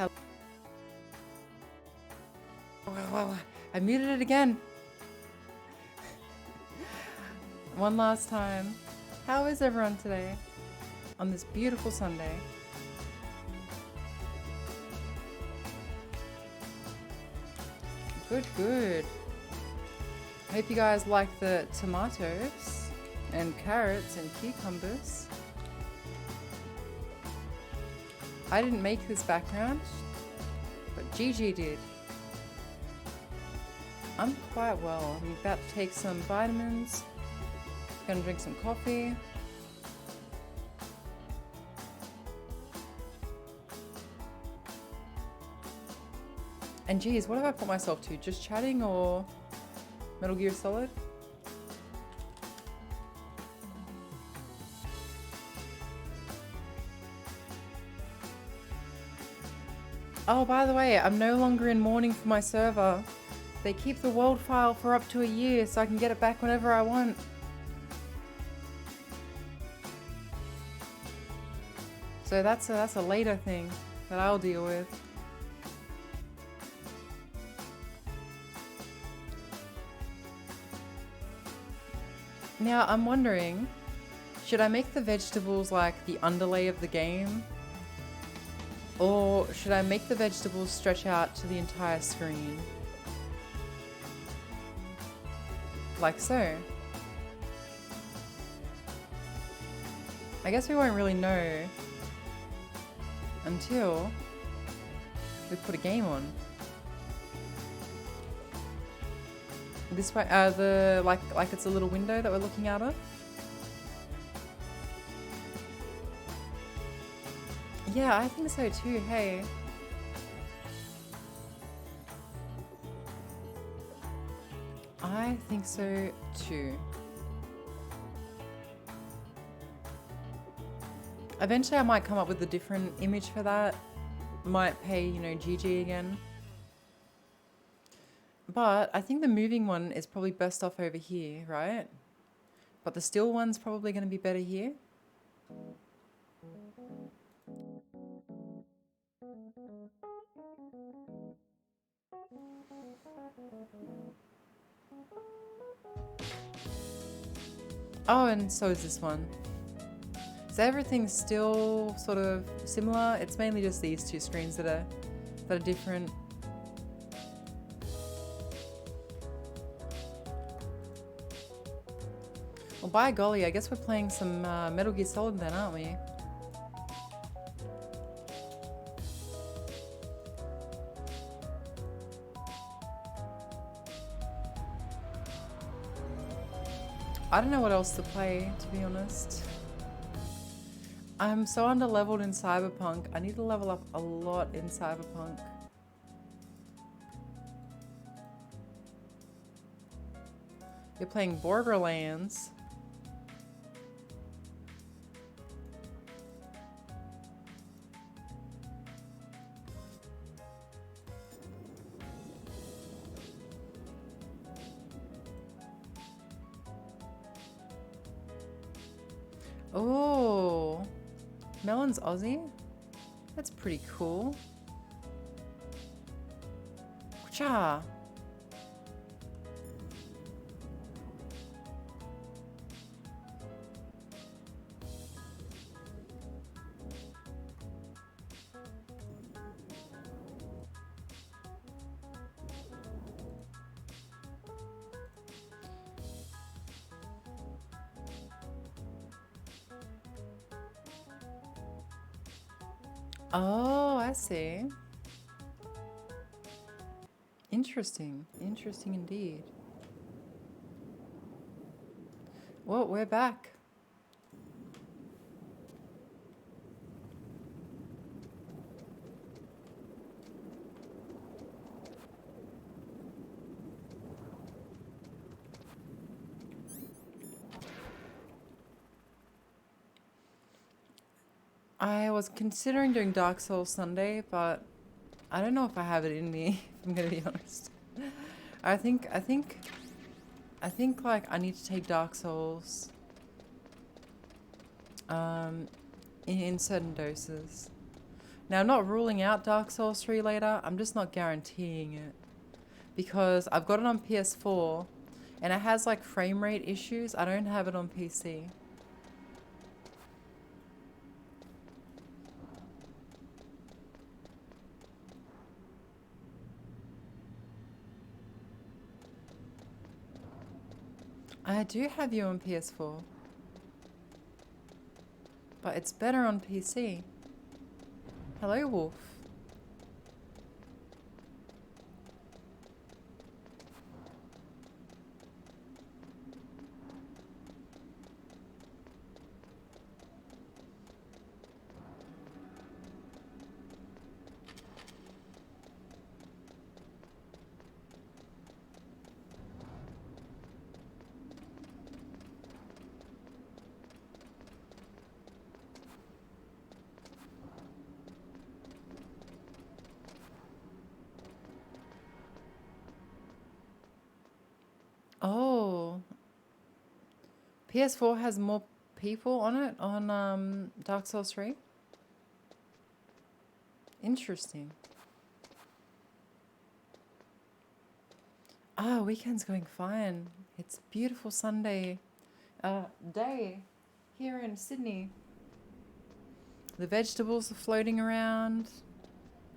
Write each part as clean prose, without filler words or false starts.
Hell. I muted it again. One last time. How is everyone today? On this beautiful Sunday. Good, good. I hope you guys like the tomatoes and carrots and cucumbers. I didn't make this background, but Gigi did. I'm quite well. I'm about to take some vitamins. Gonna drink some coffee. And geez, what have I put myself to? Just chatting or Metal Gear Solid? Oh, by the way, I'm no longer in mourning for my server. They keep the world file for up to a year so I can get it back whenever I want. So that's a later thing that I'll deal with. Now, I'm wondering, should I make the vegetables like the underlay of the game? Or should I make the vegetables stretch out to the entire screen? Like so. I guess we won't really know until we put a game on. This way, like it's a little window that we're looking out of. Yeah, I think so too. Hey. I think so too. Eventually I might come up with a different image for that. Might pay, you know, GG again. But I think the moving one is probably best off over here, right? But the still one's probably going to be better here. Oh, and so is this one. So everything's still sort of similar. It's mainly just these two screens that are different. Well, by golly, I guess we're playing some Metal Gear Solid then, aren't we? I don't know what else to play, to be honest. I'm so under-leveled in Cyberpunk. I need to level up a lot in Cyberpunk. You're playing Borderlands. Oh, Melon's Aussie? That's pretty cool. Cha. Oh, I see. Interesting. Interesting indeed. Well, we're back. I was considering doing Dark Souls Sunday, but I don't know if I have it in me, if I'm gonna be honest. I think like I need to take Dark Souls in certain doses. Now, I'm not ruling out Dark Souls 3 later. I'm just not guaranteeing it. Because I've got it on PS4 and it has like frame rate issues. I don't have it on PC. I do have you on PS4. But it's better on PC. Hello, Wolf. Oh. PS4 has more people on it on Dark Souls 3? Interesting. Ah, weekend's going fine. It's a beautiful Sunday day here in Sydney. The vegetables are floating around,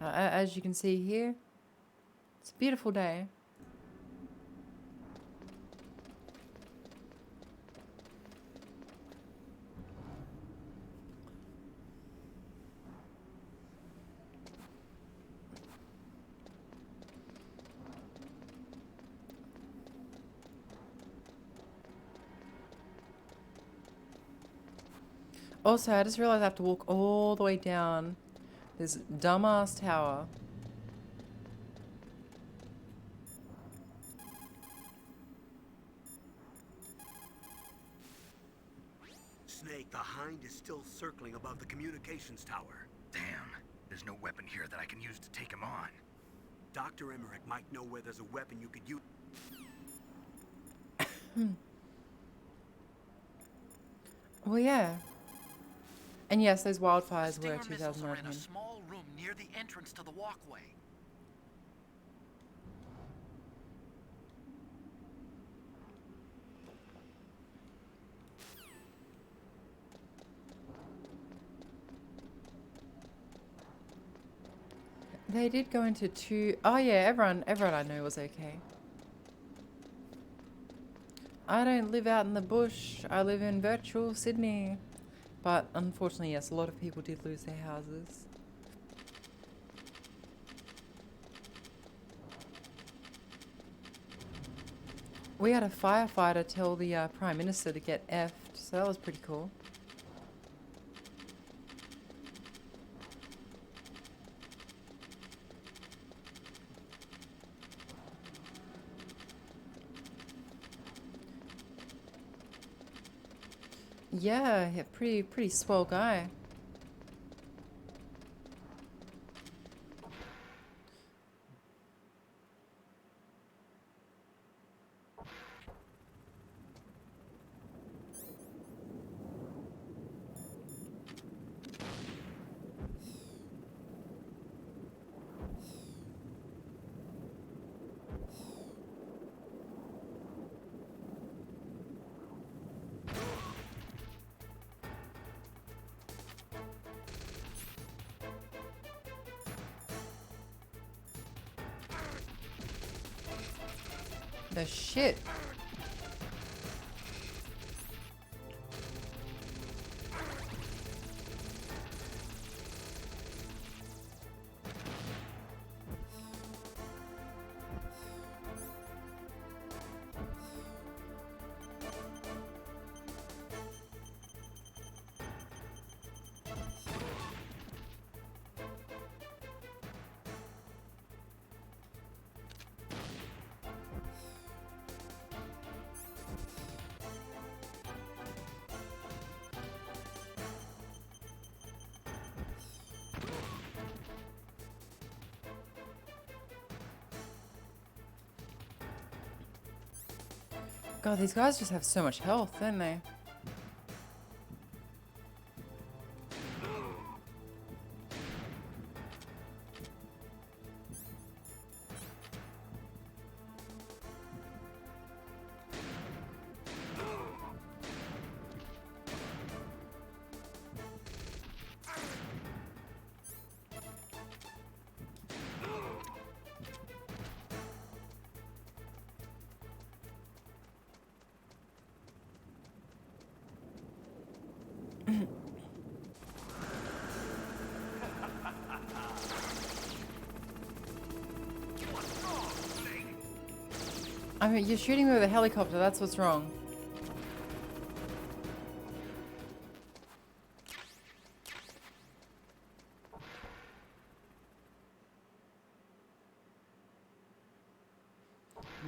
as you can see here. It's a beautiful day. Also, I just realized I have to walk all the way down this dumbass tower. Snake, the Hind is still circling above the communications tower. Damn, there's no weapon here that I can use to take him on. Dr. Emmerich might know where there's a weapon you could use. Well, yeah. And yes, those wildfires Stinger were missiles are in 2019. a small room near the entrance to the walkway. They did go into two. Oh yeah, everyone I know was okay. I don't live out in the bush. I live in virtual Sydney. But unfortunately, yes, a lot of people did lose their houses. We had a firefighter tell the Prime Minister to get effed, so that was pretty cool. Yeah, pretty swell guy. The shit. God, these guys just have so much health, don't they? I mean, you're shooting me with a helicopter. That's what's wrong.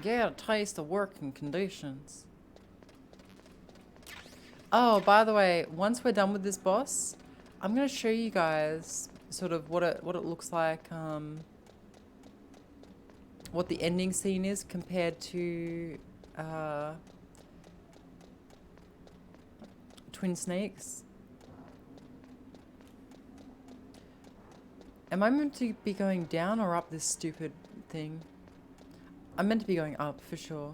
Get a taste of working conditions. Oh, by the way, once we're done with this boss, I'm gonna show you guys sort of what it looks like, what the ending scene is compared to Twin Snakes. Am I meant to be going down or up this stupid thing? I'm meant to be going up for sure.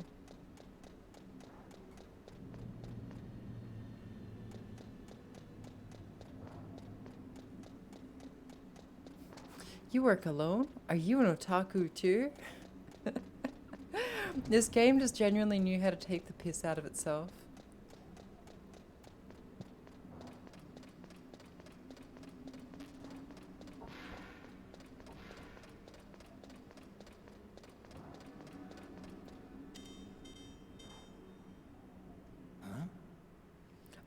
You work alone? Are you an otaku too? This game just genuinely knew how to take the piss out of itself. Huh?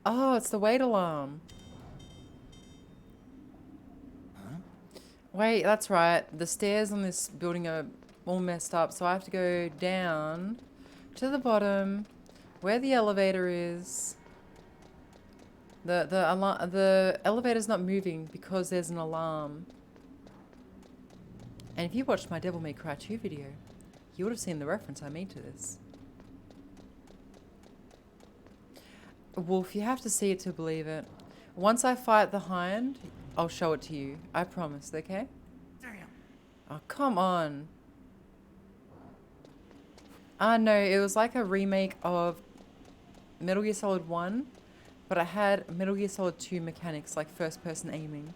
Oh, it's the wait alarm. Huh? Wait, that's right. The stairs on this building are all messed up, so I have to go down to the bottom where the elevator is. The elevator's not moving because there's an alarm. And if you watched my Devil May Cry 2 video, you would have seen the reference I made to this. Wolf, you have to see it to believe it. Once I fight the Hind, I'll show it to you. I promise, okay? Damn. Oh, come on. Ah, no, it was like a remake of Metal Gear Solid 1, but it had Metal Gear Solid 2 mechanics, like first-person aiming.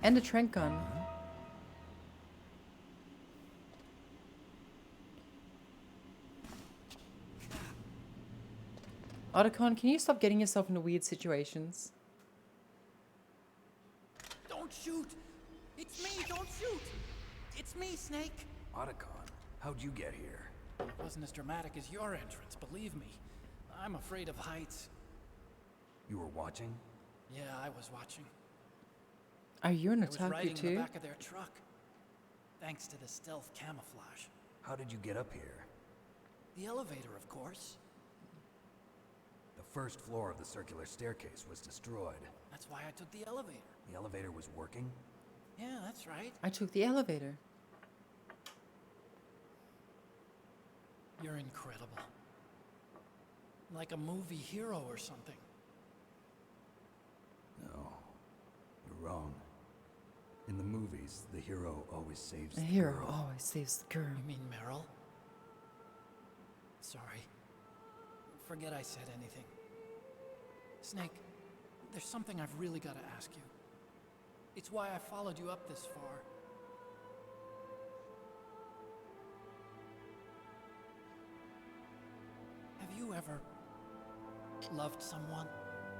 And a trank gun. Otacon, can you stop getting yourself into weird situations? Don't shoot! It's me, don't shoot! It's me, Snake! Otacon, how'd you get here? It wasn't as dramatic as your entrance, believe me. I'm afraid of heights. You were watching? Yeah, I was watching. Are you an I was riding otaku in the too? back of their truck. Thanks to the stealth camouflage. How did you get up here? The elevator, of course. The first floor of the circular staircase was destroyed. That's why I took the elevator. The elevator was working? Yeah, that's right. I took the elevator. You're incredible. Like a movie hero or something. No, you're wrong. In the movies, the hero always saves The the hero girl. always saves the girl. You mean Meryl? Sorry. Forget I said anything. Snake, there's something I've really got to ask you. It's why I followed you up this far. Have you ever loved someone?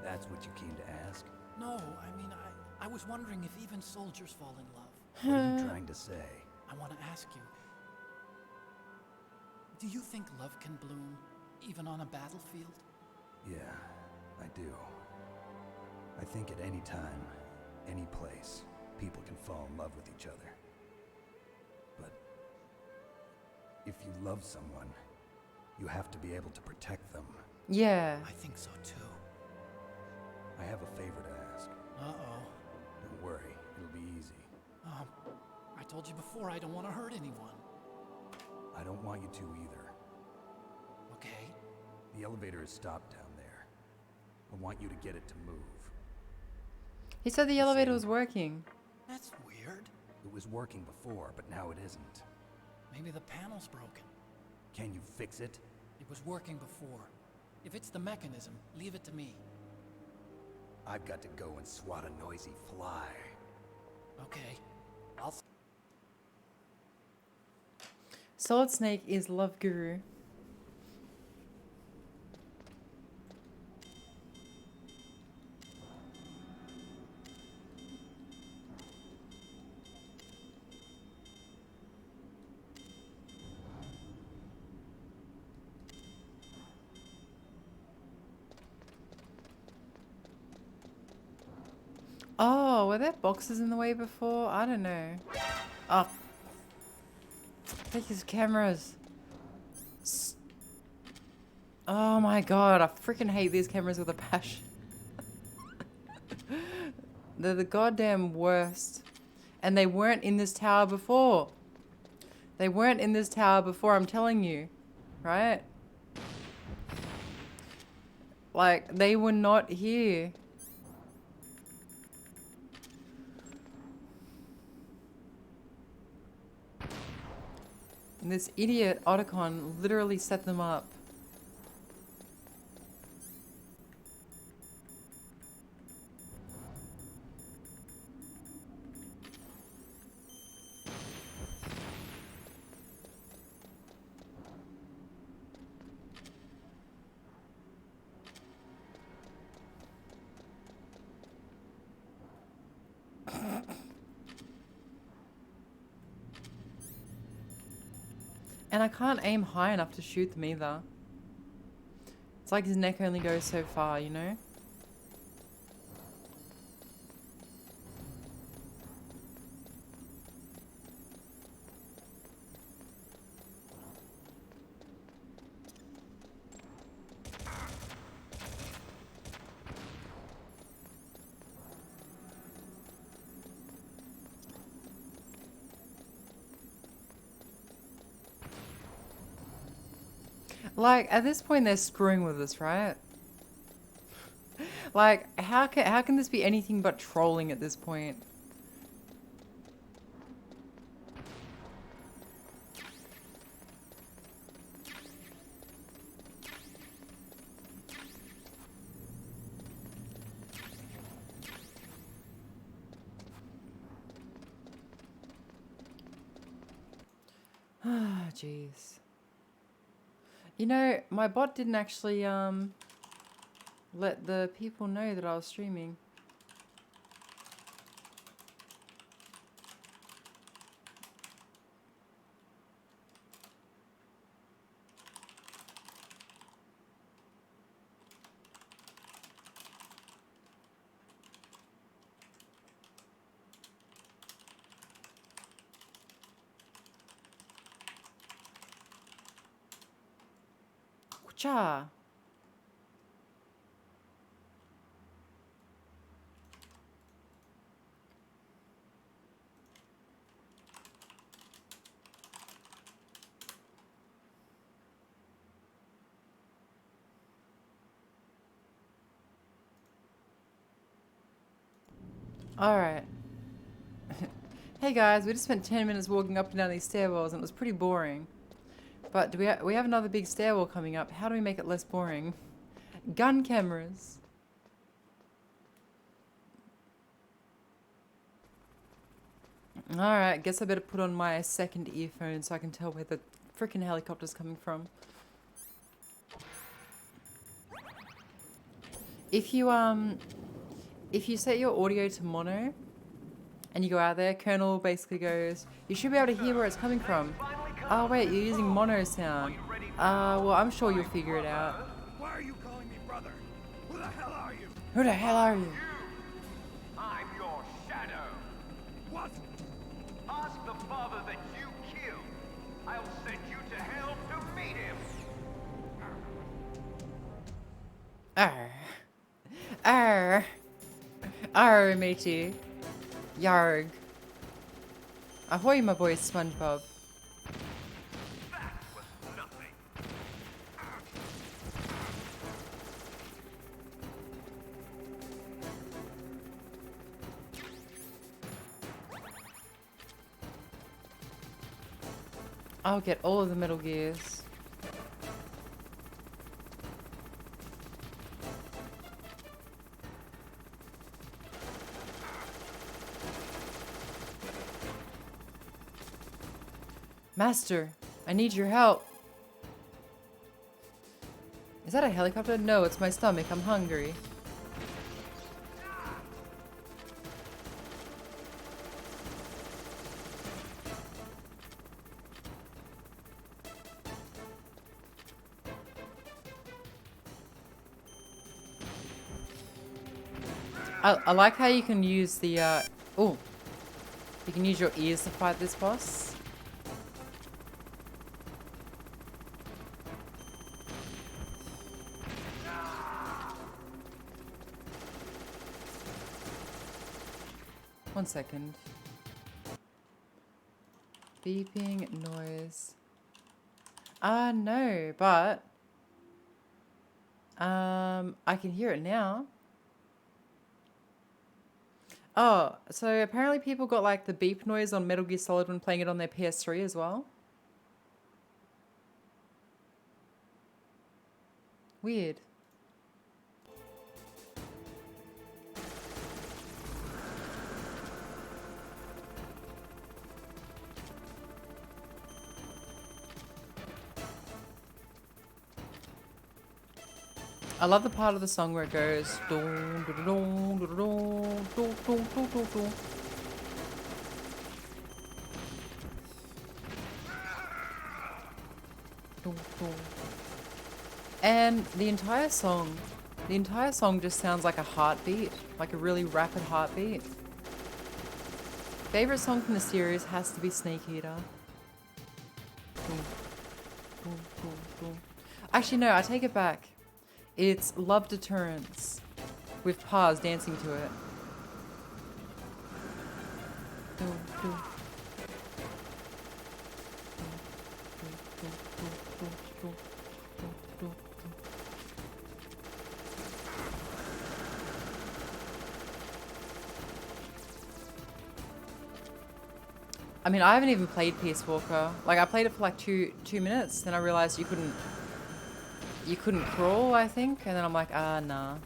That's what you came to ask? No, I mean, I was wondering if even soldiers fall in love. What are you trying to say? I want to ask you. Do you think love can bloom, even on a battlefield? Yeah, I do. I think at any time, any place, people can fall in love with each other. But if you love someone, you have to be able to protect them. Yeah. I think so too. I have a favor to ask. Uh-oh. Don't worry, it'll be easy. I told you before I don't want to hurt anyone. I don't want you to either. Okay? The elevator is stopped down there. I want you to get it to move. He said the elevator was working. That's weird. It was working before, but now it isn't. Maybe the panel's broken. Can you fix it? It was working before. If it's the mechanism, leave it to me. I've got to go and swat a noisy fly. Okay. I'll... Solid Snake is love guru. Oh, were there boxes in the way before? I don't know. Oh. Take his cameras. Oh my god, I freaking hate these cameras with a passion. They're the goddamn worst. And they weren't in this tower before. They weren't in this tower before, I'm telling you. Right? Like, they were not here. And this idiot Otacon literally set them up. And I can't aim high enough to shoot them either. It's like his neck only goes so far, you know? Like, at this point, they're screwing with us, right? Like, how can this be anything but trolling at this point? Ah, jeez. You know, my bot didn't actually, let the people know that I was streaming. Cha. Alright. Hey guys, we just spent 10 minutes walking up and down these stairwells and it was pretty boring. But we have another big stairwell coming up. How do we make it less boring? Gun cameras. Alright, guess I better put on my second earphone so I can tell where the freaking helicopter's coming from. If you set your audio to mono and you go out there, Colonel basically goes, you should be able to hear where it's coming from. Oh wait, you're using mono sound. Well, I'm sure you'll figure it out. Why are you calling me brother? Who the hell are you? Who the hell are you? I'm your shadow. What? Ask the father that you killed. I'll send you to hell to meet him. Arr. Arr. Arr, matey. Yarg. Ahoy, my boy SpongeBob. That was nothing. I'll get all of the Metal Gears. Master, I need your help. Is that a helicopter? No, it's my stomach. I'm hungry. I like how you can use the, oh. You can use your ears to fight this boss. One second. Beeping noise. No, but I can hear it now. Oh, so apparently people got like the beep noise on Metal Gear Solid when playing it on their PS3 as well. Weird. I love the part of the song where it goes dun, dun, dun, dun, dun, dun, dun, dun, dun, dun. Dun, dun. And the entire song just sounds like a heartbeat, like a really rapid heartbeat. Favorite song from the series has to be Snake Eater. Dun, dun, dun, dun. Actually, no, I take it back. It's Love Deterrence, with Paz dancing to it. I mean, I haven't even played Peace Walker. Like, I played it for like two minutes, then I realized you couldn't crawl, I think, and then I'm like, nah.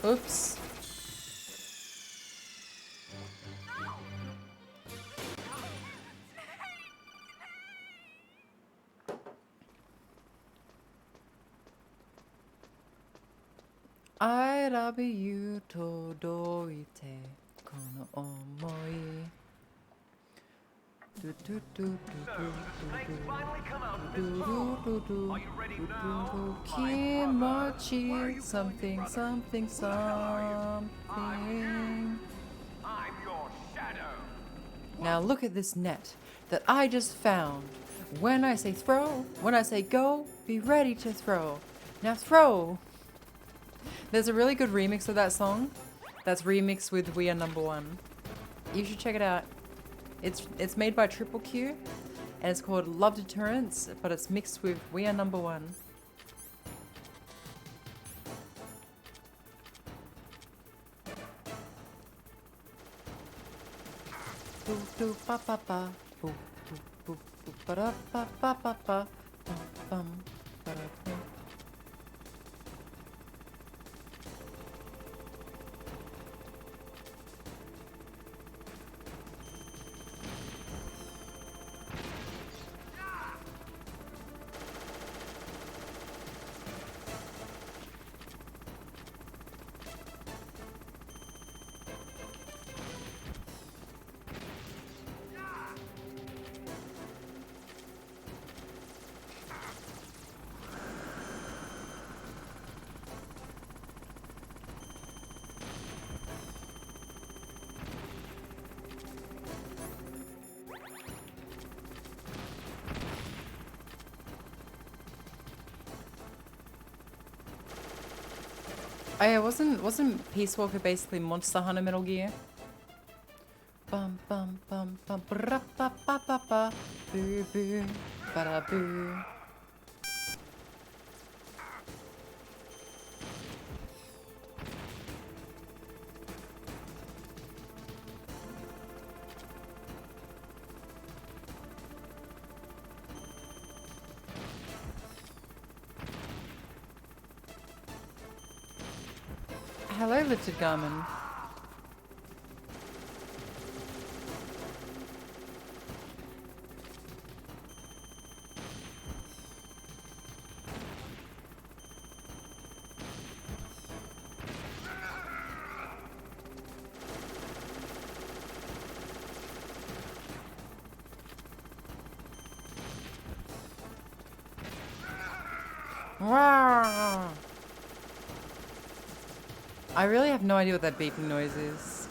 Oops. I love you todoite kono omoi. Do do do do do do do do do do Kimochi something something something. I'm your shadow. Now look at this net that I just found. When I say throw, when I say go, be ready to throw. Now throw. There's a really good remix of that song. That's remixed with We Are Number One. You should check it out. It's made by Triple Q, and it's called Love Deterrence, but it's mixed with We Are Number One. Boo doo ba ba ba, boo boo boo boo ba da ba ba ba ba, bum bum ba da bum. Oh yeah, wasn't Peace Walker basically Monster Hunter Metal Gear? Bum bum bum bum ba ba ba ba ba boo boo ba da boo. Hello, Richard Garman. Wow. I really have no idea what that beeping noise is.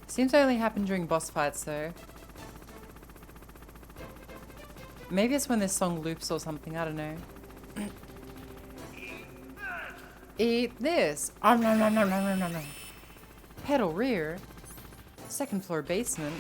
Seems to only happen during boss fights though. Maybe it's when this song loops or something, I don't know. Eat this. Nom, nom, nom, nom, nom, nom, nom. Pedal rear. Second floor basement.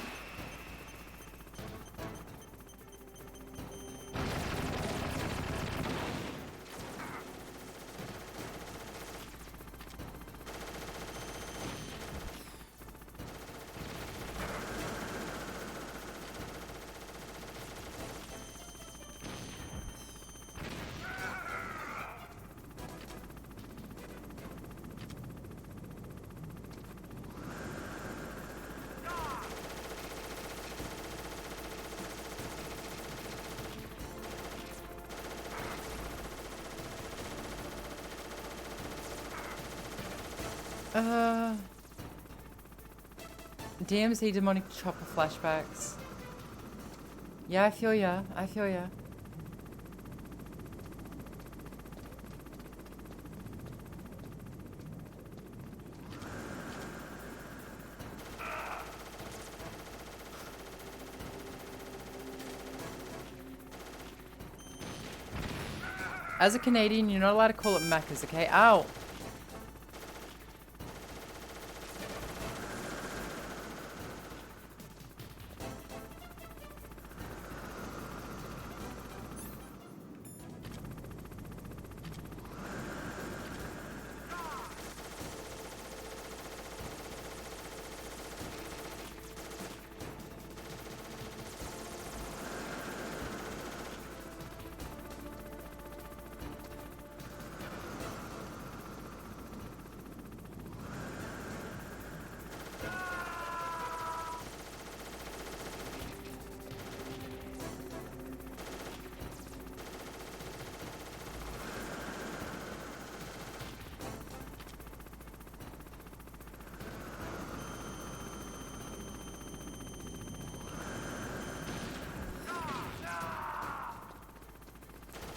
DMC demonic chopper flashbacks. Yeah, I feel ya. I feel ya. As a Canadian, you're not allowed to call it Macca's, okay? Ow!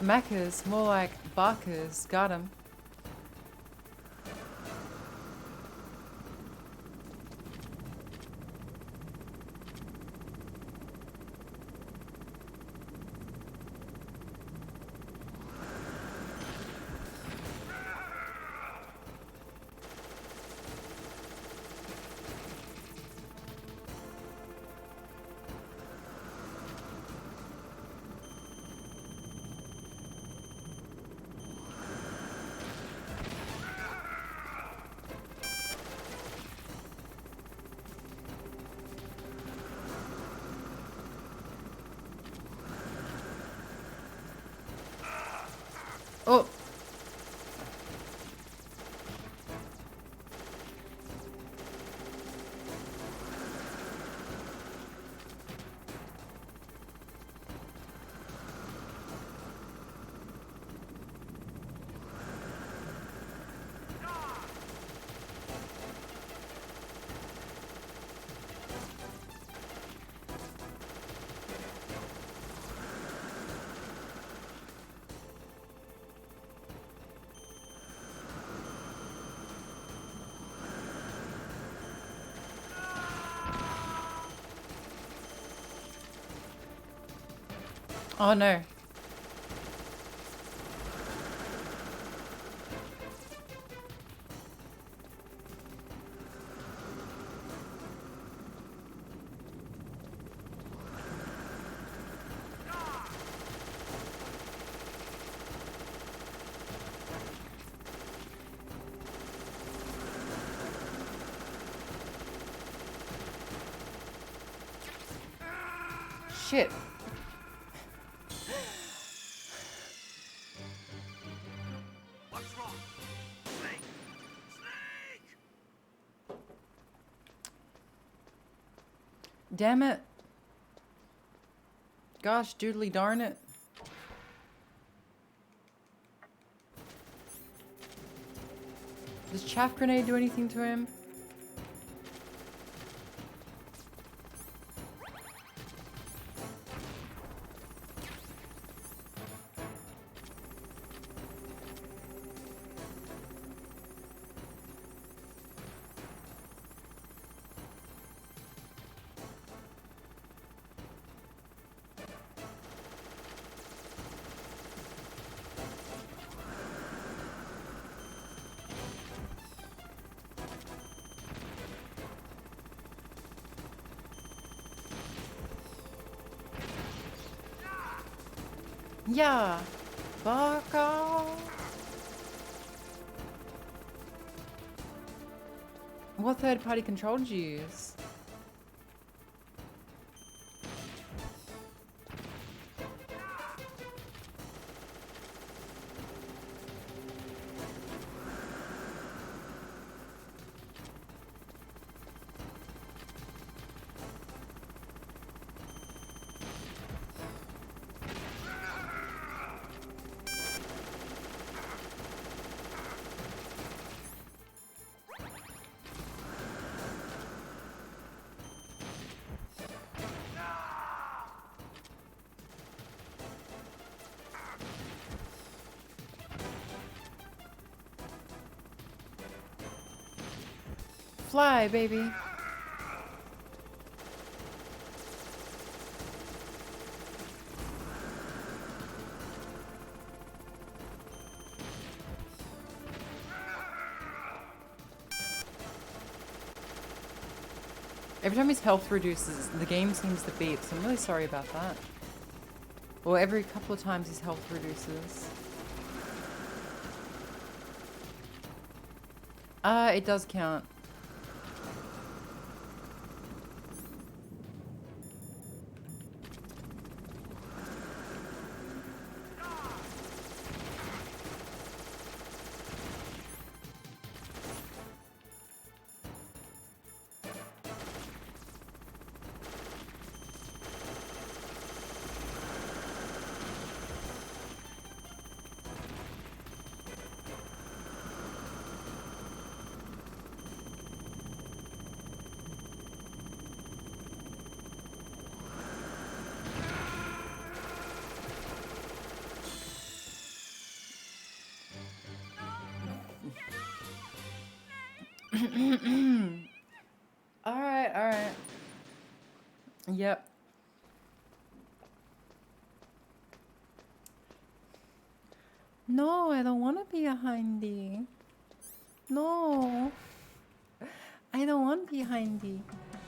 Macca's, more like Barker's. Got him. Oh! Oh no. Shit. What's wrong? Snake! Snake! Damn it. Gosh, doodly darn it. Does chaff grenade do anything to him? Yeah. Fuck off. What third-party control did you use? Fly, baby. Every time his health reduces, the game seems to beep, so I'm really sorry about that. Or every couple of times his health reduces. It does count. Alright, alright. Yep. No, I don't want to be a hindy. No. I don't want to be hindy.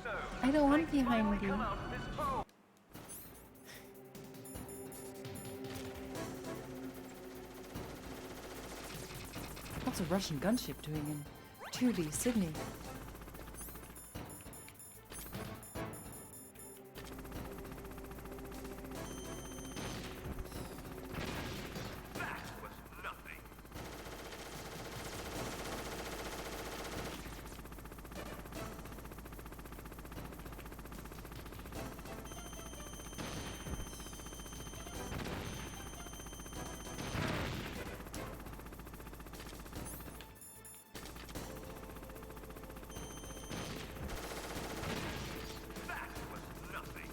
So, I don't want to be finally hindy. come out of this hole. What's a Russian gunship doing in 2D Sydney? That was nothing. That was nothing.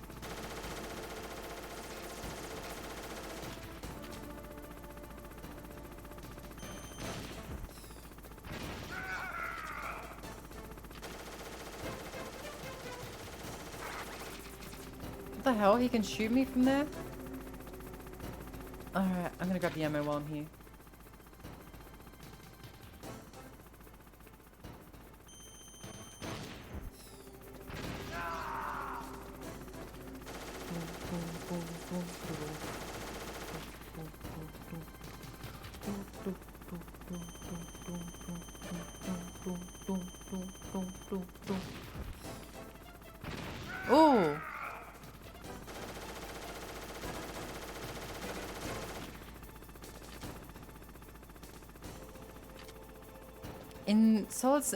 What the hell? He can shoot me from there? Alright, I'm gonna grab the ammo while I'm here. Oh!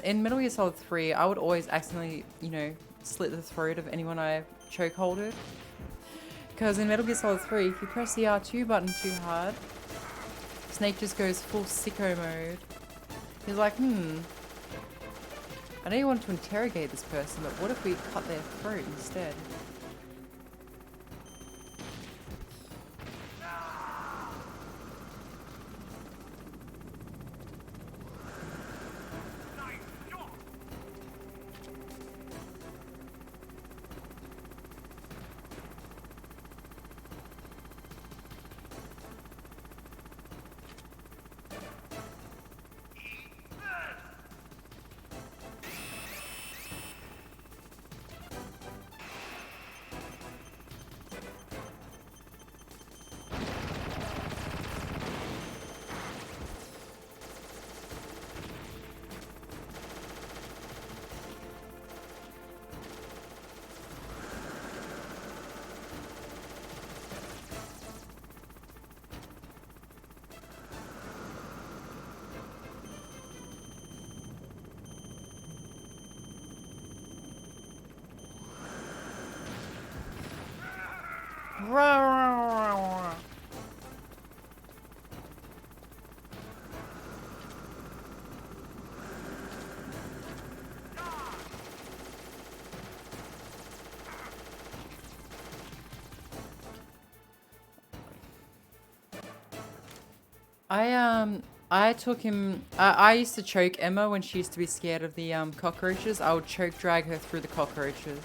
In Metal Gear Solid 3, I would always accidentally, you know, slit the throat of anyone I chokeholded. Because in Metal Gear Solid 3, if you press the R2 button too hard, Snake just goes full sicko mode. He's like, I know you want to interrogate this person, but what if we cut their throat instead? I took him. I used to choke Emma when she used to be scared of the cockroaches. I would choke drag her through the cockroaches.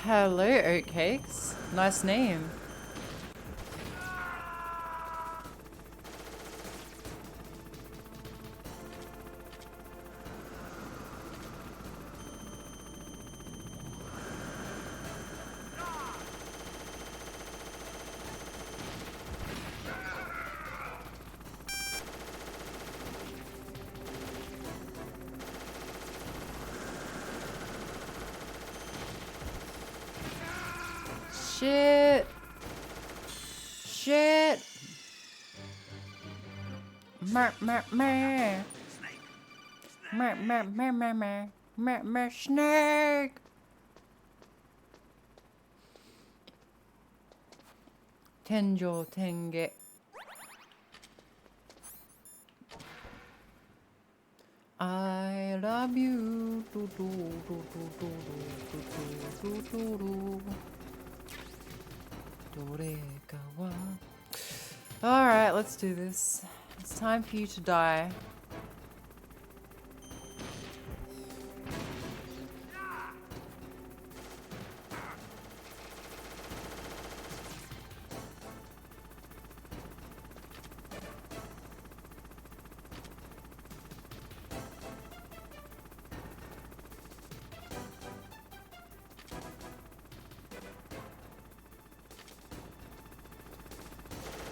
Hello, Oatcakes. Nice name. Shit. Shit. Mer mer mer. Mer mer mer mer mer. Mer mer snake. Tenjo tenge. I love you. Do, do, do, do, do, do, do, do, do, do. Alright, let's do this. It's time for you to die.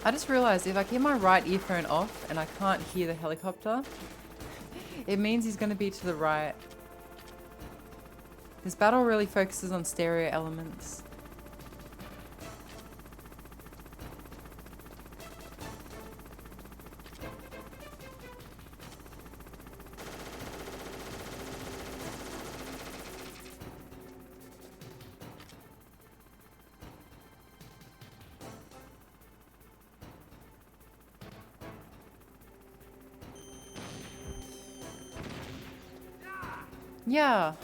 I just realized if I keep my right earphone off and I can't hear the helicopter, it means he's going to be to the right. This battle really focuses on stereo elements. Yeah.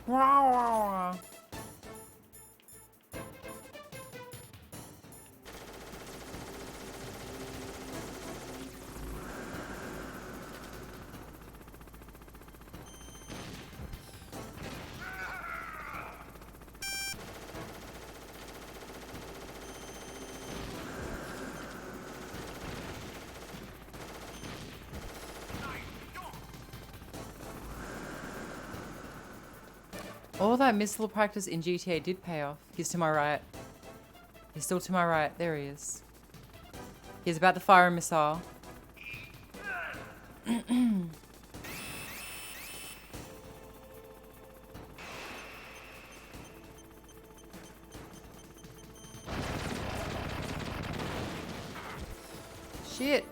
Wow. All that missile practice in GTA did pay off. He's to my right. He's still to my right. There he is. He's about to fire a missile. Shit.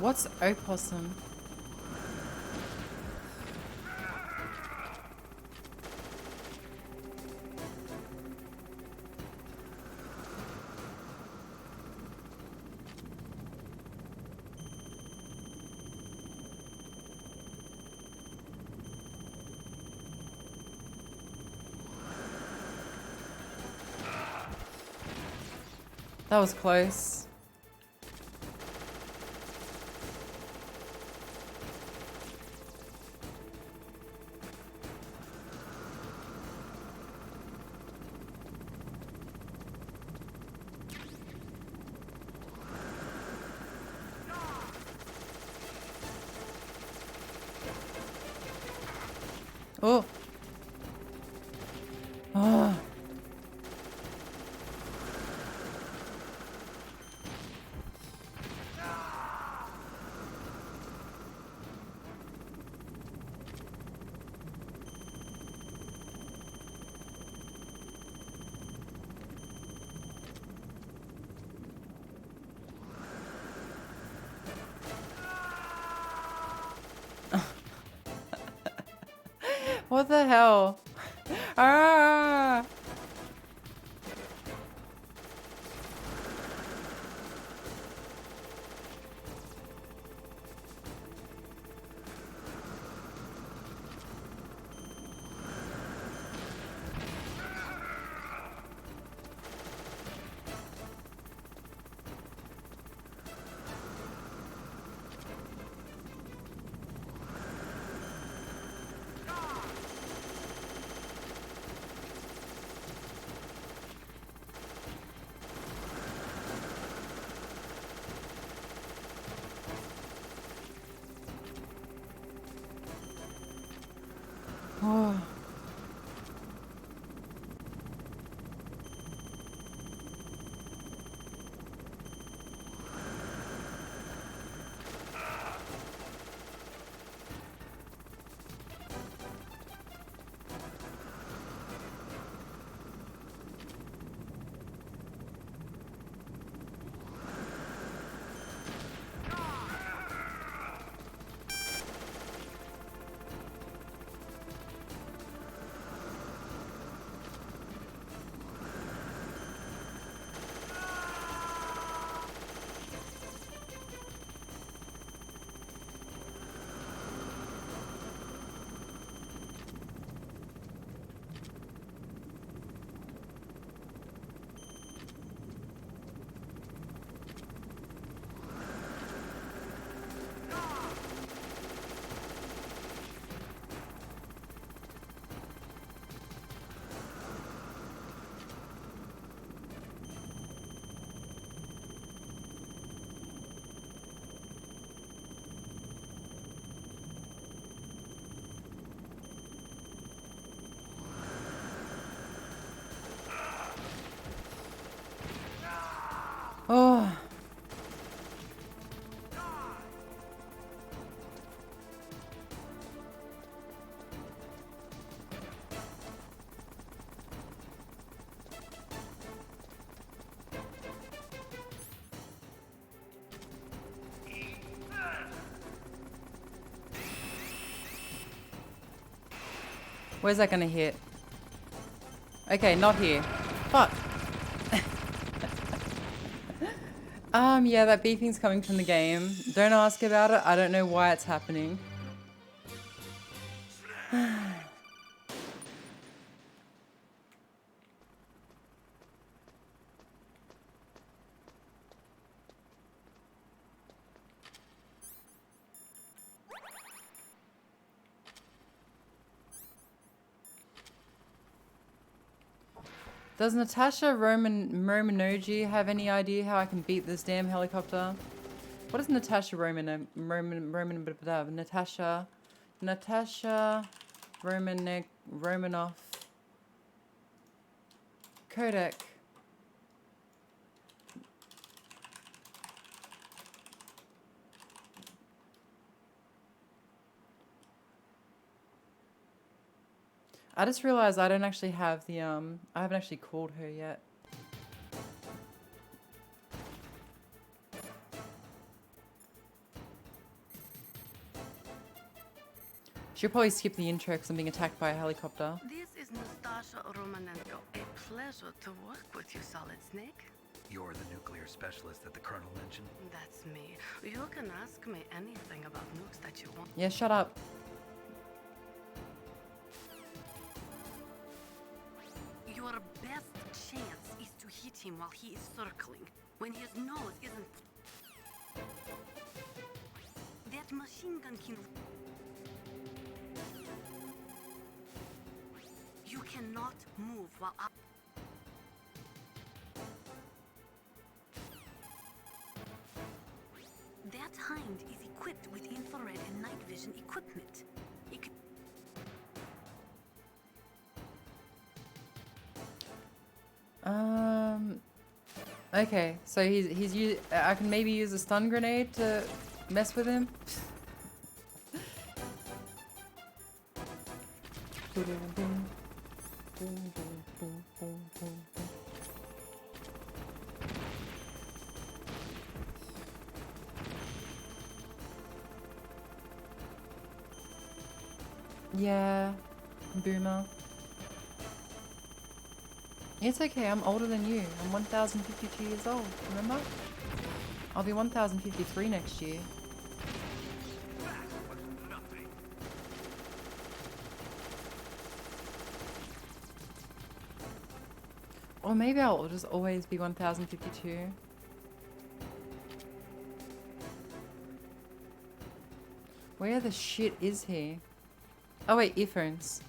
What's opossum? That was close. Oh. Oh. What the hell? Ah! Where's that gonna hit? Okay, not here. Fuck. Yeah, that beeping's coming from the game. Don't ask about it. I don't know why it's happening. Does Natasha Romanoji have any idea how I can beat this damn helicopter? What is Natasha Natasha Romanoff Kodak. I just realized I don't actually have the I haven't actually called her yet. She'll probably skip the intro because I'm being attacked by a helicopter. This is Nastasha Romanenko. A pleasure to work with you, Solid Snake. You're the nuclear specialist that the Colonel mentioned? That's me. You can ask me anything about nukes that you want. Yeah, shut up. Your best chance is to hit him while he is circling, when his nose isn't... That machine gun can... You cannot move while I... That hind is equipped with infrared and night vision equipment. It could... Okay, so I can maybe use a stun grenade to mess with him. Yeah, boomer. It's okay, I'm older than you. I'm 1,052 years old, remember? I'll be 1,053 next year. Or maybe I'll just always be 1,052. Where the shit is he? Oh wait, earphones.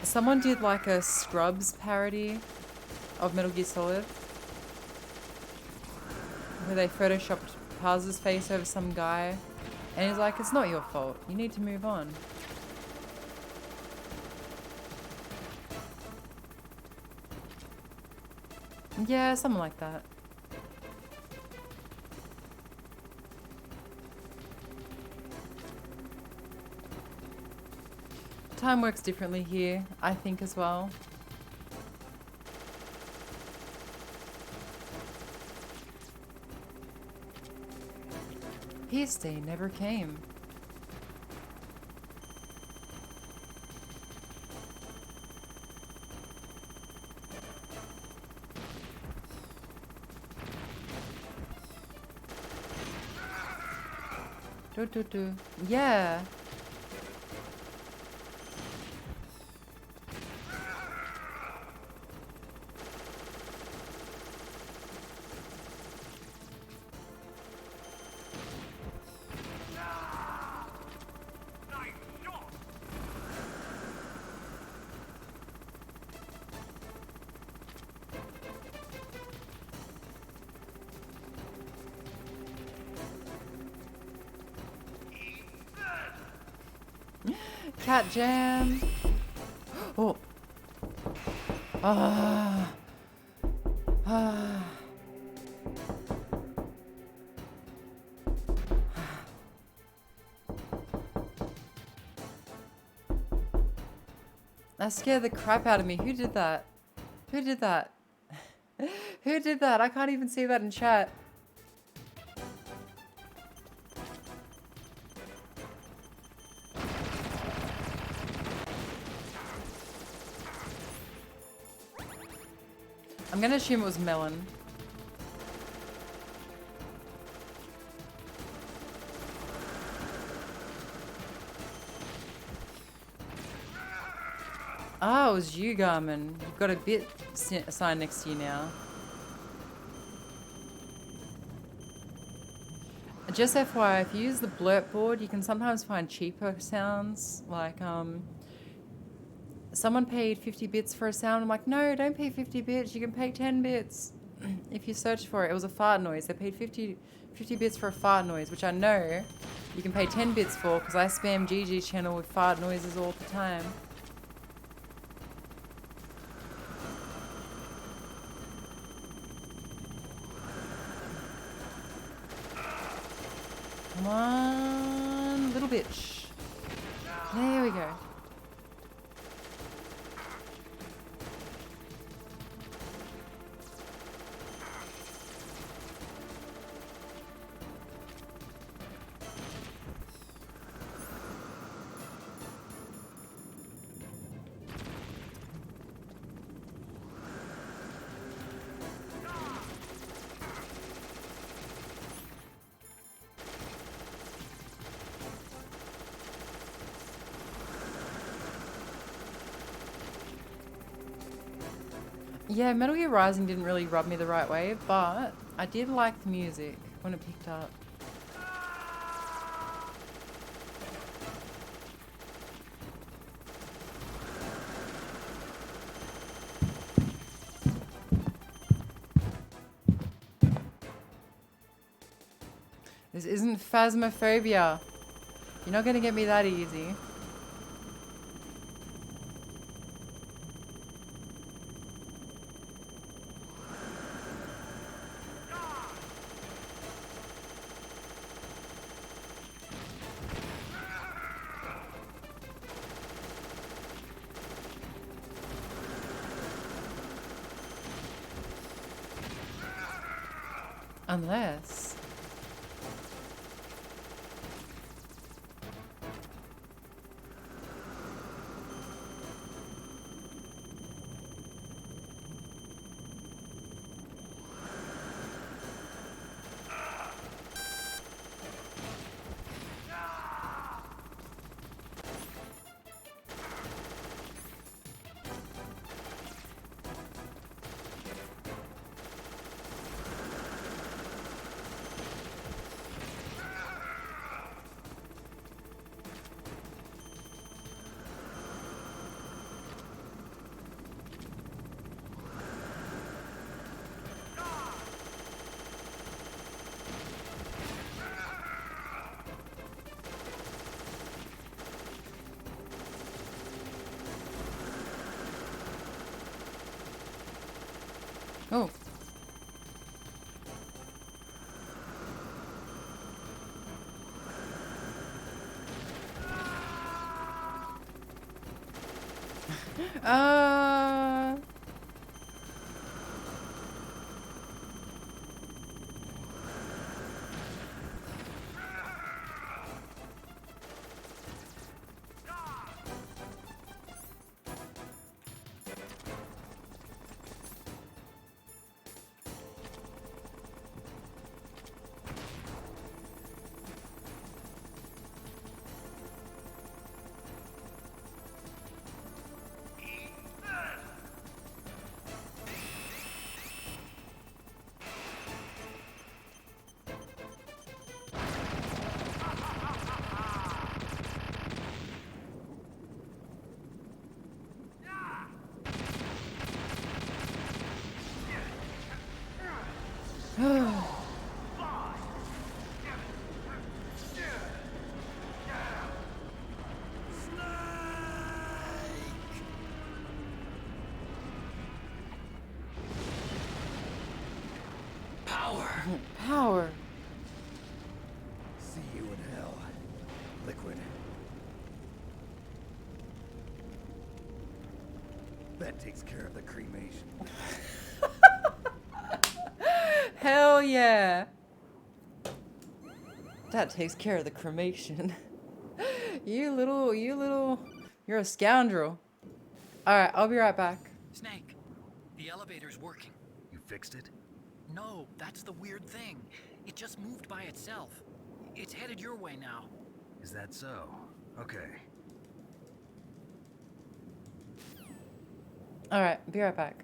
Someone did like a Scrubs parody of Metal Gear Solid, where they photoshopped Paz's face over some guy, and he's like, it's not your fault, you need to move on. Yeah, something like that. Time works differently here, I think, as well. His day never came. Do. Yeah. Cat jam. Oh. Ah. Ah. That scared the crap out of me. Who did that? Who did that? Who did that? I can't even see that in chat. I'm gonna assume it was Melon. Oh, it was you, Garmin. You've got a bit sign next to you now. Just FYI, if you use the blurb board, you can sometimes find cheaper sounds. Like, someone paid 50 bits for a sound. I'm like, no, don't pay 50 bits. You can pay 10 bits. If you search for it, it was a fart noise. They paid 50 bits for a fart noise, which I know you can pay 10 bits for because I spam Gigi's channel with fart noises all the time. Come on, little bitch. There we go. Yeah, Metal Gear Rising didn't really rub me the right way, but I did like the music when it picked up. This isn't Phasmophobia. You're not gonna get me that easy. Unless... Oh. Power. See you in hell, Liquid. That takes care of the cremation. Hell yeah. That takes care of the cremation. You're a scoundrel. Alright, I'll be right back. Snake, the elevator's working. You fixed it? No, that's the weird thing. It just moved by itself. It's headed your way now. Is that so? Okay. Alright, be right back.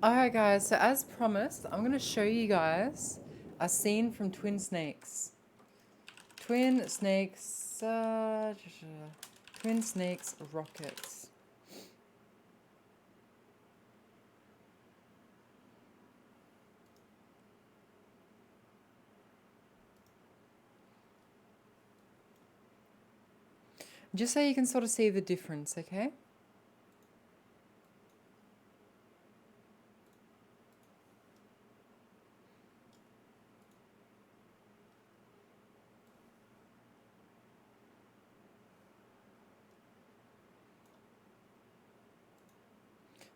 Alright guys, so as promised, I'm going to show you guys a scene from Twin Snakes. Twin Snakes Rockets. Just so you can sort of see the difference, okay?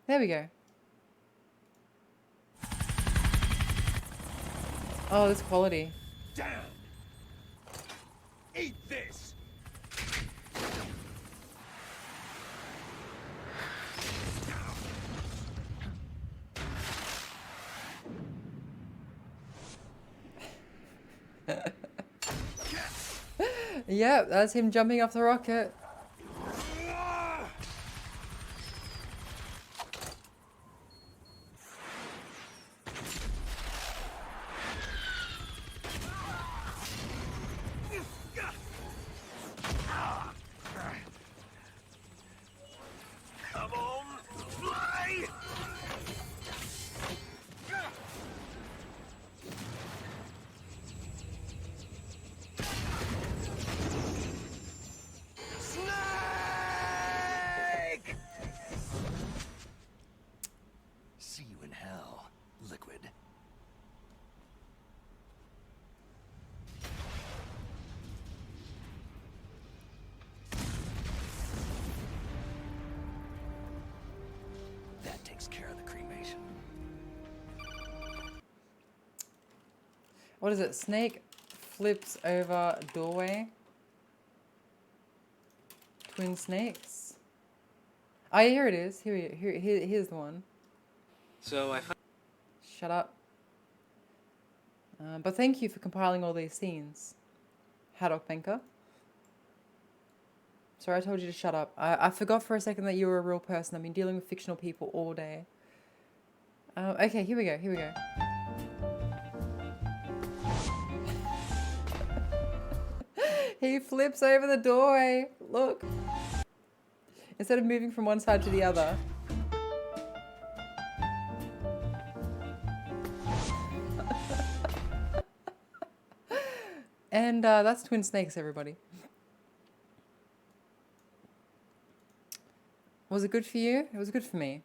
There we go. Oh, this quality. Damn! Eat this! Yep, that's him jumping off the rocket. Come on, fly! Snake! See you in hell, Liquid. That takes care of the cremation. What is it? Snake flips over doorway. Twin snakes. Oh, yeah, here it is. Here's the one. So I found Shut up. But thank you for compiling all these scenes, Haddock Banker. Sorry, I told you to shut up. I forgot for a second that you were a real person. I've been dealing with fictional people all day. Okay, here we go. Here we go. He flips over the doorway. Look. Instead of moving from one side to the other. And that's Twin Snakes, everybody. Was it good for you? It was good for me.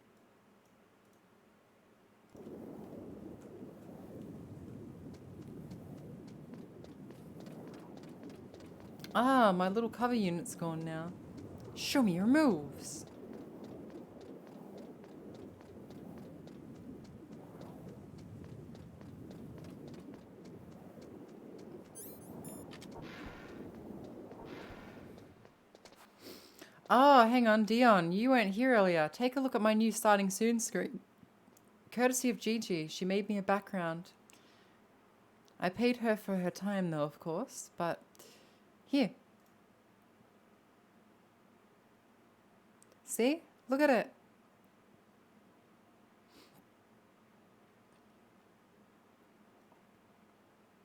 Ah, my little cover unit's gone now. Show me your moves. Oh, hang on, Dion. You weren't here earlier. Take a look at my new starting soon screen. Courtesy of Gigi, she made me a background. I paid her for her time, though, of course, but here. See? Look at it.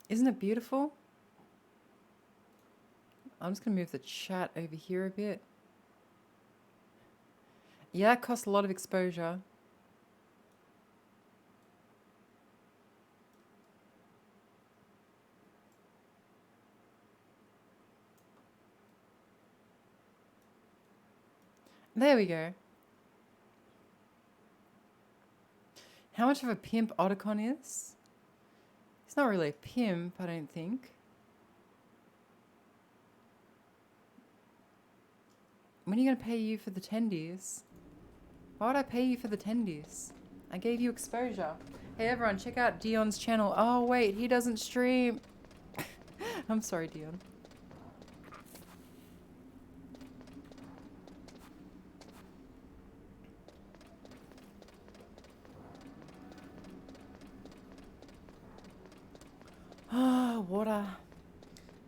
Isn't it beautiful? I'm just going to move the chat over here a bit. Yeah, it costs a lot of exposure. There we go. How much of a pimp Otacon is? He's not really a pimp, I don't think. When are you going to pay you for the tendies? Why would I pay you for the tendies? I gave you exposure. Hey everyone, check out Dion's channel. Oh wait, he doesn't stream. I'm sorry, Dion. Ah, water.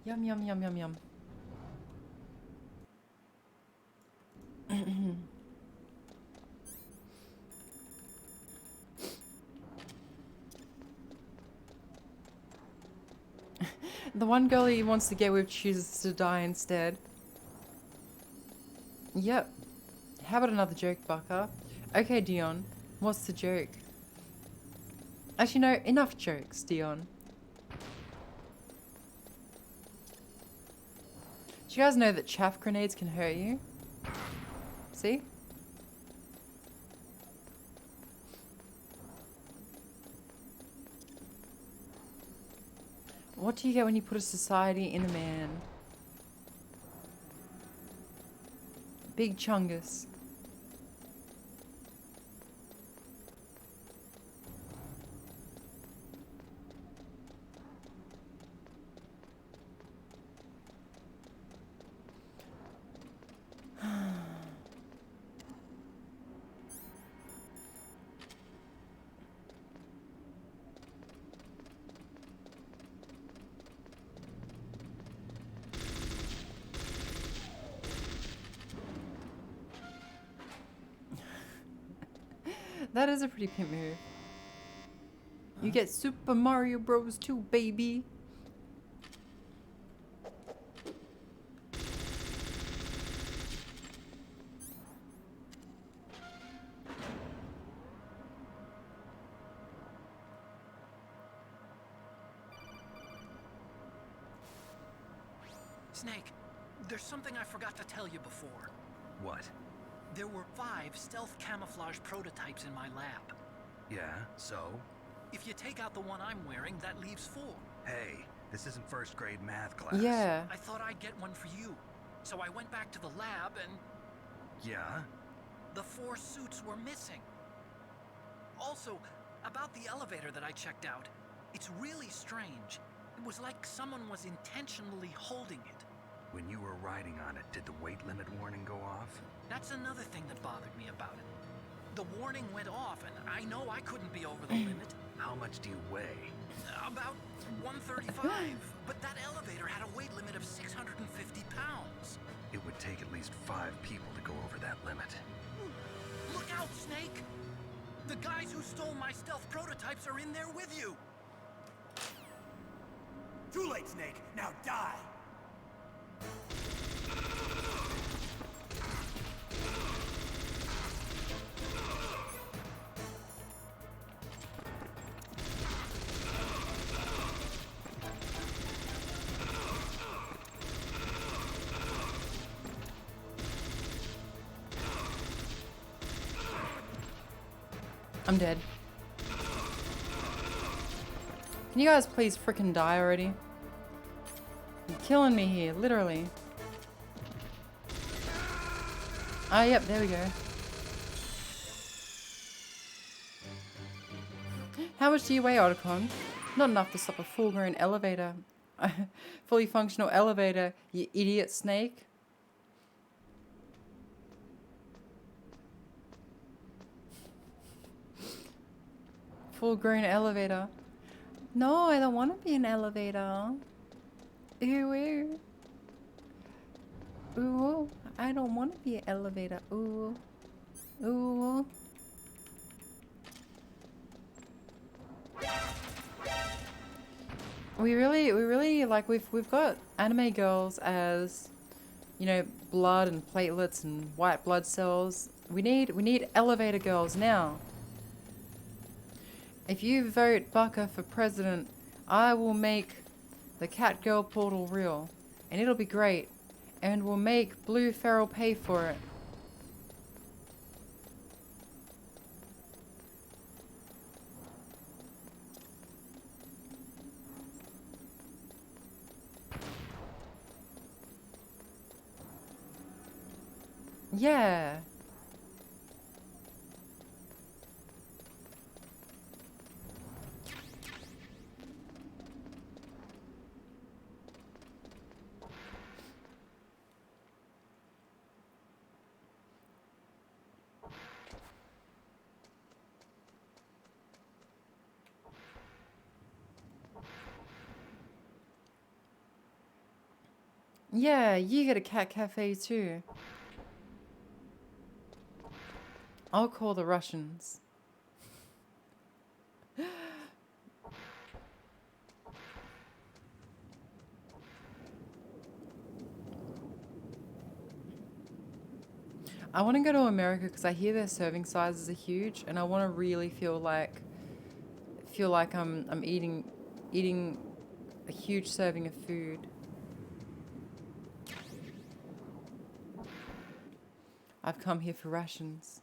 Yum, yum, yum, yum, yum. The one girl he wants to get with chooses to die instead. Yep. How about another joke, Bucker? Okay, Dion. What's the joke? Actually, no. Enough jokes, Dion. Do you guys know that chaff grenades can hurt you? See? What do you get when you put a society in a man? Big chungus. That is a pretty pimp move. You get Super Mario Bros. 2, baby. Snake, there's something I forgot to tell you before. What? There were 5 stealth camouflage prototypes in my lab. Yeah, so? If you take out the one I'm wearing, that leaves 4. Hey, this isn't first grade math class. Yeah. I thought I'd get one for you. So I went back to the lab and Yeah? the 4 suits were missing. Also, about the elevator that I checked out, it's really strange. It was like someone was intentionally holding it. When you were riding on it, did the weight limit warning go off? That's another thing that bothered me about it. The warning went off, and I know I couldn't be over the limit. How much do you weigh? About 135. But that elevator had a weight limit of 650 pounds. It would take at least 5 people to go over that limit. Look out, Snake! The guys who stole my stealth prototypes are in there with you. Too late, Snake. Now die. I'm dead. Can you guys please frickin' die already? You killing me here, literally. Ah, yep, there we go. How much do you weigh, Otacon? Not enough to stop a full-grown elevator. Fully functional elevator, you idiot snake. Full-grown elevator. No, I don't want to be an elevator. Ooh, ooh. Ooh, I don't want to be an elevator. Ooh. Ooh. We really like we've got anime girls as, you know, blood and platelets and white blood cells. We need elevator girls now. If you vote Baka for president, I will make the cat girl portal real, and it'll be great, and we'll make Blue Feral pay for it. Yeah. Yeah, you get a cat cafe too. I'll call the Russians. I want to go to America because I hear their serving sizes are huge, and I want to really feel like I'm eating a huge serving of food. I've come here for rations.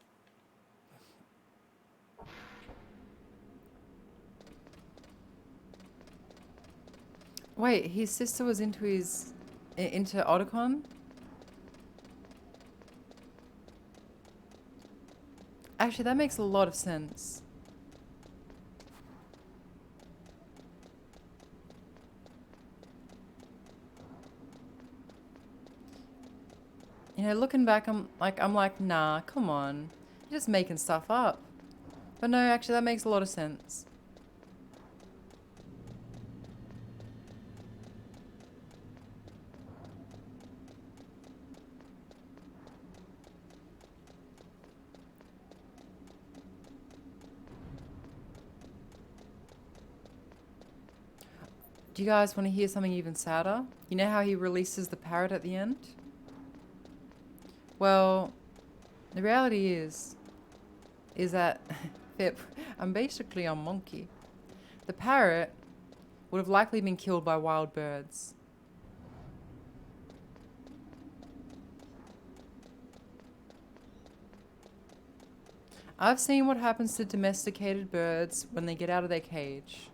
Wait, his sister was into Otacon? Actually, that makes a lot of sense. You know, looking back, I'm like, nah, come on. You're just making stuff up. But no, actually, that makes a lot of sense. Do you guys want to hear something even sadder? You know how he releases the parrot at the end? Well, the reality is that I'm basically a monkey. The parrot would have likely been killed by wild birds. I've seen what happens to domesticated birds when they get out of their cage.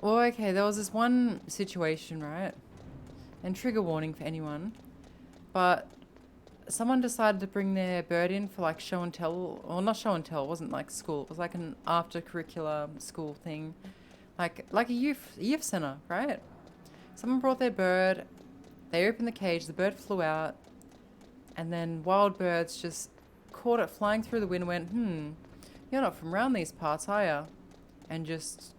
Well, okay, there was this one situation, right? And trigger warning for anyone. But someone decided to bring their bird in for like show and tell, or not show and tell, it wasn't like school, it was like an after curricular school thing. Like a youth center, right? Someone brought their bird, they opened the cage, the bird flew out, and then wild birds just caught it flying through the wind and went, you're not from around these parts, are ya? And just,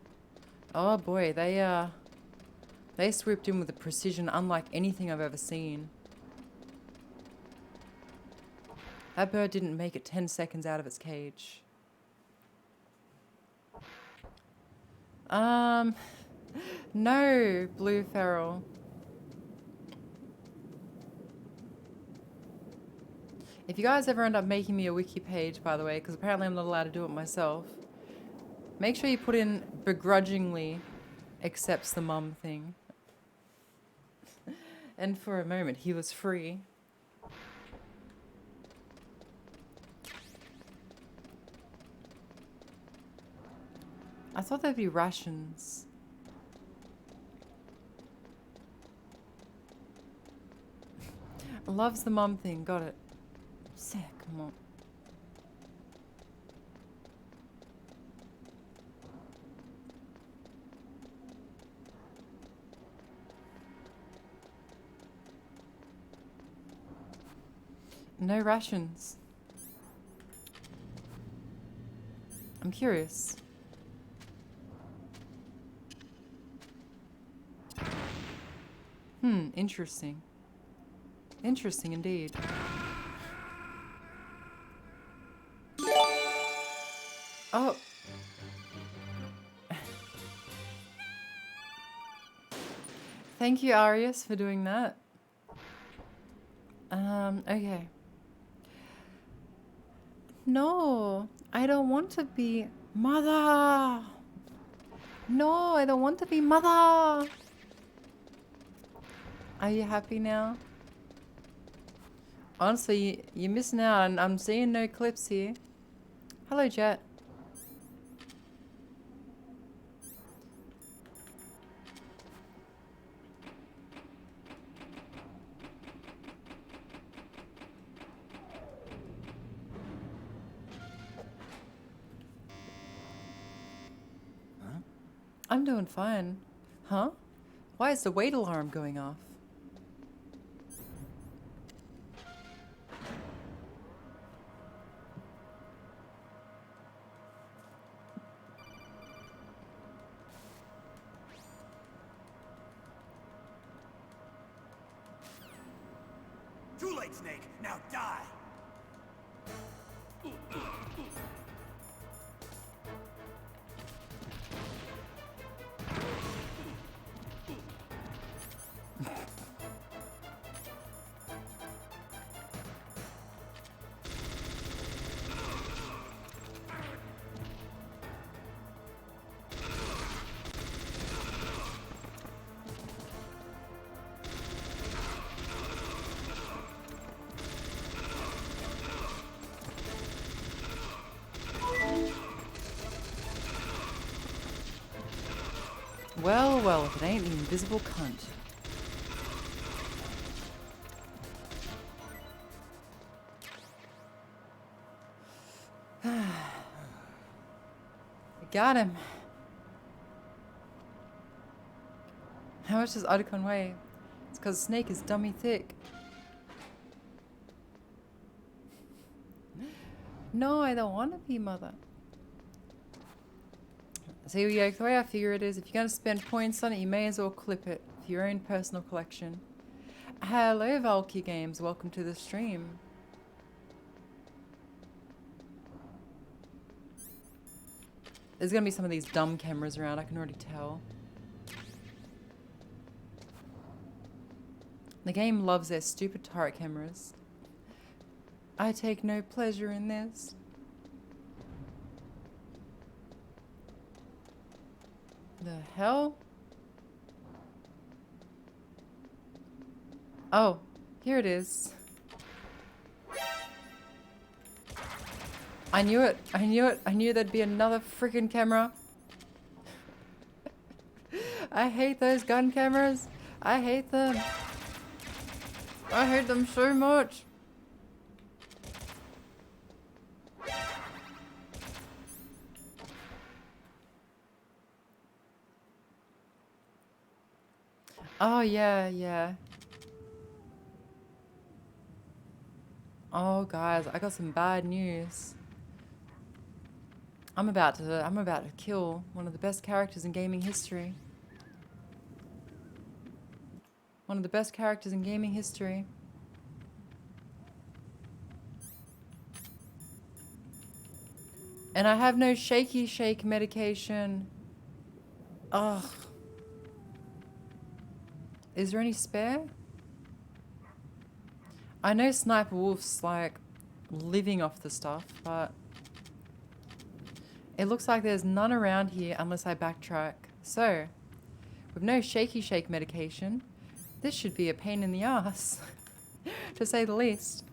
oh boy, they swooped in with a precision unlike anything I've ever seen. That bird didn't make it 10 seconds out of its cage. No, Blue Feral. If you guys ever end up making me a wiki page, by the way, because apparently I'm not allowed to do it myself, make sure you put in begrudgingly accepts the mum thing. And for a moment, he was free. I thought there'd be rations. Loves the mum thing. Got it. Sick. Come on. No rations. I'm curious. Interesting. Interesting indeed. Oh. Thank you, Arius, for doing that. Okay. No, I don't want to be mother. No, I don't want to be mother. Are you happy now? Honestly, you're missing out. I'm seeing no clips here. Hello, Jet. Huh? I'm doing fine. Huh? Why is the wait alarm going off? Too late, Snake. Now die. Well, well, if it ain't the invisible cunt. Got him. How much does Otacon weigh? It's because Snake is dummy thick. No, I don't want to be mother. See, the way I figure it is, if you're going to spend points on it, you may as well clip it for your own personal collection. Hello, Valky Games. Welcome to the stream. There's going to be some of these dumb cameras around, I can already tell. The game loves their stupid turret cameras. I take no pleasure in this. The hell? Oh, here it is. I knew it. I knew it. I knew there'd be another freaking camera. I hate those gun cameras. I hate them. I hate them so much. Oh, yeah, yeah. Oh, guys, I got some bad news. I'm about to kill one of the best characters in gaming history. One of the best characters in gaming history. And I have no shaky shake medication. Ugh. Is there any spare? I know Sniper Wolf's like living off the stuff, but it looks like there's none around here unless I backtrack. So, with no shaky shake medication. This should be a pain in the ass, to say the least.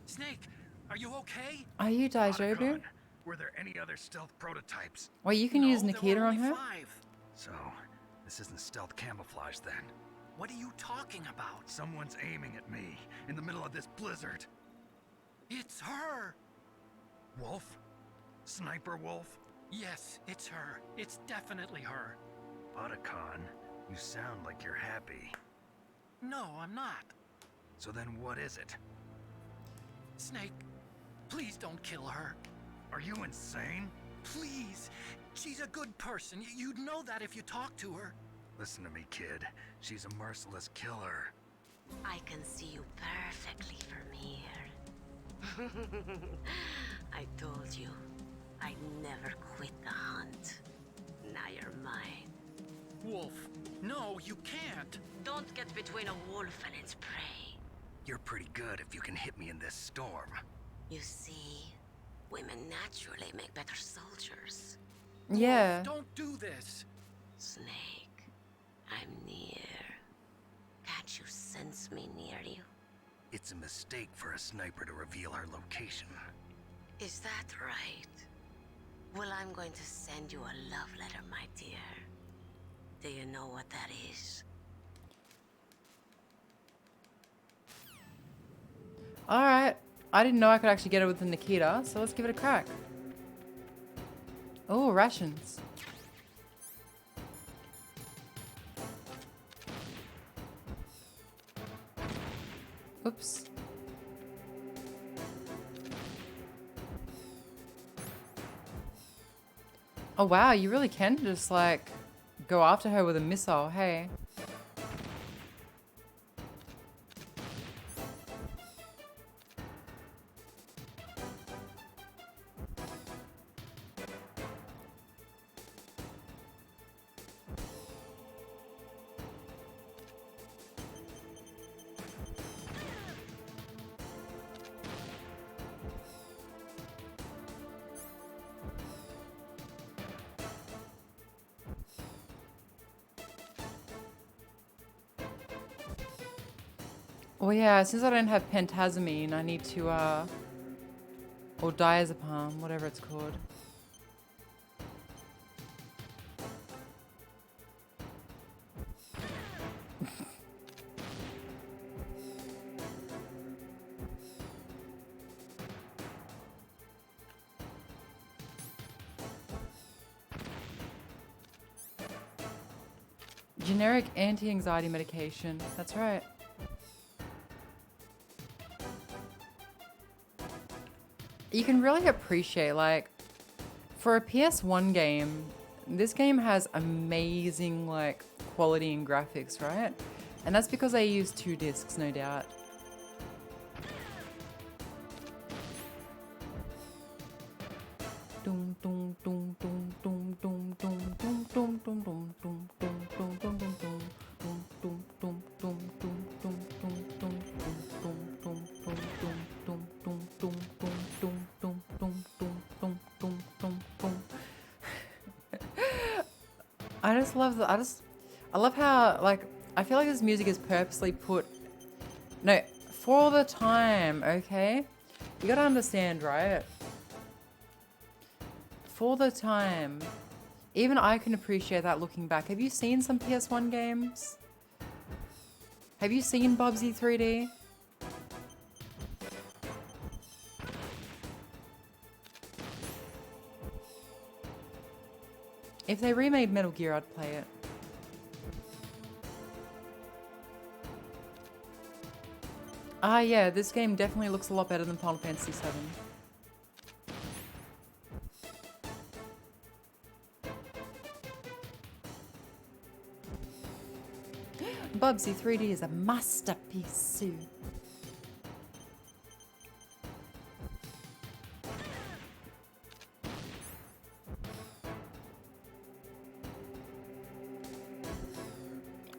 Snake, are you okay? Are you Daijobu? Otacon, were there any other stealth prototypes? Wait, you can No, use there were Nikita on only her? 5. So, this isn't stealth camouflage then. What are you talking about? Someone's aiming at me in the middle of this blizzard. It's her! Wolf? Sniper Wolf? Yes, it's her. It's definitely her. Otacon, you sound like you're happy. No, I'm not. So then what is it? Snake, please don't kill her. Are you insane? Please. She's a good person. You'd know that if you talked to her. Listen to me, kid. She's a merciless killer. I can see you perfectly from here. I told you, I'd never quit the hunt. Now you're mine. Wolf, no, you can't. Don't get between a wolf and its prey. You're pretty good if you can hit me in this storm. You see, women naturally make better soldiers. Yeah. Wolf, don't do this. Snake, I'm near. Can't you sense me near you? It's a mistake for a sniper to reveal her location. Is that right? Well, I'm going to send you a love letter, my dear. Do you know what that is? Alright. I didn't know I could actually get it with the Nikita, so let's give it a crack. Oh, rations. Oops. Oh wow, you really can just like go after her with a missile, hey. Oh yeah, since I don't have pentazamine, I need to, or diazepam, whatever it's called. Generic anti-anxiety medication, that's right. You can really appreciate, like, for a PS1 game, this game has amazing, like, quality and graphics, right? And that's because they use 2 discs, no doubt. Dum dum dum dum dum dum dum dum dum dum dum dum dum dum dum dum dum. I love how, like, I feel like this music is purposely put, no, for the time, okay? You gotta understand, right? For the time. Even I can appreciate that looking back. Have you seen some PS1 games? Have you seen Bubsy 3D? If they remade Metal Gear, I'd play it. Ah yeah, this game definitely looks a lot better than Final Fantasy VII. Bubsy 3D is a masterpiece.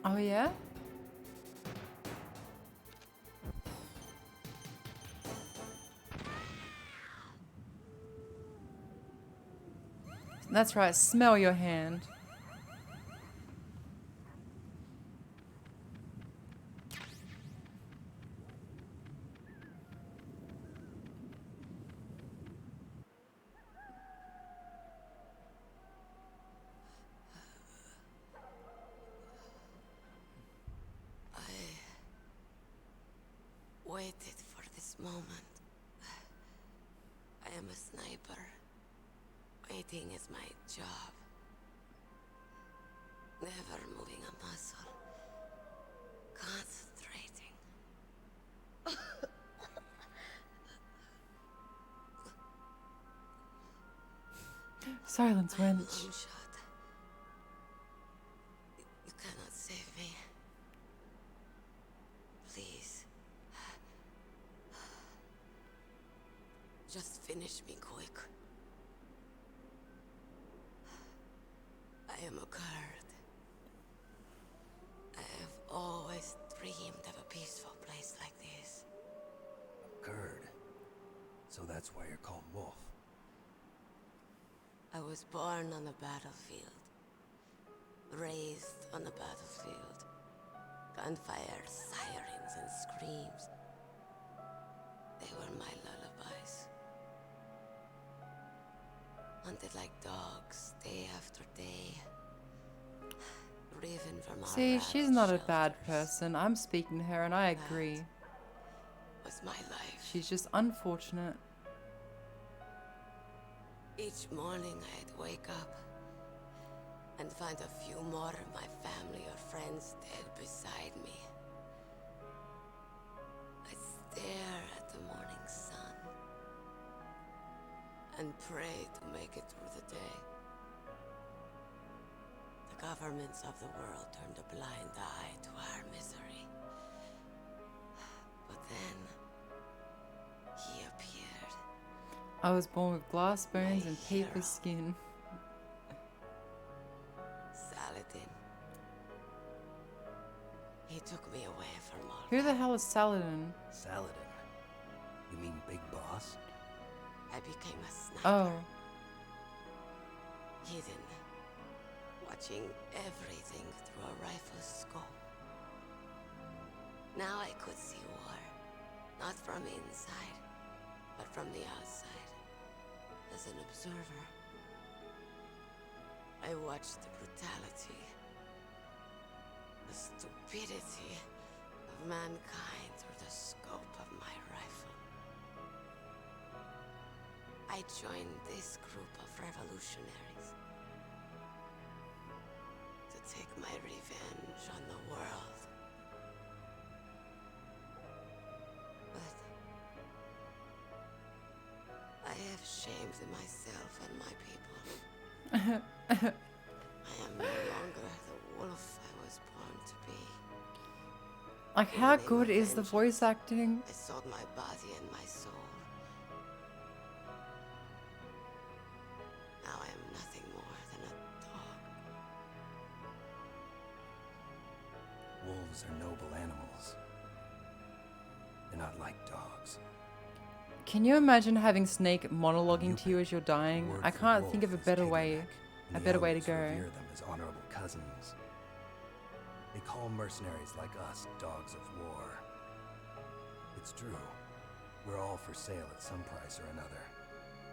Oh, yeah? That's right, smell your hand. Waited for this moment. I am a sniper. Waiting is my job. Never moving a muscle. Concentrating. Silence, I'm a long wench. shot. You cannot save me. Please. Just finish me quick. I am a Kurd. I have always dreamed of a peaceful place like this. Kurd. So that's why you're called Wolf. I was born on the battlefield. Raised on the battlefield. Gunfire, sirens, and screams. They were my lullabies. Hunted like dogs, day after day. Driven from our See, she's not a bad shelters. person. I'm speaking to her and I agree. Was my life. She's just unfortunate. Each morning I'd wake up and find a few more of my family or friends dead beside me. I'd stare at the morning sun and pray to make it through the day. The governments of the world turned a blind eye to our misery. But then he appeared. I was born with glass bones My and paper hero. skin. Saladin. He took me away from all Who the that. hell is Saladin? Saladin. You mean Big Boss? I became a sniper. Oh, Hidden. Watching everything through a rifle's scope. Now I could see war. Not from inside, but from the outside. As an observer. I watched the brutality, the stupidity of mankind through the scope of my rifle. I joined this group of revolutionaries to take my revenge on the world. But I have shamed myself and my people. I am no longer the wolf I was born to be. like how good is the voice acting? I sold my body and my soul. Now I am nothing more than a dog. Wolves are noble animals. They're not like dogs. Can you imagine having Snake monologuing to you as you're The dying? word I for can't wolf think of a is better way. Kagerneck, and A the better way to elders go. revere them as honorable cousins. They call mercenaries like us dogs of war. It's true. We're all for sale at some price or another.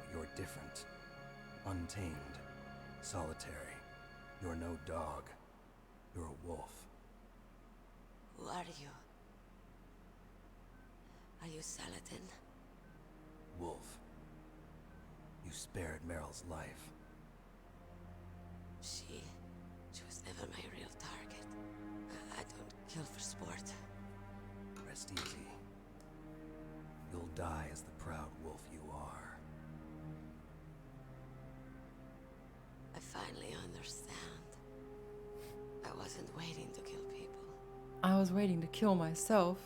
But you're different. Untamed. Solitary. You're no dog. You're a wolf. Who are you? Are you Saladin? Wolf. You spared Meryl's life. She was never my real target. I don't kill for sport. Rest easy. You'll die as the proud wolf you are. I finally understand. I wasn't waiting to kill people. I was waiting to kill myself.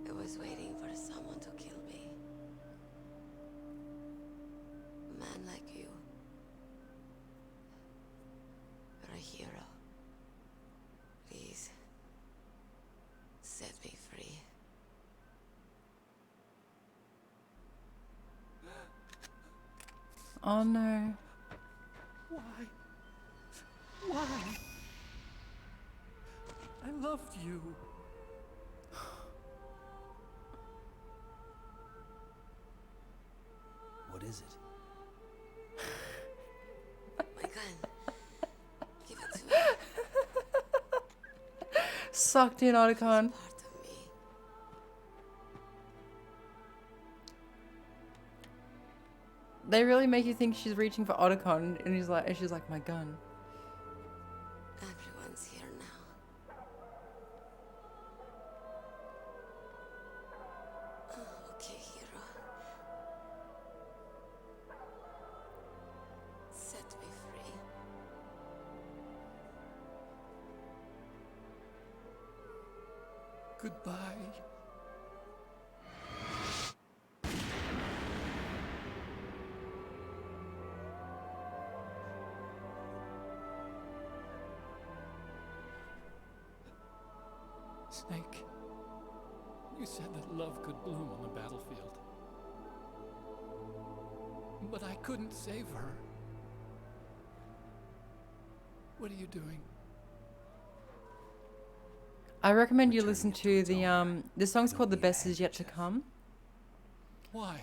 I was waiting for someone to kill me. A man like you. You're a hero. Oh no. Why? Why? I loved you. What is it? My gun. Give it to me. Sucked in Otacon. Part of me. They really make you think she's reaching for Otacon, and she's like, my gun. Everyone's here now. Okay, hero. Set me free. Goodbye. Snake, you said that love could bloom on the battlefield. But I couldn't save her. What are you doing? I recommend you Returning listen it to to its the owner. the song's called "The Don't be a Best Is Yet to handkerchief. Come." Why?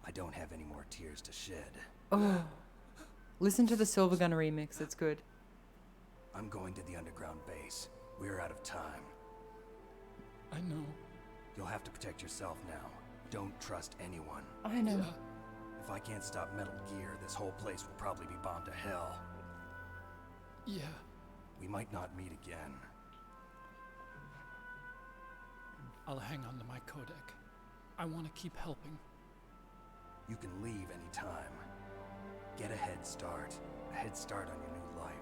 I don't have any more tears to shed. Oh, listen to the Silver Gun remix. It's good. I'm going to the underground base. We're out of time. I know. You'll have to protect yourself now. Don't trust anyone. I know. Yeah. If I can't stop Metal Gear, this whole place will probably be bombed to hell. Yeah. We might not meet again. I'll hang on to my codec. I want to keep helping. You can leave anytime. Get a head start. A head start on your new life.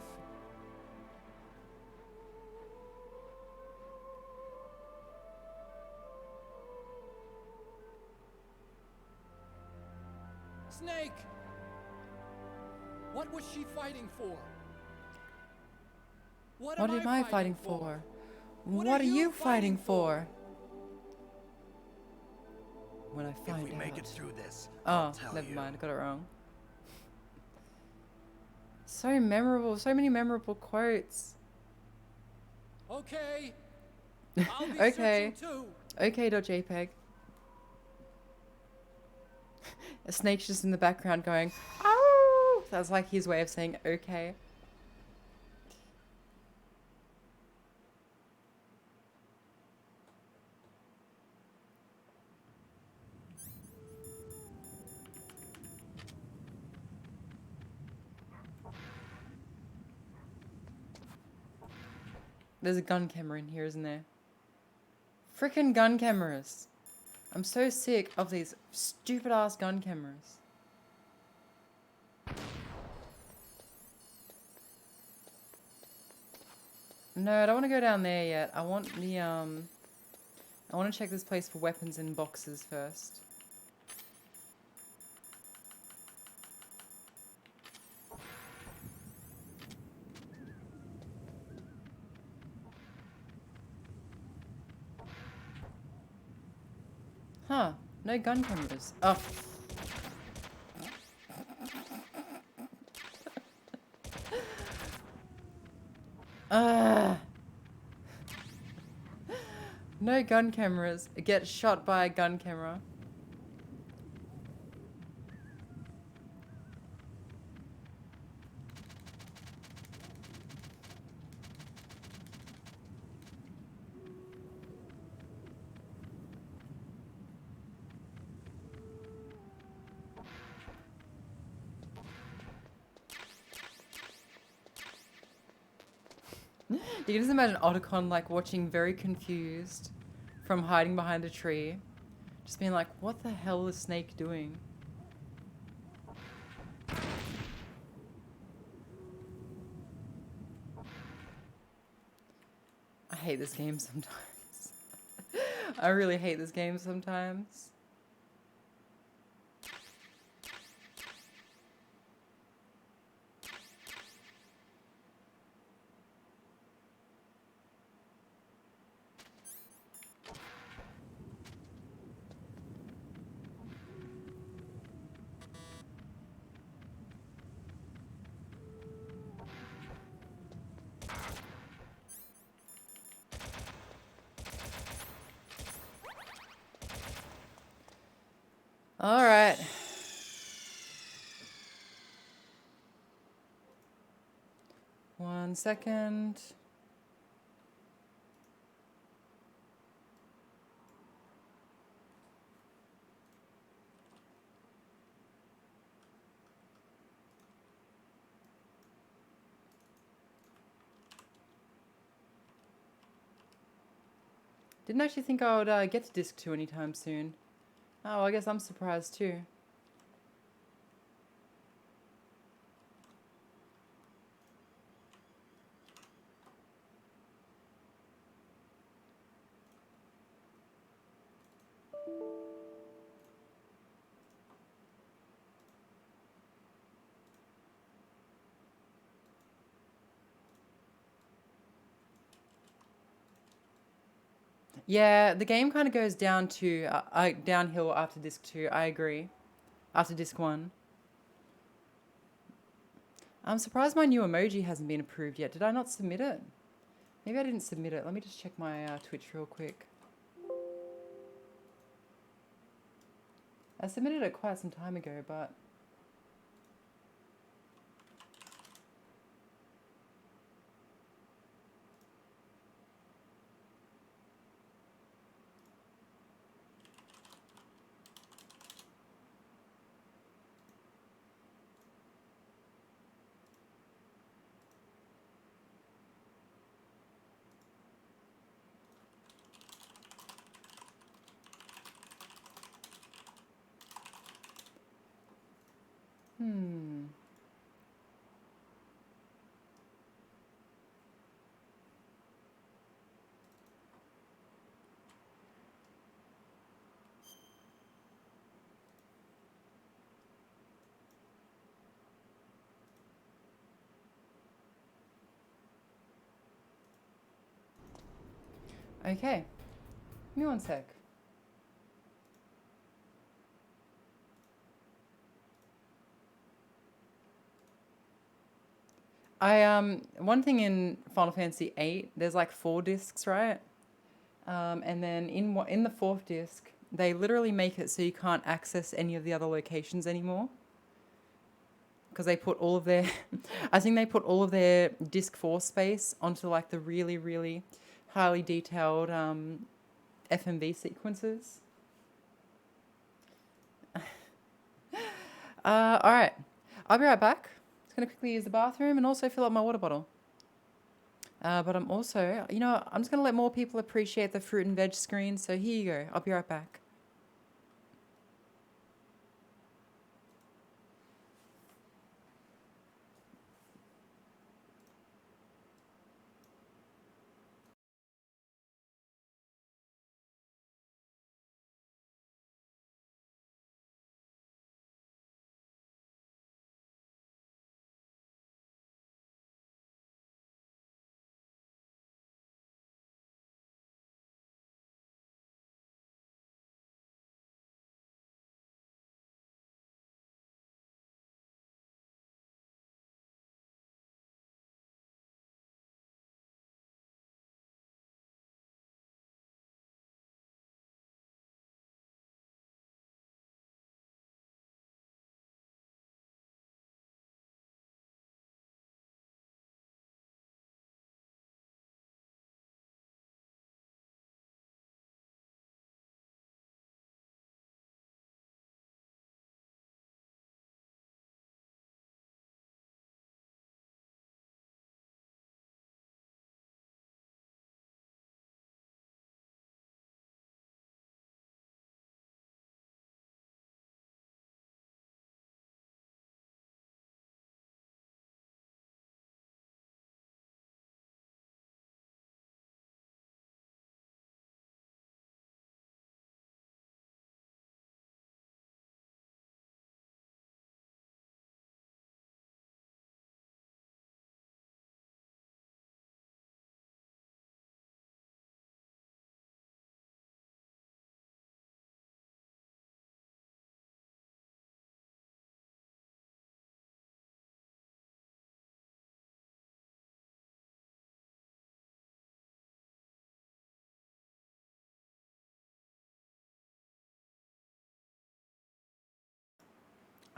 Snake! What was she fighting for? What am I fighting for? What are you fighting for? When I find If we out. make it through this, Oh, I'll tell never you. mind. I got it wrong. So memorable. So many memorable quotes. Okay. I'll be Okay. searching too. Okay.jpg. A snake's just in the background going, "Ow!" That's like his way of saying okay. There's a gun camera in here, isn't there? Frickin' gun cameras. I'm so sick of these stupid ass gun cameras. No, I don't want to go down there yet. I want the I want to check this place for weapons and boxes first. Huh, no gun cameras. Oh. No gun cameras. Get shot by a gun camera. You can just imagine Otacon like watching very confused from hiding behind a tree. Just being like, what the hell is Snake doing? I hate this game sometimes. I really hate this game sometimes. All right. One second. Didn't actually think I would get to disc 2 anytime soon. Oh, I guess I'm surprised too. Yeah, the game kind of goes downhill after disc 2. I agree. After disc 1. I'm surprised my new emoji hasn't been approved yet. Did I not submit it? Maybe I didn't submit it. Let me just check my Twitch real quick. I submitted it quite some time ago, but... Okay. Give me one sec. One thing in Final Fantasy VIII, there's like 4 discs, right? And then in the 4th disc, they literally make it so you can't access any of the other locations anymore. Because they put all of their, I think they put all of their disc 4 space onto like the really, really highly detailed FMV sequences. All right, I'll be right back. Just gonna quickly use the bathroom and also fill up my water bottle. But I'm also, I'm just gonna let more people appreciate the fruit and veg screen. So here you go. I'll be right back.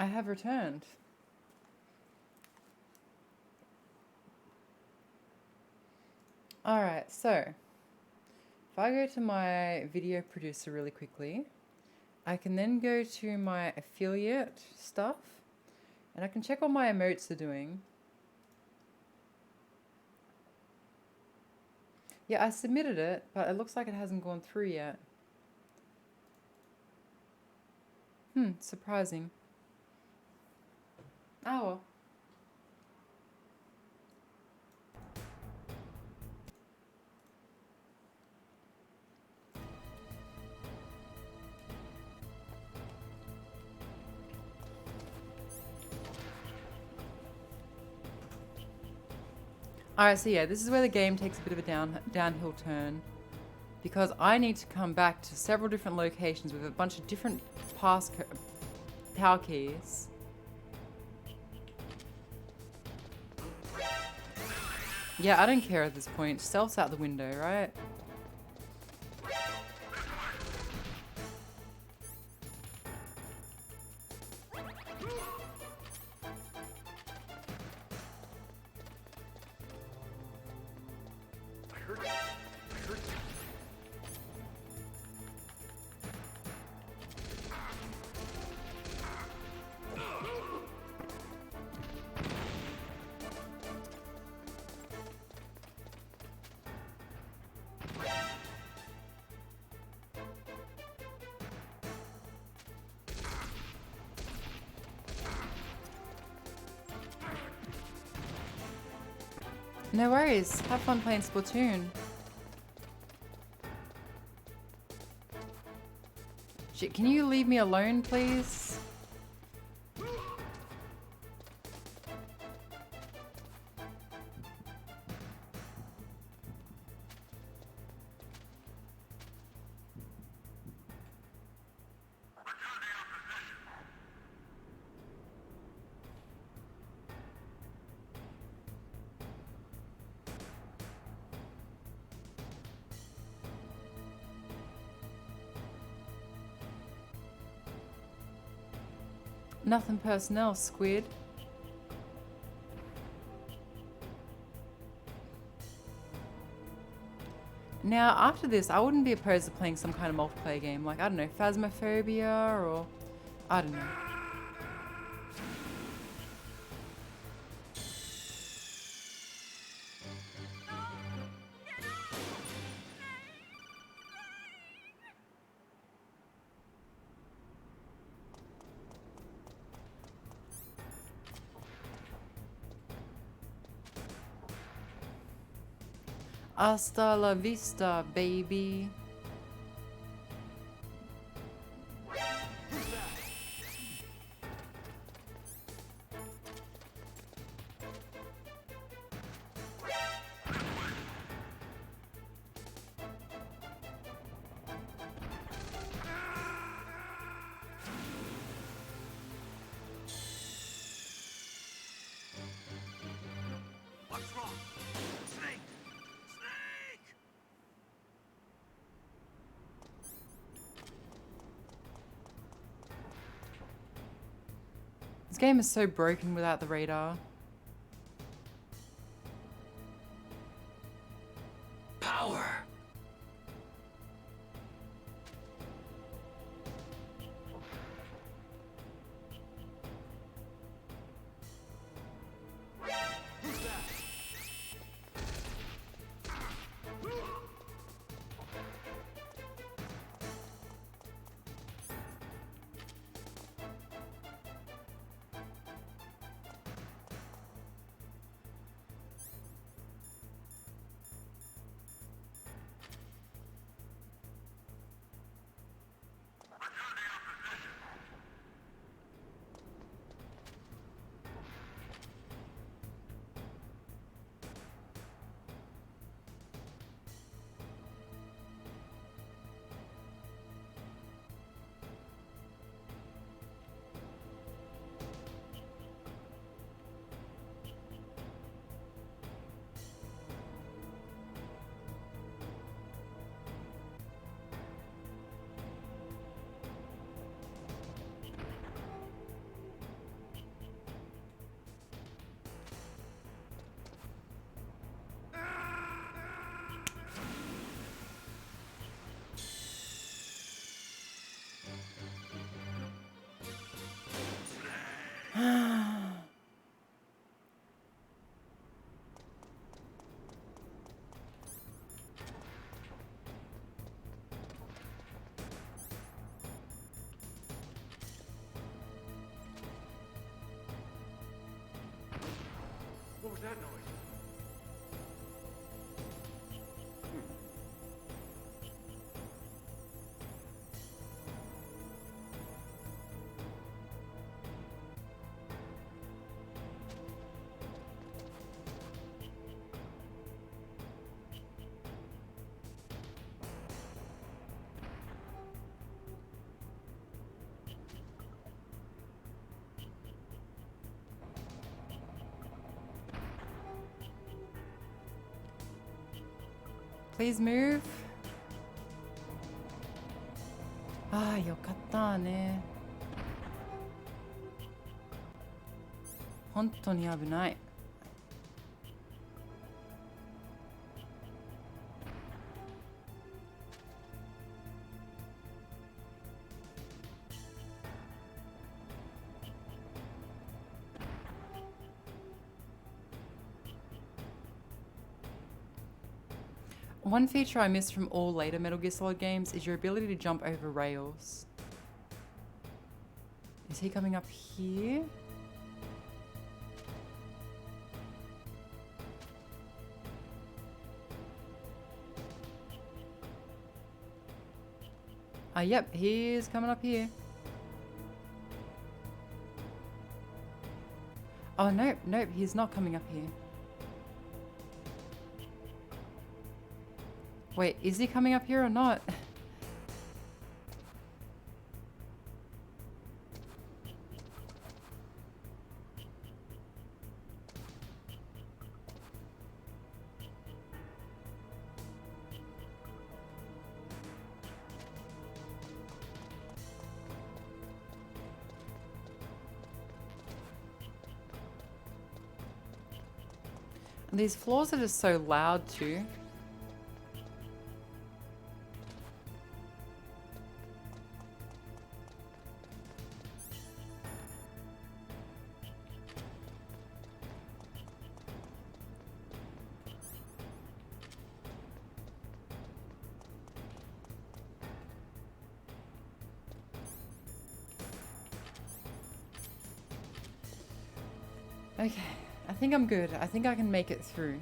I have returned. Alright, so if I go to my video producer really quickly, I can then go to my affiliate stuff and I can check what my emotes are doing. Yeah, I submitted it, but it looks like it hasn't gone through yet. Surprising. Oh well. Alright, so yeah, this is where the game takes a bit of a downhill turn. Because I need to come back to several different locations with a bunch of different power keys. Yeah, I don't care at this point. Stealth's out the window, right? No worries. Have fun playing Splatoon. Shit, can you leave me alone, please? Nothing personnel, squid. Now, after this, I wouldn't be opposed to playing some kind of multiplayer game, like, I don't know, Phasmophobia, or... I don't know. Hasta la vista, baby. What's wrong? Snake! Snake! This game is so broken without the radar. Power! was that noise? Please move. ああ、よかったね。本当に危ない。One feature I miss from all later Metal Gear Solid games is your ability to jump over rails. Is he coming up here? Yep, he is coming up here. Oh, nope, nope, he's not coming up here. Wait, is he coming up here or not? And these floors are just so loud too. Okay, I think I'm good. I think I can make it through.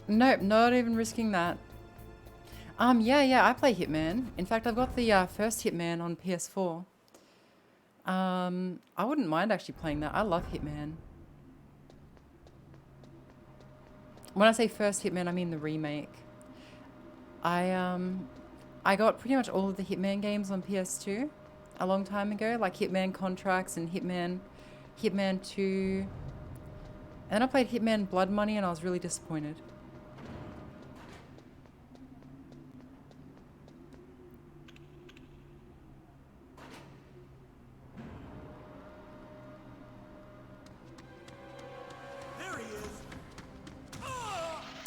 Nope, not even risking that. Yeah, I play Hitman. In fact, I've got the first Hitman on PS4. I wouldn't mind actually playing that. I love Hitman. When I say first Hitman, I mean the remake. I got pretty much all of the Hitman games on PS2 a long time ago, like Hitman Contracts and Hitman 2. And then I played Hitman Blood Money and I was really disappointed.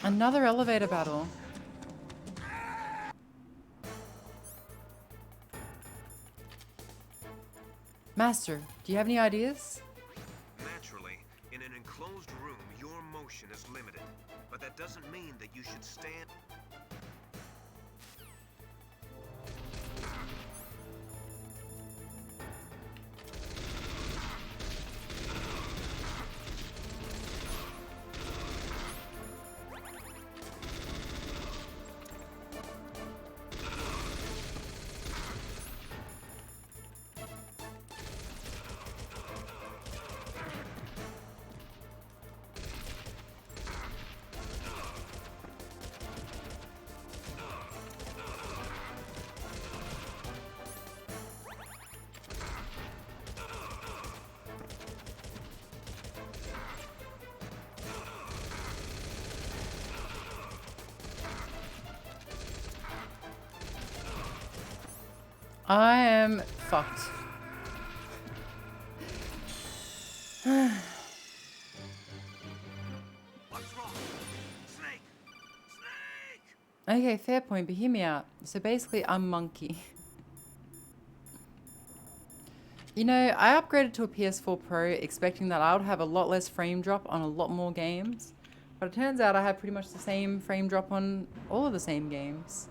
Another elevator battle. Master, do you have any ideas? Naturally, in an enclosed room, your motion is limited. But that doesn't mean that you should stand... I am fucked. What's wrong? Snake! Snake! Okay, fair point, but hear me out. So basically, I'm Monkey. You know, I upgraded to a PS4 Pro expecting that I would have a lot less frame drop on a lot more games. But it turns out I have pretty much the same frame drop on all of the same games.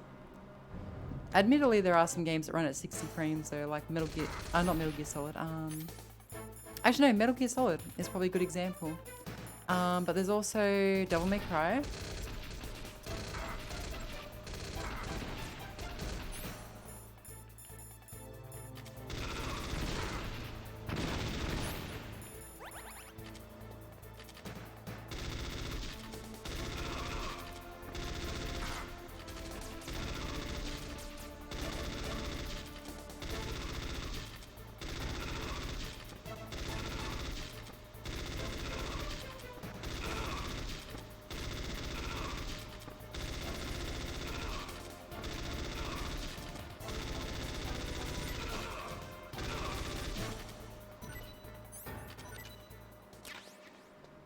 Admittedly, there are some games that run at 60 frames though, like not Metal Gear Solid. Actually no, Metal Gear Solid is probably a good example. But there's also Devil May Cry.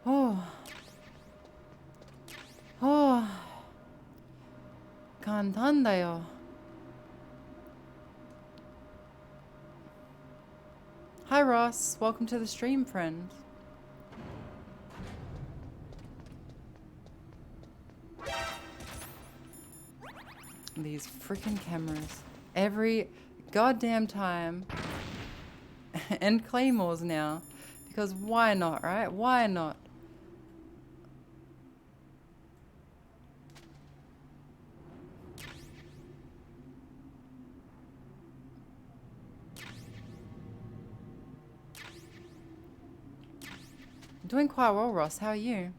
Oh. Oh. 간단다요. Hi Ross, welcome to the stream, friend. These freaking cameras. Every goddamn time. And claymores now. Because why not, right? Why not? Doing quite well, Ross. How are you?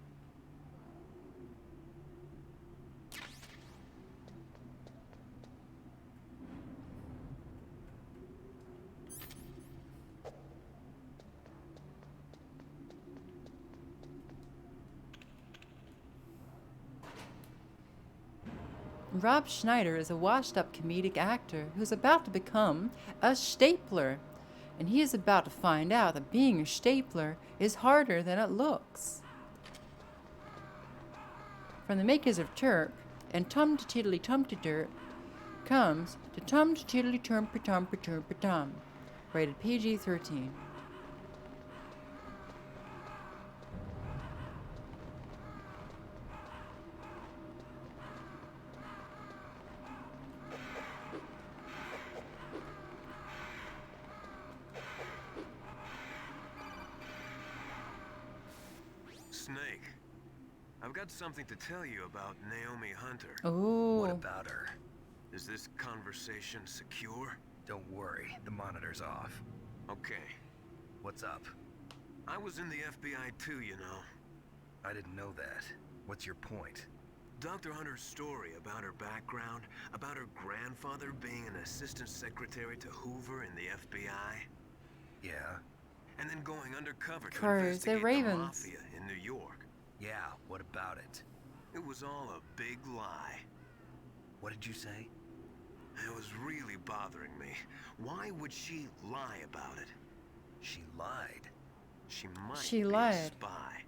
Rob Schneider is a washed-up comedic actor who's about to become a stapler. And he is about to find out that being a stapler is harder than it looks. From the makers of Turk and Tum to Tiddly Tum to Dirt comes to Tum to Tiddly Tum per Tum per Tum per Tum. Rated PG-13. Snake, I've got something to tell you about Naomi Hunter. Oh. What about her? Is this conversation secure? Don't worry, the monitor's off. Okay. What's up? I was in the FBI too, you know. I didn't know that. What's your point? Dr. Hunter's story about her background, about her grandfather being an assistant secretary to Hoover in the FBI. Yeah? And then going undercover to Crows, they're investigate the ravens. mafia in New York. Yeah, what about it? It was all a big lie. What did you say? It was really bothering me. Why would she lie about it? She lied. She might She be a lied. spy.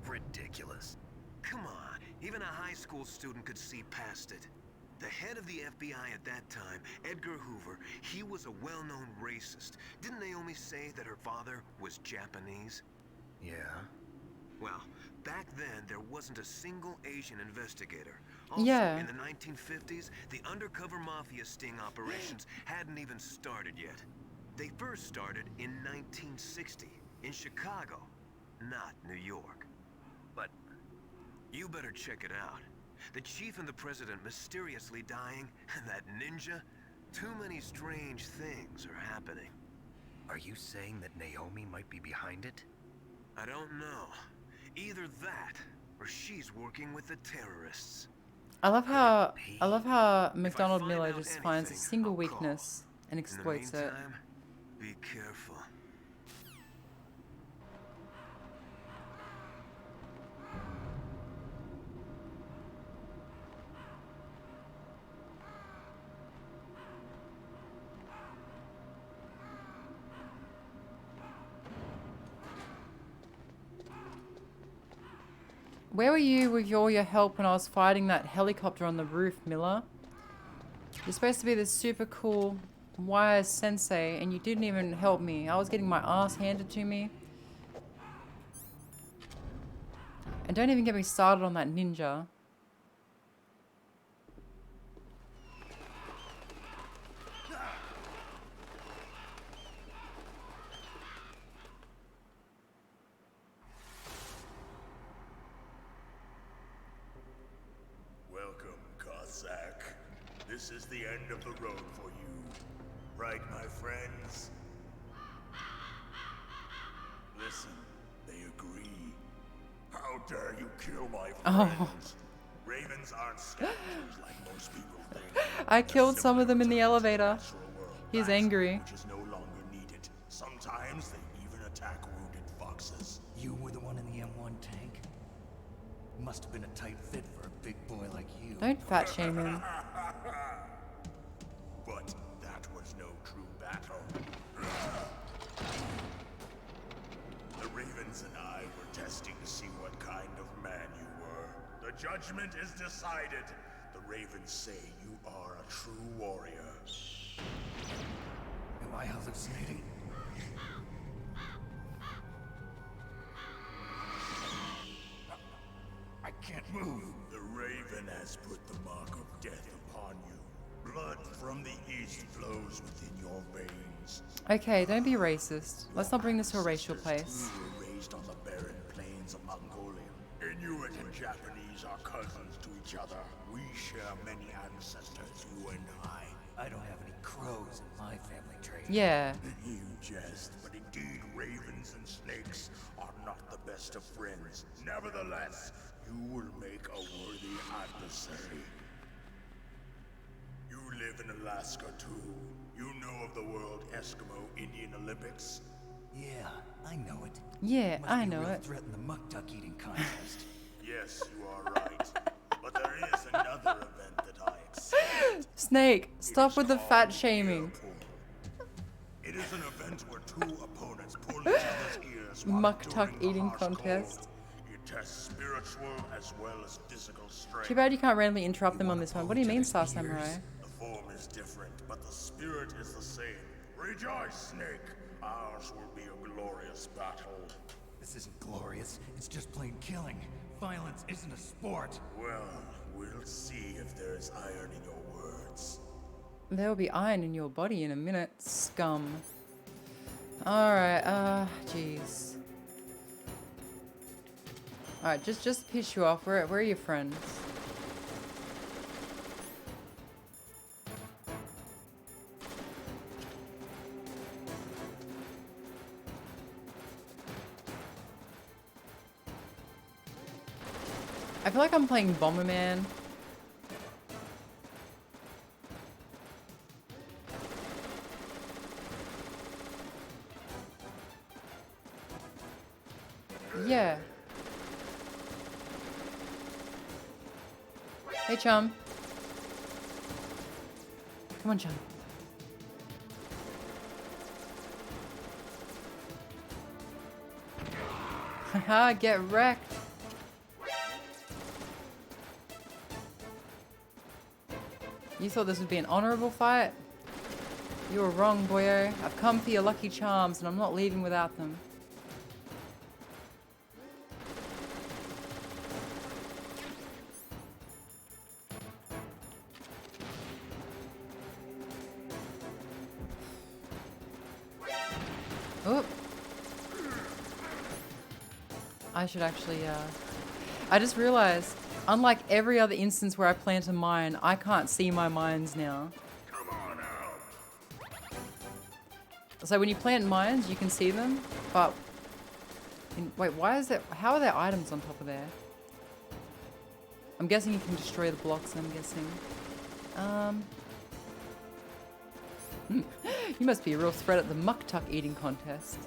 Ridiculous. Come on, even a high school student could see past it. The head of the FBI at that time, Edgar Hoover, he was a well-known racist. Didn't Naomi say that her father was Japanese? Yeah? Well, back then, there wasn't a single Asian investigator. Also, Yeah. in the 1950s, the undercover mafia sting operations hadn't even started yet. They first started in 1960, in Chicago, not New York. But You better check it out. The chief and the president mysteriously dying, and that ninja. Too many strange things are happening. are you saying that Naomi might be behind it? I don't know. Either that, or she's working with the terrorists. I love how McDonald find Miller out just finds a anything, single I'll call. weakness and In the exploits it. meantime, be careful. Where were you with all your help when I was fighting that helicopter on the roof, Miller? You're supposed to be this super cool wise sensei, and you didn't even help me. I was getting my ass handed to me. And don't even get me started on that ninja. Welcome, Cossack. This is the end of the road for you. Right, my friends? Listen, they agree. How dare you kill my friends? Ravens aren't scavengers like most people think. I killed some of them in the elevator. He's angry. Which is no longer needed. Sometimes they even attack wounded foxes. You were the one in the M1 tank? Must have been a tight fit for a big boy like you. Don't fat shame him. But that was no true battle. The Ravens and I were testing to see what kind of man you were. The judgment is decided. The Ravens say you are a true warrior. Am I hallucinating? I can't move. The Raven has put the mark of death upon you. Blood from the east flows within your veins. Okay, don't be racist. Let's not bring this to a racial place. We were raised on the barren plains of Mongolia. Inuit and Japanese are cousins to each other. We share many ancestors, you and I. I don't have any crows in my family tree. Yeah. You jest, but indeed ravens and snakes are not the best of friends. Nevertheless, you will make a worthy adversary. You live in Alaska too. You know of the World Eskimo Indian Olympics? Yeah, I know it. Yeah, Must I be a know real it. threat in the muck duck eating contest. Yes, you are right. But there is another event that I accept. Snake, stop with the fat shaming. It is an event where two opponents pull each other's ears while Muck tuck enduring the eating harsh contest. cold. It tests spiritual as well as physical strength. Too bad you can't randomly interrupt them on this one. What do you mean, Star ears? Samurai? The form is different, but the spirit is the same. Rejoice, Snake. Ours will be a glorious battle. This isn't glorious. It's just plain killing. Violence isn't a sport. Well, we'll see if there is iron in your words. There will be iron in your body in a minute, scum. Alright, jeez. Alright, just piss you off. Where are your friends? I feel like I'm playing Bomberman. Yeah. Hey, chum. Come on, chum. Haha, get wrecked. You thought this would be an honorable fight? You were wrong, boyo. I've come for your lucky charms, and I'm not leaving without them. Oh. I should actually, I just realized, unlike every other instance where I plant a mine, I can't see my mines now. Come on out. So when you plant mines, you can see them, but... wait, why is that... How are there items on top of there? I'm guessing you can destroy the blocks, I'm guessing. You must be a real threat at the muck tuck eating contest.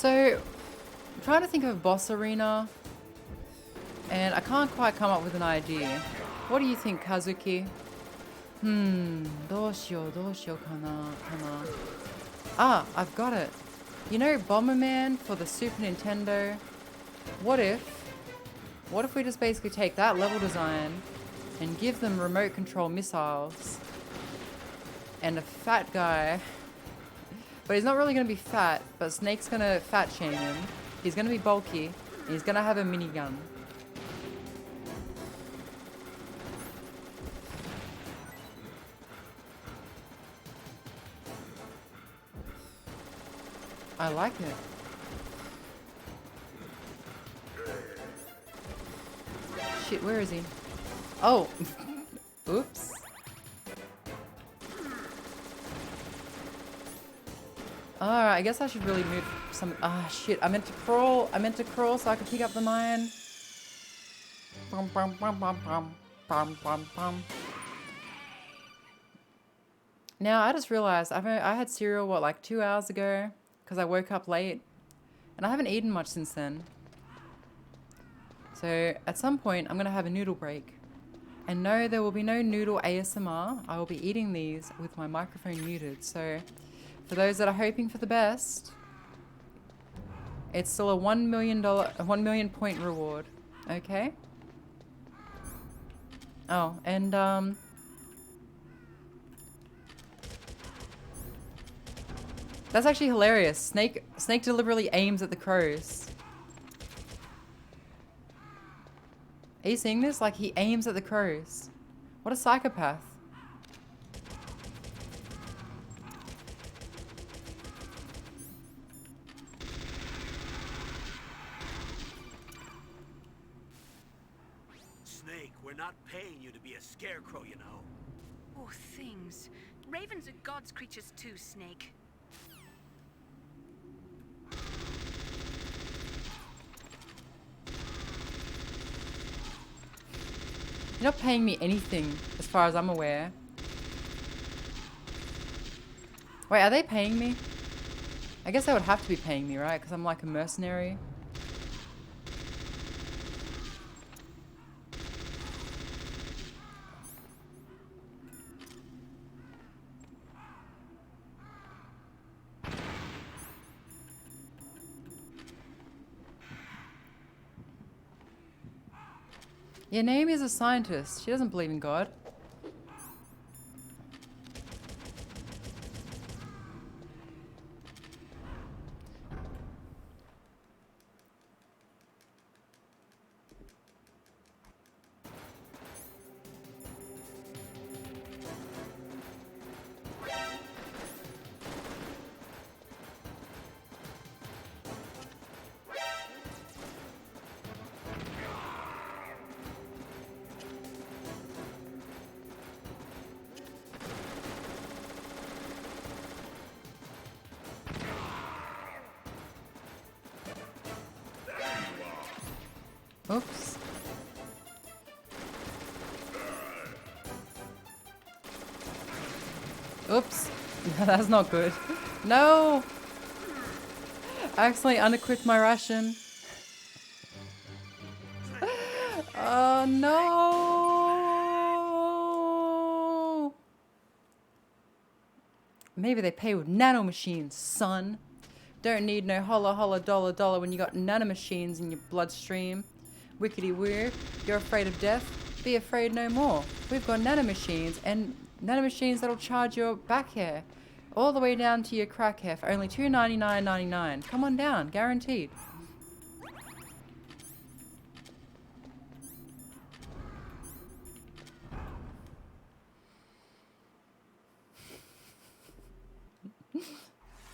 So, I'm trying to think of a boss arena, and I can't quite come up with an idea. What do you think, Kazuki? どうしようかな。Ah, I've got it. You know Bomberman for the Super Nintendo? What if we just basically take that level design and give them remote control missiles and a fat guy, but he's not really going to be fat, but Snake's going to fat shame him. He's going to be bulky, and he's going to have a minigun. I like it. Shit, where is he? Oh! Oops. Alright, I guess I should really move some... Ah, shit. I meant to crawl so I could pick up the mine. Bum, bum, bum, bum, bum. Bum, bum, bum. Now, I just realized I had cereal, what, like 2 hours ago? Because I woke up late. And I haven't eaten much since then. So, at some point, I'm going to have a noodle break. And no, there will be no noodle ASMR. I will be eating these with my microphone muted. So, for those that are hoping for the best, it's still a $1 million point reward. Okay? Oh, and that's actually hilarious. Snake deliberately aims at the crows. Are you seeing this? Like, he aims at the crows. What a psychopath. Snake, we're not paying you to be a scarecrow, you know. Oh, things. Ravens are God's creatures too, Snake. You're not paying me anything, as far as I'm aware. Wait, are they paying me? I guess they would have to be paying me, right? Because I'm like a mercenary. Yeah, Naomi is a scientist. She doesn't believe in God. Oops. Oops. That's not good. No! I accidentally unequipped my ration. Oh no! Maybe they pay with nanomachines, son. Don't need no holla holla dollar dollar when you got nanomachines in your bloodstream. Wickety weird. You're afraid of death? Be afraid no more. We've got nanomachines, and nanomachines that'll charge your back hair all the way down to your crack hair for only $299.99. Come on down, guaranteed.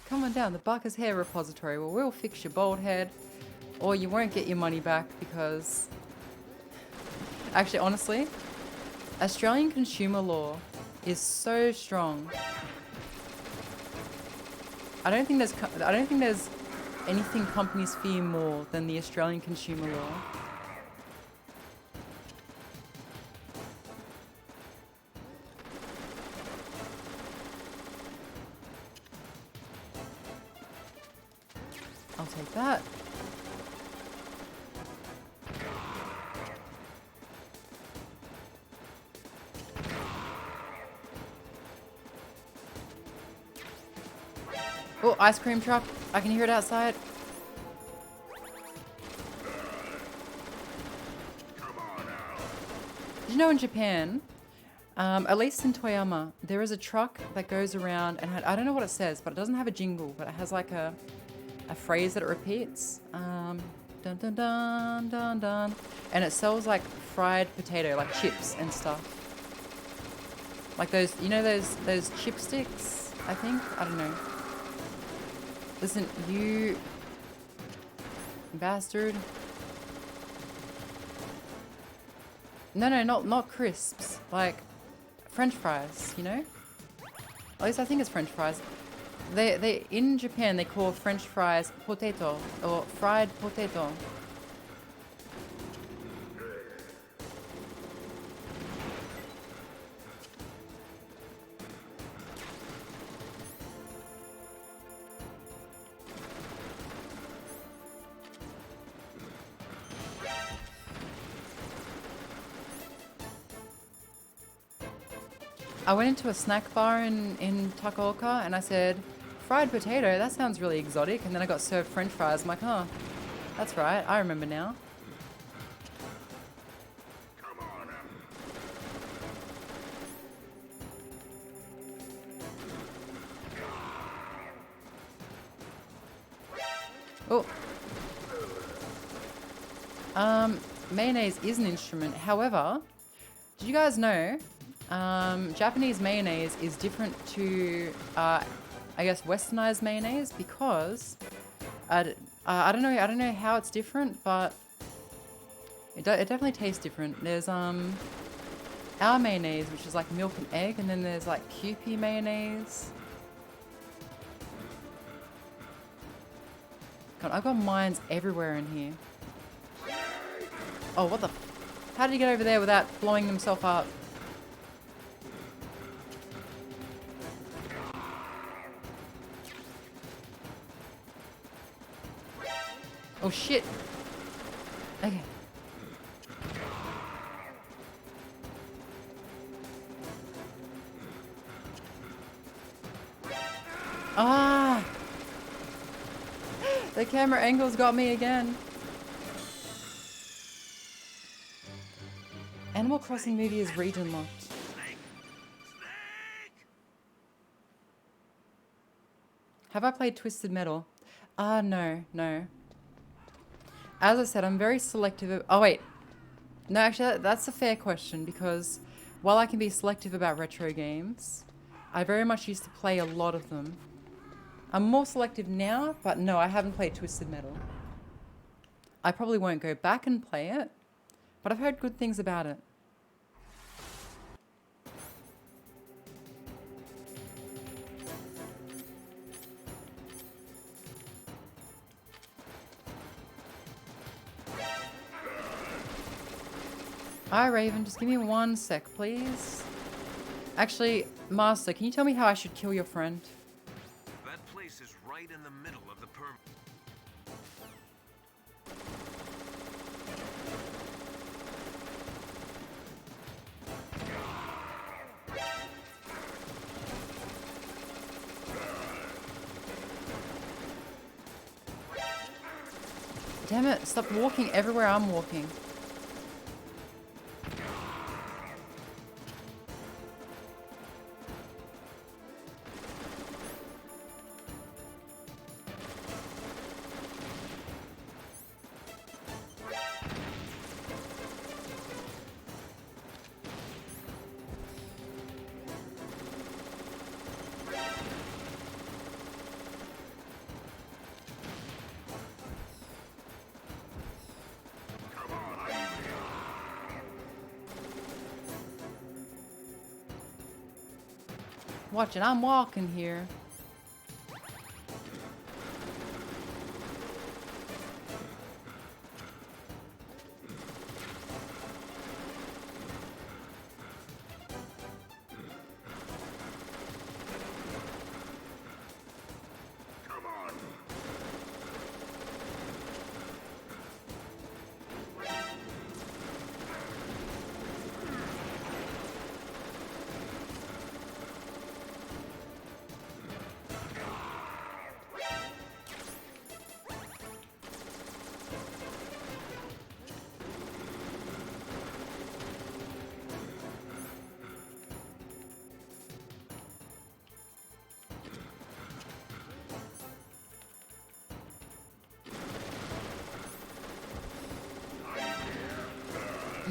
Come on down, the Barker's Hair Repository. Well, we'll fix your bald head, or you won't get your money back because... Actually, honestly, Australian consumer law is so strong. I don't think there's anything companies fear more than the Australian consumer law. I'll take that. Oh, ice cream truck. I can hear it outside. Did you know in Japan, at least in Toyama, there is a truck that goes around and I don't know what it says, but it doesn't have a jingle, but it has like a phrase that it repeats. Dun dun dun dun dun. And it sells like fried potato, like chips and stuff. Like those, you know those chipsticks, I think? I don't know. Listen, you bastard. No, not crisps. Like French fries, you know? At least I think it's French fries. They in Japan they call French fries potato or fried potato. I went into a snack bar in Takaoka and I said, fried potato, that sounds really exotic. And then I got served French fries. I'm like, huh, that's right. I remember now. Come on up. Oh. Mayonnaise is an instrument. However, did you guys know Japanese mayonnaise is different to, I guess, westernized mayonnaise because I don't know how it's different, but it definitely tastes different. There's our mayonnaise, which is like milk and egg, and then there's like Kewpie mayonnaise. God, I've got mines everywhere in here. Oh, what the? How did he get over there without blowing himself up? Oh shit. Okay. Ah! The camera angles got me again. Animal Crossing movie is region locked. Have I played Twisted Metal? No. As I said, I'm very selective. Oh, wait. No, actually, that's a fair question because while I can be selective about retro games, I very much used to play a lot of them. I'm more selective now, but no, I haven't played Twisted Metal. I probably won't go back and play it, but I've heard good things about it. Hi, Raven. Just give me 1 sec, please. Actually, Master, can you tell me how I should kill your friend? That place is right in the middle of the perm. Damn it, stop walking everywhere I'm walking. Watch it, I'm walking here.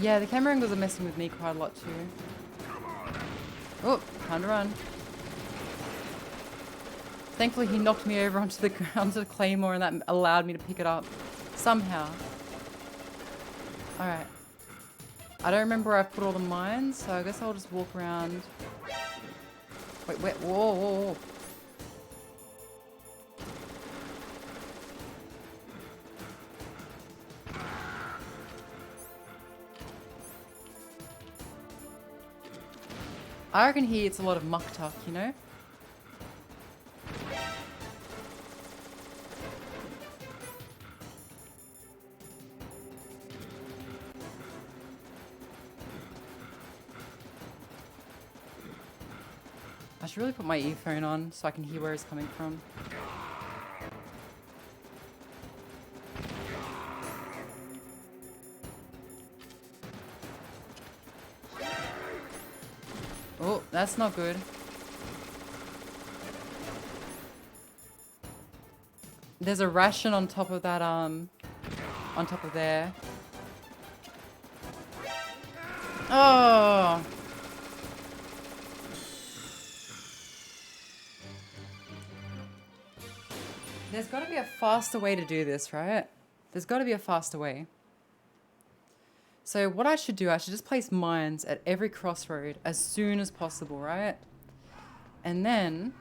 Yeah, the camera angles are messing with me quite a lot too. Oh, time to run. Thankfully he knocked me over onto the ground, onto the claymore, and that allowed me to pick it up. Somehow. Alright. I don't remember where I've put all the mines, so I guess I'll just walk around. Wait, wait, whoa, whoa, whoa. I reckon here it's a lot of muck tuck, you know? I should really put my earphone on so I can hear where it's coming from. Oh, that's not good. There's a ration on top of that, on top of there. Oh! There's got to be a faster way to do this, right? There's got to be a faster way. So what I should do, I should just place mines at every crossroad as soon as possible, right? And then,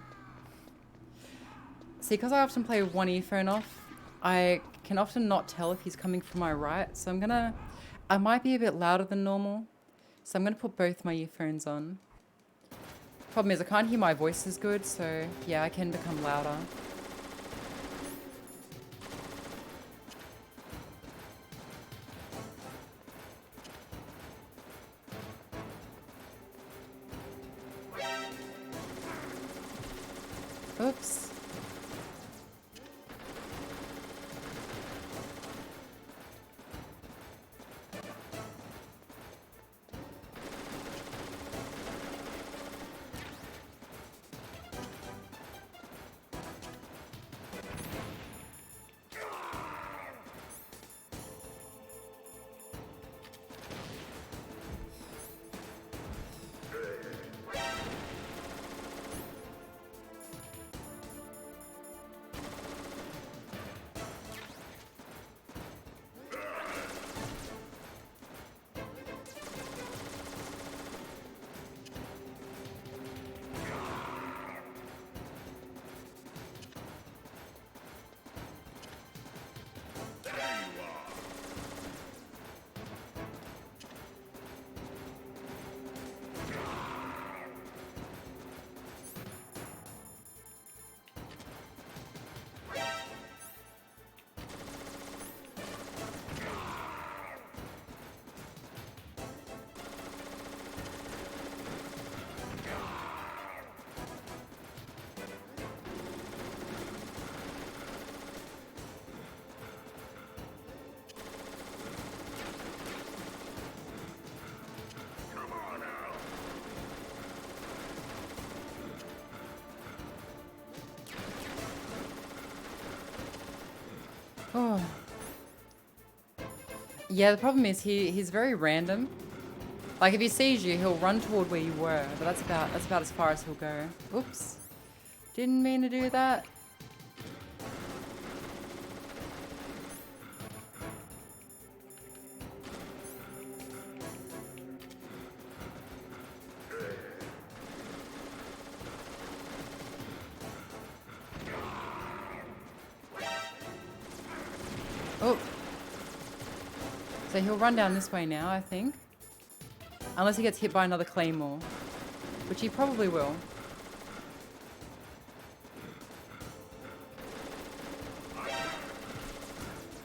see, because I often play with one earphone off, I can often not tell if he's coming from my right. So I might be a bit louder than normal. So I'm gonna put both my earphones on. Problem is I can't hear my voice as good, so yeah, I can become louder. Oops. Oh. Yeah, the problem is he's very random. Like if he sees you, he'll run toward where you were, but that's about as far as he'll go. Oops. Didn't mean to do that. Oh. So he'll run down this way now, I think. Unless he gets hit by another claymore. Which he probably will.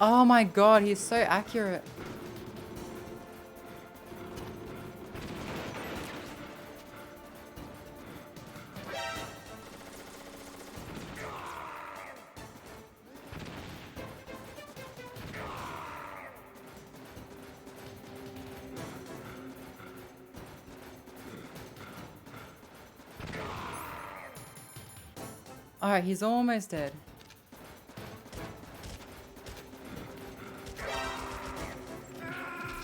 Oh my god, he's so accurate. Alright, he's almost dead.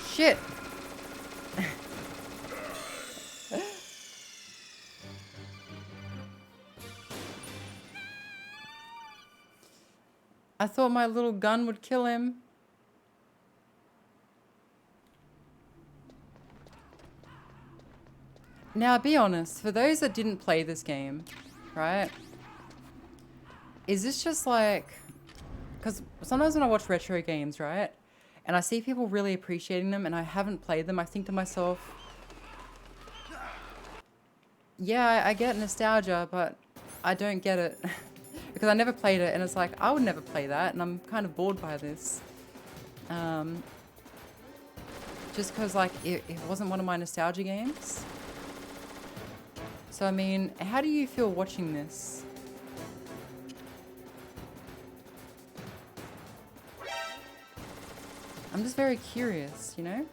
Shit! I thought my little gun would kill him. Now, be honest, for those that didn't play this game, right? Is this just like... Because sometimes when I watch retro games, right? And I see people really appreciating them and I haven't played them, I think to myself... Yeah, I get nostalgia, but I don't get it. Because I never played it and it's like, I would never play that and I'm kind of bored by this. Just because like, it wasn't one of my nostalgia games. So, I mean, how do you feel watching this? I'm just very curious, you know?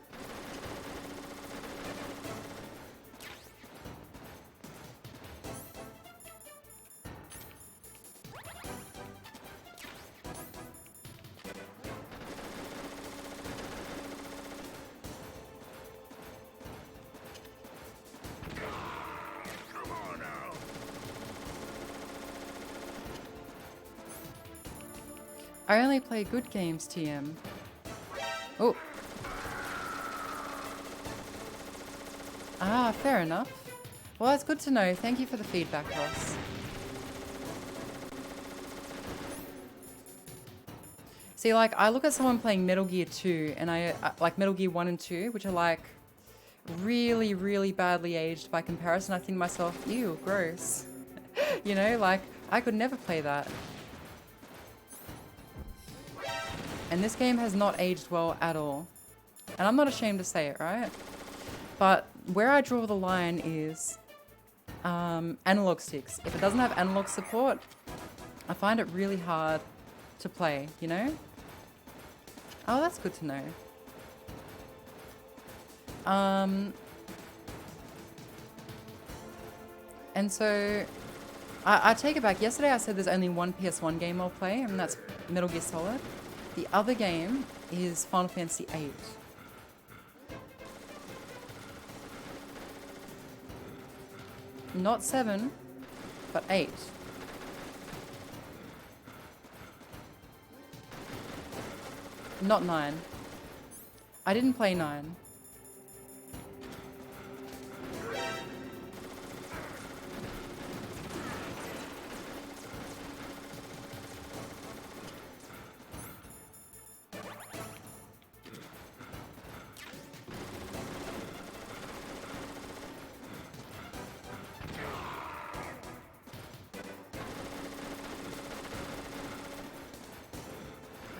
I only play good games, TM. Oh. Ah, fair enough. Well, that's good to know. Thank you for the feedback, Ross. See, like, I look at someone playing Metal Gear 2, and I like Metal Gear 1 and 2, which are, like, really, really badly aged by comparison. I think to myself, ew, gross. You know, like, I could never play that. And this game has not aged well at all. And I'm not ashamed to say it, right? But where I draw the line is analog sticks. If it doesn't have analog support, I find it really hard to play, you know? Oh, that's good to know. And so, I take it back. Yesterday I said there's only one PS1 game I'll play, and that's Metal Gear Solid. The other game is Final Fantasy VIII. Not 7, but 8. Not 9. I didn't play 9.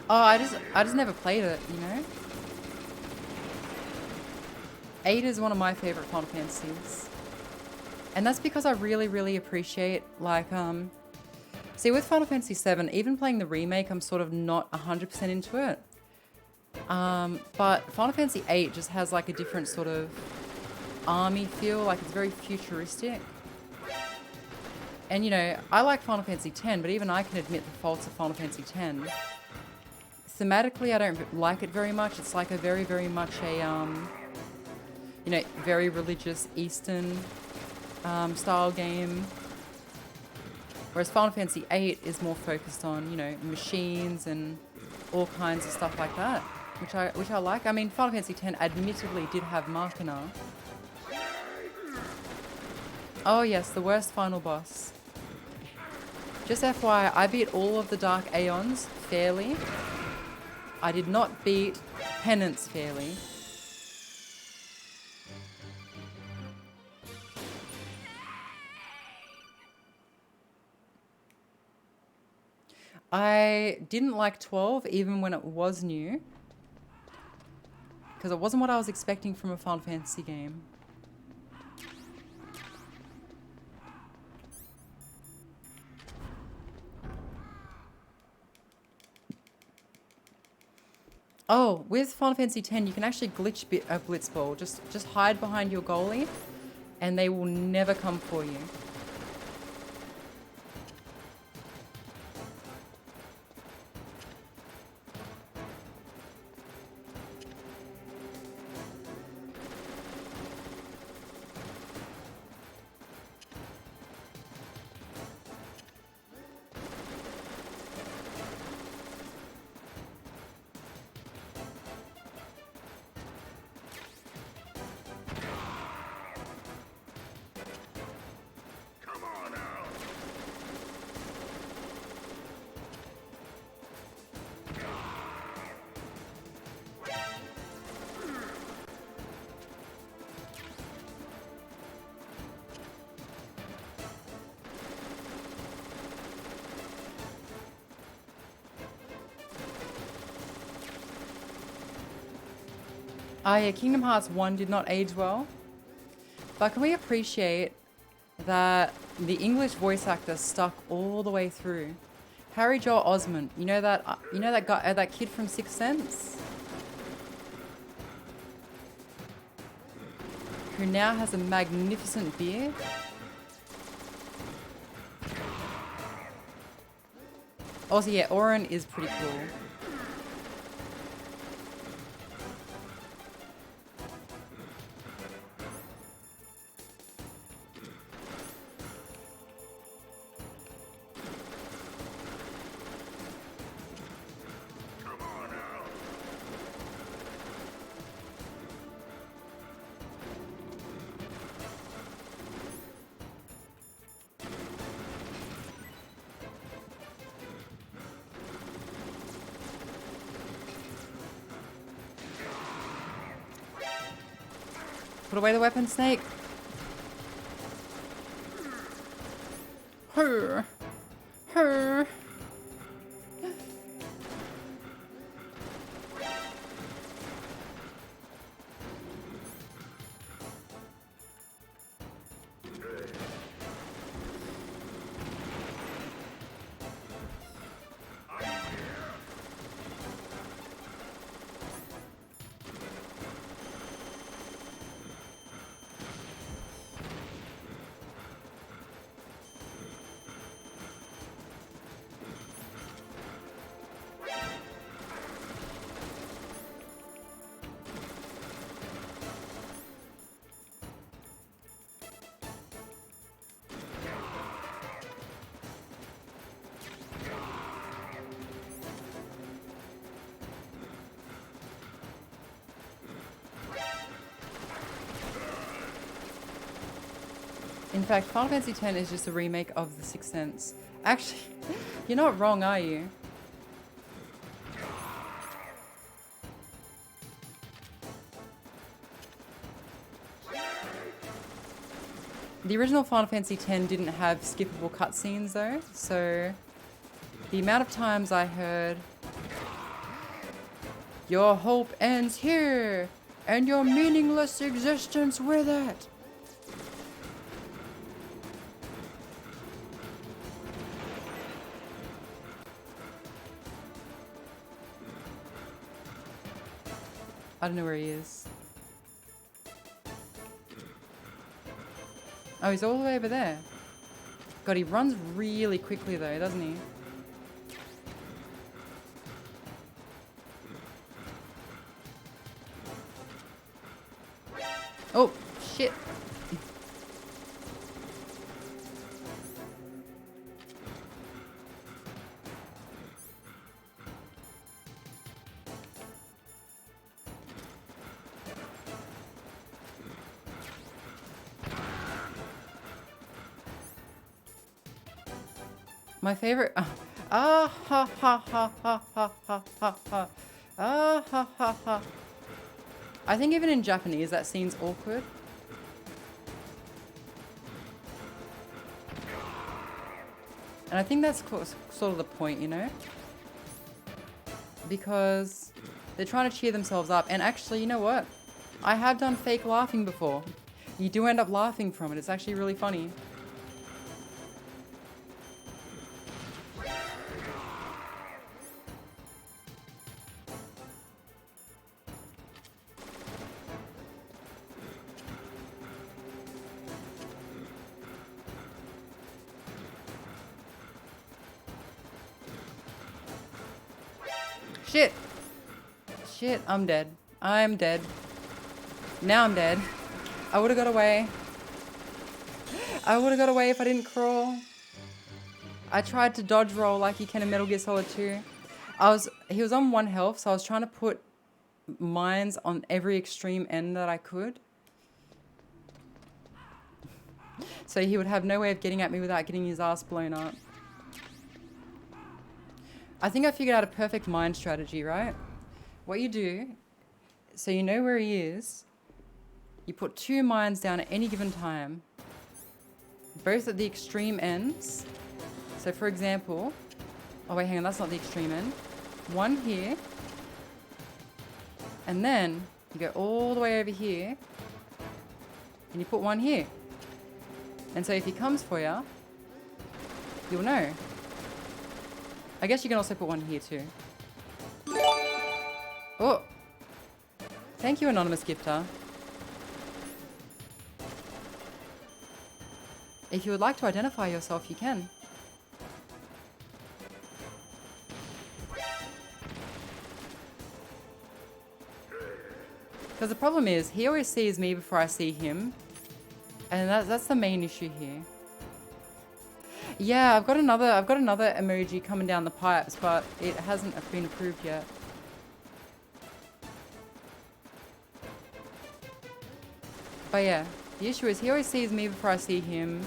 Oh, I just never played it, you know? 8 is one of my favorite Final Fantasies. And that's because I really, really appreciate, like, see, with Final Fantasy 7, even playing the remake, I'm sort of not 100% into it. But Final Fantasy 8 just has, like, a different sort of army feel, like, it's very futuristic. And, you know, I like Final Fantasy 10, but even I can admit the faults of Final Fantasy 10. Thematically, I don't like it very much. It's like a very, very much a, you know, very religious Eastern style game. Whereas Final Fantasy VIII is more focused on, you know, machines and all kinds of stuff like that, which I like. I mean, Final Fantasy X admittedly did have Machina. Oh yes, the worst final boss. Just FYI, I beat all of the Dark Aeons fairly. I did not beat Penance fairly. I didn't like 12 even when it was new, because it wasn't what I was expecting from a Final Fantasy game. Oh, with Final Fantasy X, you can actually glitch a Blitzball. Just hide behind your goalie, and they will never come for you. Oh yeah, Kingdom Hearts 1 did not age well. But can we appreciate that the English voice actor stuck all the way through? Harry Joel Osment, you know that guy, that kid from Sixth Sense, who now has a magnificent beard. Also, yeah, Auron is pretty cool. Put away the weapon, Snake. Her. Her. In fact, Final Fantasy X is just a remake of The Sixth Sense. Actually, you're not wrong, are you? The original Final Fantasy X didn't have skippable cutscenes though, so the amount of times I heard, "Your hope ends here, and your meaningless existence with it." I don't know where he is. Oh, he's all the way over there. God, he runs really quickly though, doesn't he? Oh, shit. My favorite. Ha ha ha ha ha ha ha ha. Ha ha ha. I think even in Japanese that scene's awkward. And I think that's sort of the point, you know? Because they're trying to cheer themselves up. And actually, you know what? I have done fake laughing before. You do end up laughing from it. It's actually really funny. Shit. Shit, I'm dead. I'm dead. Now I'm dead. I would have got away. I would have got away if I didn't crawl. I tried to dodge roll like you can in Metal Gear Solid 2. He was on 1 health, so I was trying to put mines on every extreme end that I could. So he would have no way of getting at me without getting his ass blown up. I think I figured out a perfect mine strategy, right? What you do, so you know where he is, you put 2 mines down at any given time, both at the extreme ends. So for example, oh wait, hang on, that's not the extreme end. 1 here, and then You go all the way over here. And you put one here. And so if he comes for you, you'll know. I guess you can also put one here too. Oh! Thank you, anonymous gifter. If you would like to identify yourself, you can. Because the problem is, he always sees me before I see him. And that's the main issue here. Yeah, I've got another emoji coming down the pipes, but it hasn't been approved yet. But yeah, the issue is he always sees me before I see him.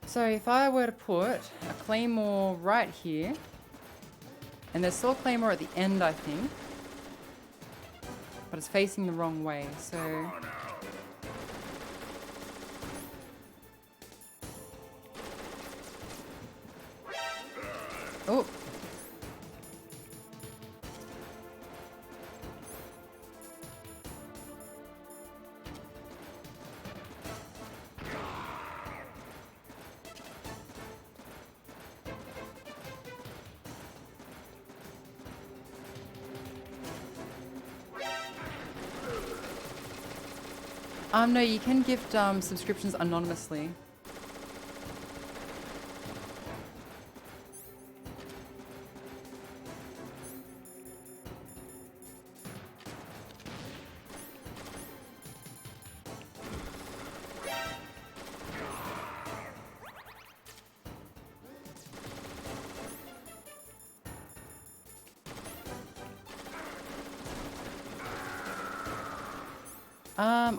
So if I were to put a claymore right here, and there's still a claymore at the end, I think, but it's facing the wrong way, so... Oh! No, you can gift subscriptions anonymously.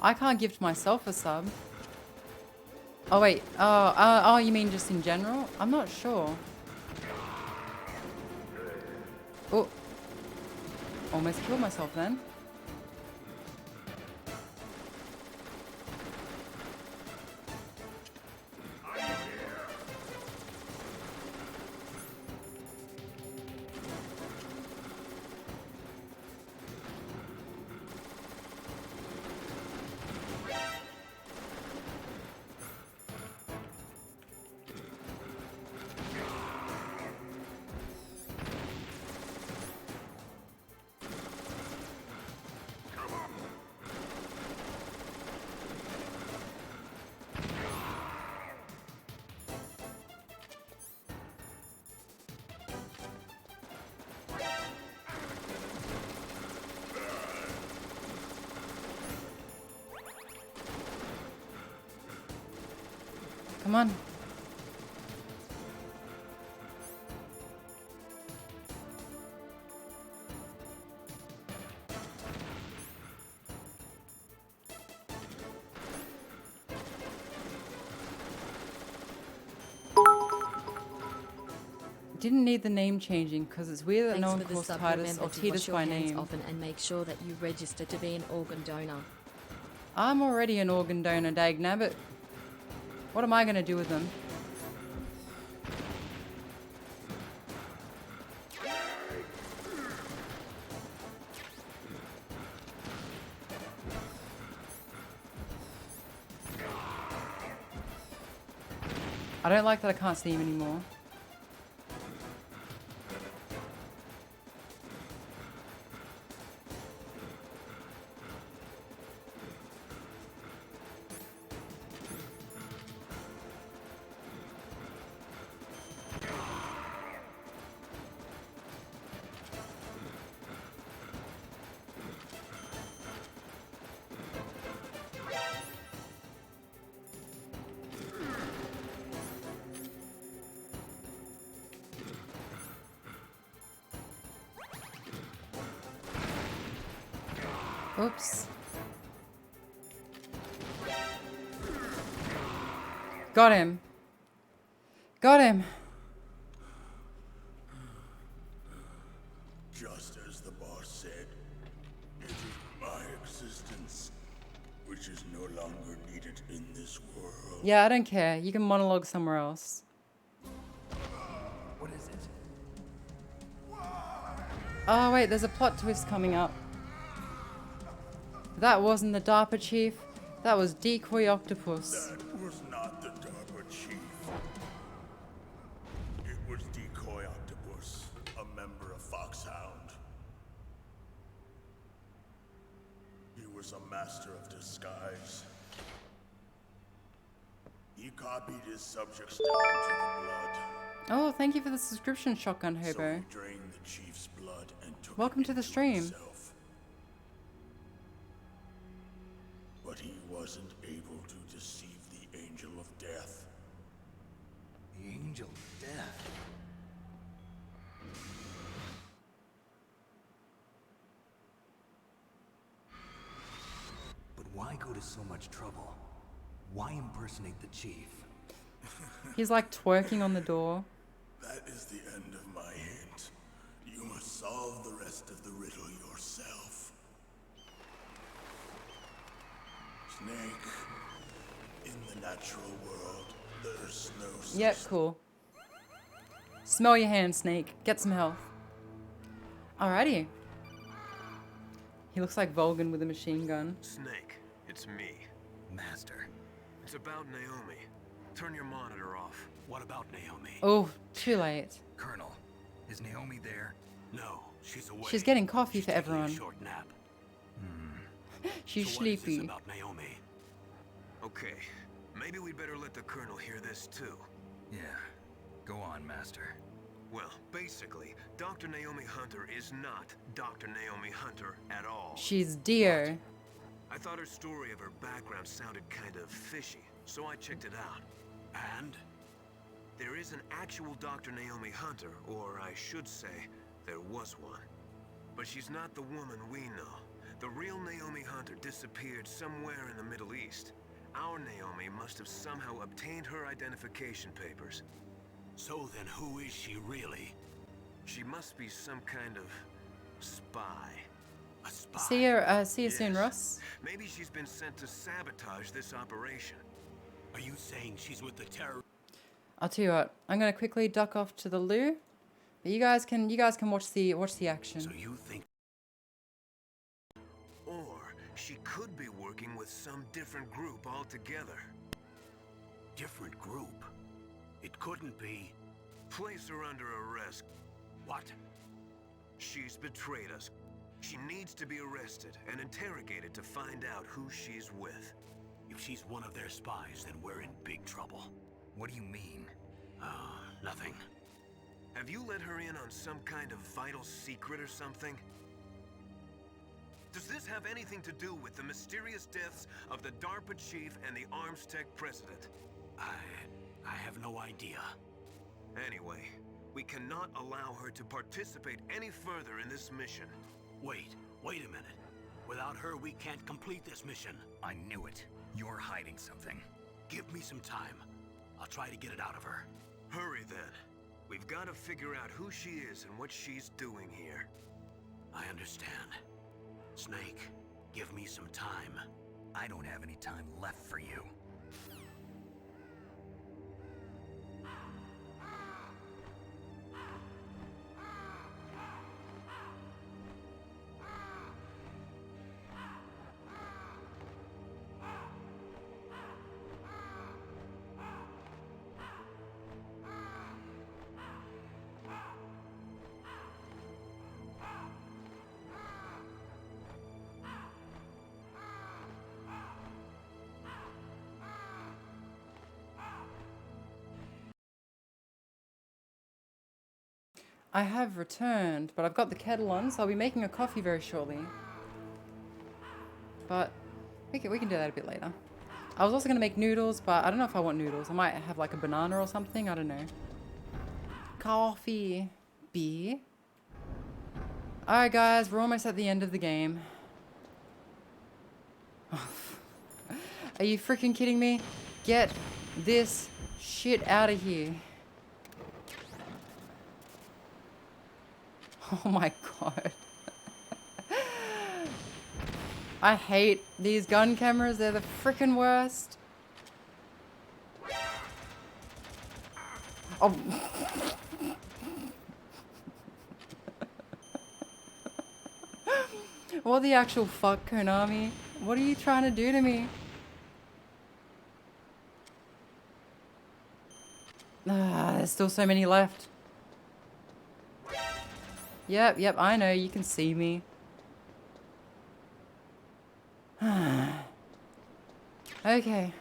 I can't gift myself a sub. Oh wait, oh, you mean just in general? I'm not sure. Oh, almost killed myself then. Come on. Didn't need the name changing because it's weird that no one calls Titus or Titus by name. Often and make sure that you register to be an organ donor. I'm already an organ donor, dagnabbit. What am I going to do with them? I don't like that I can't see him anymore. Oops. Got him. Got him. Yeah, I don't care. You can monologue somewhere else. What is it? Oh, wait, there's a plot twist coming up. That wasn't the DARPA chief. That was Decoy Octopus. That was not the DARPA chief. It was Decoy Octopus, a member of Foxhound. He was a master of disguise. He copied his subjects down to the blood. Oh, thank you for the subscription, Shotgun So Hobo. he drained the chief's blood and took Welcome it to the into stream. himself. But he wasn't able to deceive the Angel of Death. The Angel of Death. But why go to so much trouble? Why impersonate the chief? He's like twerking on the door. That is the end of my hint. You must solve the rest of the riddle yourself. Snake, in the natural world, there's no such Yep, cool. Smell your hand, Snake. Get some health. Alrighty. He looks like Volgan with a machine gun. Snake, it's me. Master. It's about Naomi. Turn your monitor off. What about Naomi? Oh, too late. Colonel, is Naomi there? No, she's away. She's getting coffee She's for taking everyone. a short nap. She's So what is this sleepy. about Naomi? Okay, maybe we'd better let the Colonel hear this too. Yeah. Go on, Master. Well, basically, Dr. Naomi Hunter is not Dr. Naomi Hunter at all. She's Dio. I thought her story of her background sounded kind of fishy, so I checked it out. And? There is an actual Dr. Naomi Hunter, or I should say, there was one. But she's not the woman we know. The real Naomi Hunter disappeared somewhere in the Middle East. Our Naomi must have somehow obtained her identification papers. So then who is she really? She must be some kind of spy. A spy? See you soon, Yes. Russ. Maybe she's been sent to sabotage this operation. Are you saying she's with the terror? I'll tell you what. I'm gonna quickly duck off to the loo. But you guys can watch the action. So you think? Or she could be working with some different group altogether. Different group? It couldn't be. Place her under arrest. What? She's betrayed us. She needs to be arrested and interrogated to find out who she's with. If she's one of their spies, then we're in big trouble. What do you mean? Nothing. Have you let her in on some kind of vital secret or something? Does this have anything to do with the mysterious deaths of the DARPA chief and the Armstech president? I have no idea. Anyway, we cannot allow her to participate any further in this mission. Wait a minute. Without her, we can't complete this mission. I knew it. You're hiding something. Give me some time. I'll try to get it out of her. Hurry then. We've got to figure out who she is and what she's doing here. I understand. Snake, give me some time. I don't have any time left for you. I have returned, but I've got the kettle on, so I'll be making a coffee very shortly. But we can do that a bit later. I was also going to make noodles, but I don't know if I want noodles. I might have like a banana or something. I don't know. Coffee. Beer. Alright guys, we're almost at the end of the game. Are you freaking kidding me? Get this shit out of here. Oh my god. I hate these gun cameras. They're the freaking worst. Oh. What the actual fuck, Konami? What are you trying to do to me? Ah, there's still so many left. Yep, I know, you can see me. Okay.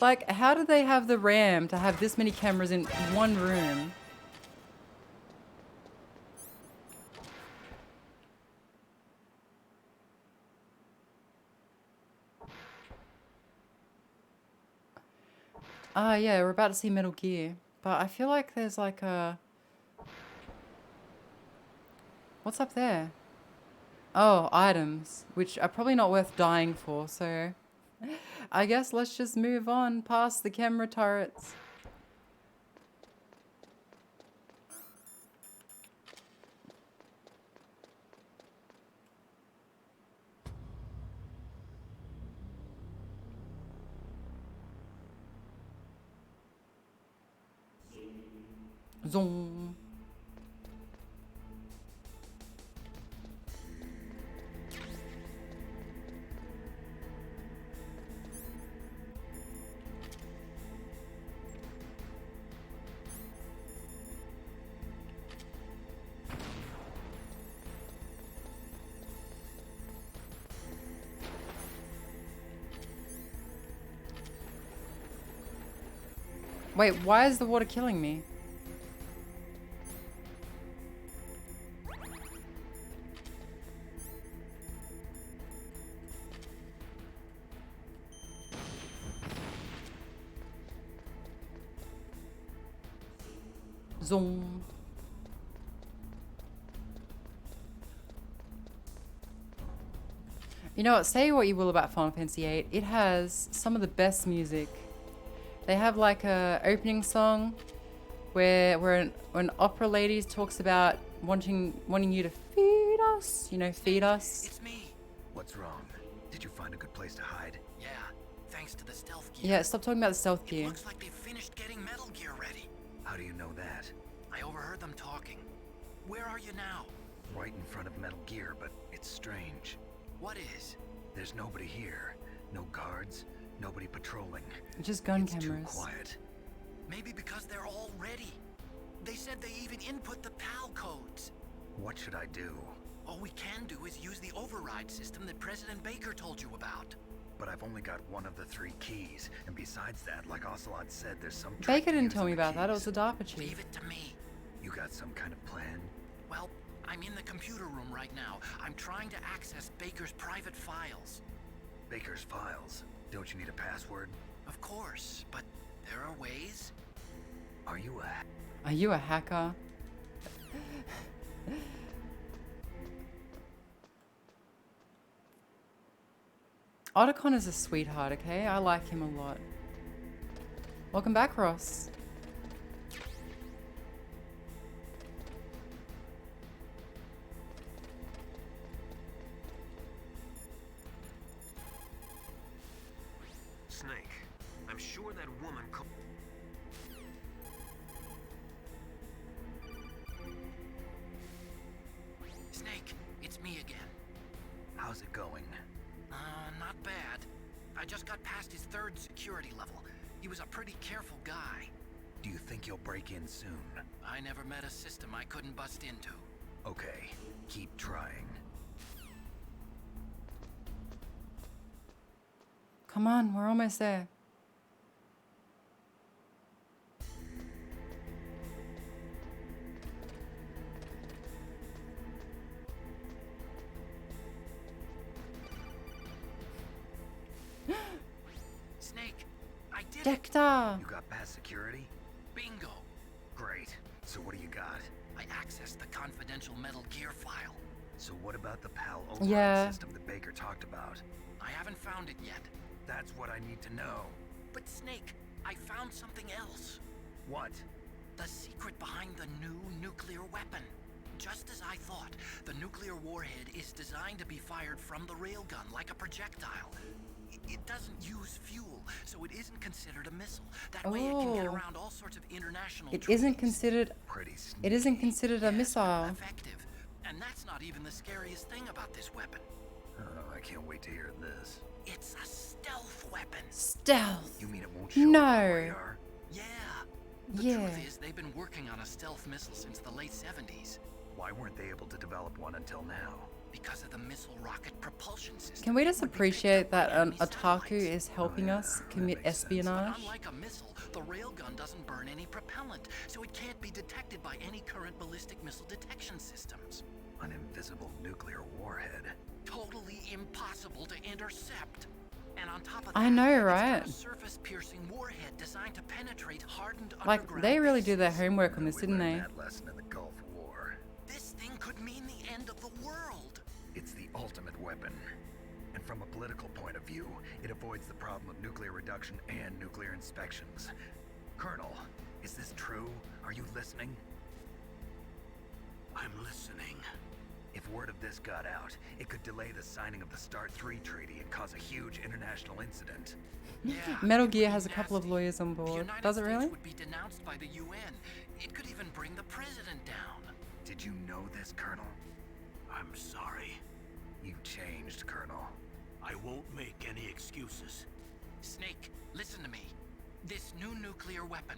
Like, how do they have the RAM to have this many cameras in one room? Ah, yeah, we're about to see Metal Gear. But I feel like there's like a... What's up there? Oh, items, which are probably not worth dying for, so... I guess let's just move on past the camera turrets. Zoom. Wait, why is the water killing me? Zoom. You know what, say what you will about Final Fantasy VIII, it has some of the best music. They have like a opening song where an opera lady talks about wanting you to feed us, you know, feed us. It's me. What's wrong? Did you find a good place to hide? Yeah, thanks to the stealth gear. Yeah, stop talking about the stealth It gear. looks like they've finished getting Metal Gear ready. How do you know that? I overheard them talking. Where are you now? Right in front of Metal Gear, but it's strange. What is? There's nobody here. No guards, nobody patrolling. Just gun It's cameras. too quiet. Maybe because they're all ready. They said they even input the PAL codes. What should I do? All we can do is use the override system that President Baker told you about. But I've only got one of the 3 keys, and besides that, like Ocelot said, there's some trick Baker didn't using tell me the about that, it was keys. a DARPA chief. Leave it to me. You got some kind of plan? Well, I'm in the computer room right now. I'm trying to access Baker's private files. Baker's files? Don't you need a password? Of course, but there are ways. Are you a... Are you a hacker? Otacon is a sweetheart, okay? I like him a lot. Welcome back, Ross. Snake, I'm sure that woman Snake, it's me again. How's it going? Not bad. I just got past his 3rd security level. He was a pretty careful guy. Do you think you'll break in soon? I never met a system I couldn't bust into. Okay, keep trying. Come on, we're almost there. Snake, I did it! Dekta! You got past security? Bingo! Great. So what do you got? I accessed the confidential Metal Gear file. So what about the PAL override Yeah. system that Baker talked about? I haven't found it yet. That's what I need to know. But Snake, I found something else. What? The secret behind the new nuclear weapon. Just as I thought, the nuclear warhead is designed to be fired from the railgun like a projectile. It doesn't use fuel, so it isn't considered a missile. That way it can get around all sorts of international It isn't considered. It isn't considered a missile. Effective. And that's not even the scariest thing about this weapon. Oh, I can't wait to hear this. It's a stealth weapon. Stealth. You mean it won't show up on No. radar? Yeah. The truth is, they've been working on a stealth missile since the late 70s. Why weren't they able to develop one until now? Because of the missile rocket propulsion system. Can we just appreciate that Otaku is helping us commit espionage? But unlike a missile, the railgun doesn't burn any propellant, so it can't be detected by any current ballistic missile detection systems. An invisible nuclear warhead. Totally impossible to intercept. And on top of that, I know, it's right? got a surface-piercing warhead designed to penetrate hardened Like, underground they really bases. do their homework on this, didn't they? That lesson in the Gulf War. This thing could mean the end of the world. It's the ultimate weapon. And from a political point of view, it avoids the problem of nuclear reduction and nuclear inspections. Colonel, is this true? Are you listening? I'm listening. If word of this got out, it could delay the signing of the START 3 treaty and cause a huge international incident. Yeah, Metal it Gear would has a be couple of nasty. lawyers on The board. United Does it States really? would be denounced by the UN. It could even bring the president down. Did you know this, Colonel? I'm sorry. You changed, Colonel. I won't make any excuses. Snake, listen to me. This new nuclear weapon,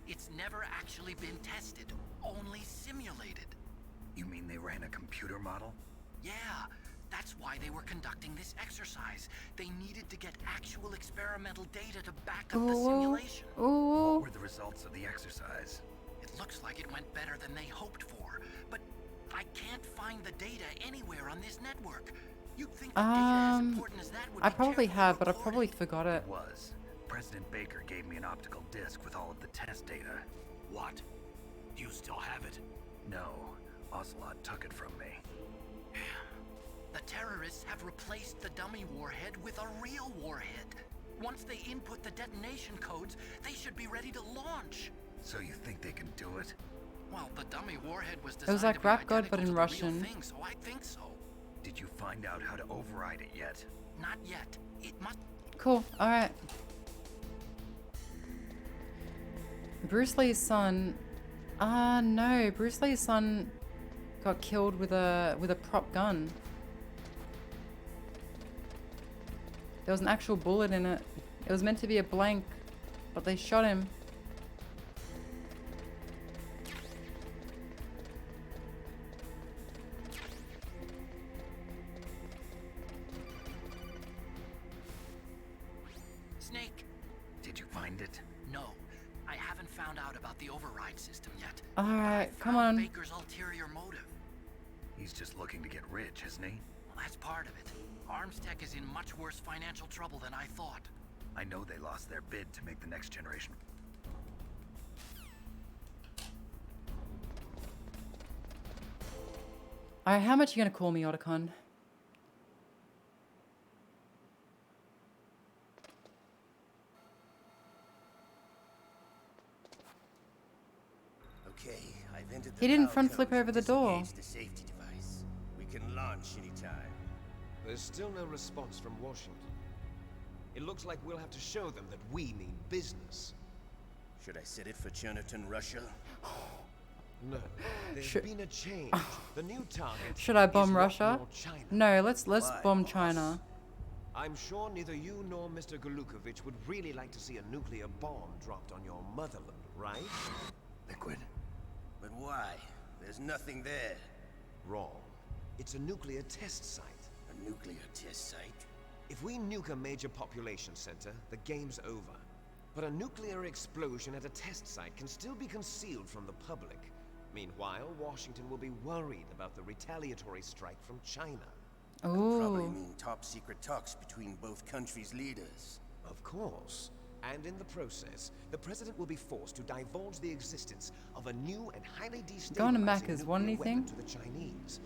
it's never actually been tested, only simulated. You mean they ran a computer model? Yeah, that's why they were conducting this exercise. They needed to get actual experimental data to back up the simulation. Ooh. What were the results of the exercise? It looks like it went better than they hoped for, but I can't find the data anywhere on this network. You'd think the data as important as that would I be probably carefully have, but I recorded. probably forgot it. It was. President Baker gave me an optical disc with all of the test data. What? Do you still have it? No, Ocelot took it from me. The terrorists have replaced the dummy warhead with a real warhead. Once they input the detonation codes, they should be ready to launch. So you think they can do it? Well, the dummy warhead was It designed was like to be Rap God, identical but in to the Russian. real thing, so I think so. Did you find out how to override it yet? Not yet. It must. Cool. All right. Bruce Lee's son. No. Bruce Lee's son got killed with a prop gun. There was an actual bullet in it. It was meant to be a blank, but they shot him. Snake. Did you find it? No, I haven't found out about the override system yet. All right, come on. Baker's ulterior motive. He's just looking to get rich, isn't he? Well, that's part of it. Arms Tech is in much worse financial trouble than I thought. I know they lost their bid to make the next generation. All right, how much are you gonna call me, Otacon? Okay, I've entered the He didn't power front flip codes over and the door. disengaged the safety device. We can launch anytime. There's still no response from Washington. It looks like we'll have to show them that we mean business. Should I set it for Cherniton, Russia? No, there's Should- been a change. The new target Should I is bomb not Russia? more China. No, let's Why, bomb boss? China. I'm sure neither you nor Mr. Golukovich would really like to see a nuclear bomb dropped on your motherland, right? Liquid. But why? There's nothing there. Wrong. It's a nuclear test site. A nuclear test site? If we nuke a major population center, the game's over. But a nuclear explosion at a test site can still be concealed from the public. Meanwhile, Washington will be worried about the retaliatory strike from China. Probably Ooh. mean top secret talks between both countries' leaders. Of course. And in the process, the president will be forced to divulge the existence of a new and highly destabilizing Going to Macca's, want nuclear anything? weapon to the Chinese.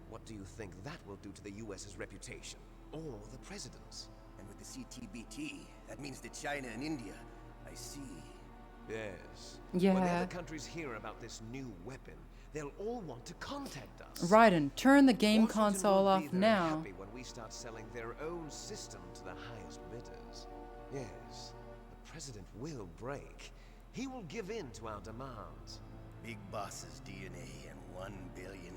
What do you think that will do to the US's reputation? Or the president's? And with the CTBT, that means that China and India. I see. Yes. Yeah. When the other countries hear about this new weapon, they'll all want to contact us. Raiden, turn the game Washington console won't be off very now. happy when we start selling their own system to the highest bidders. Yes, the president will break. He will give in to our demands. Big Boss's DNA and $1 billion.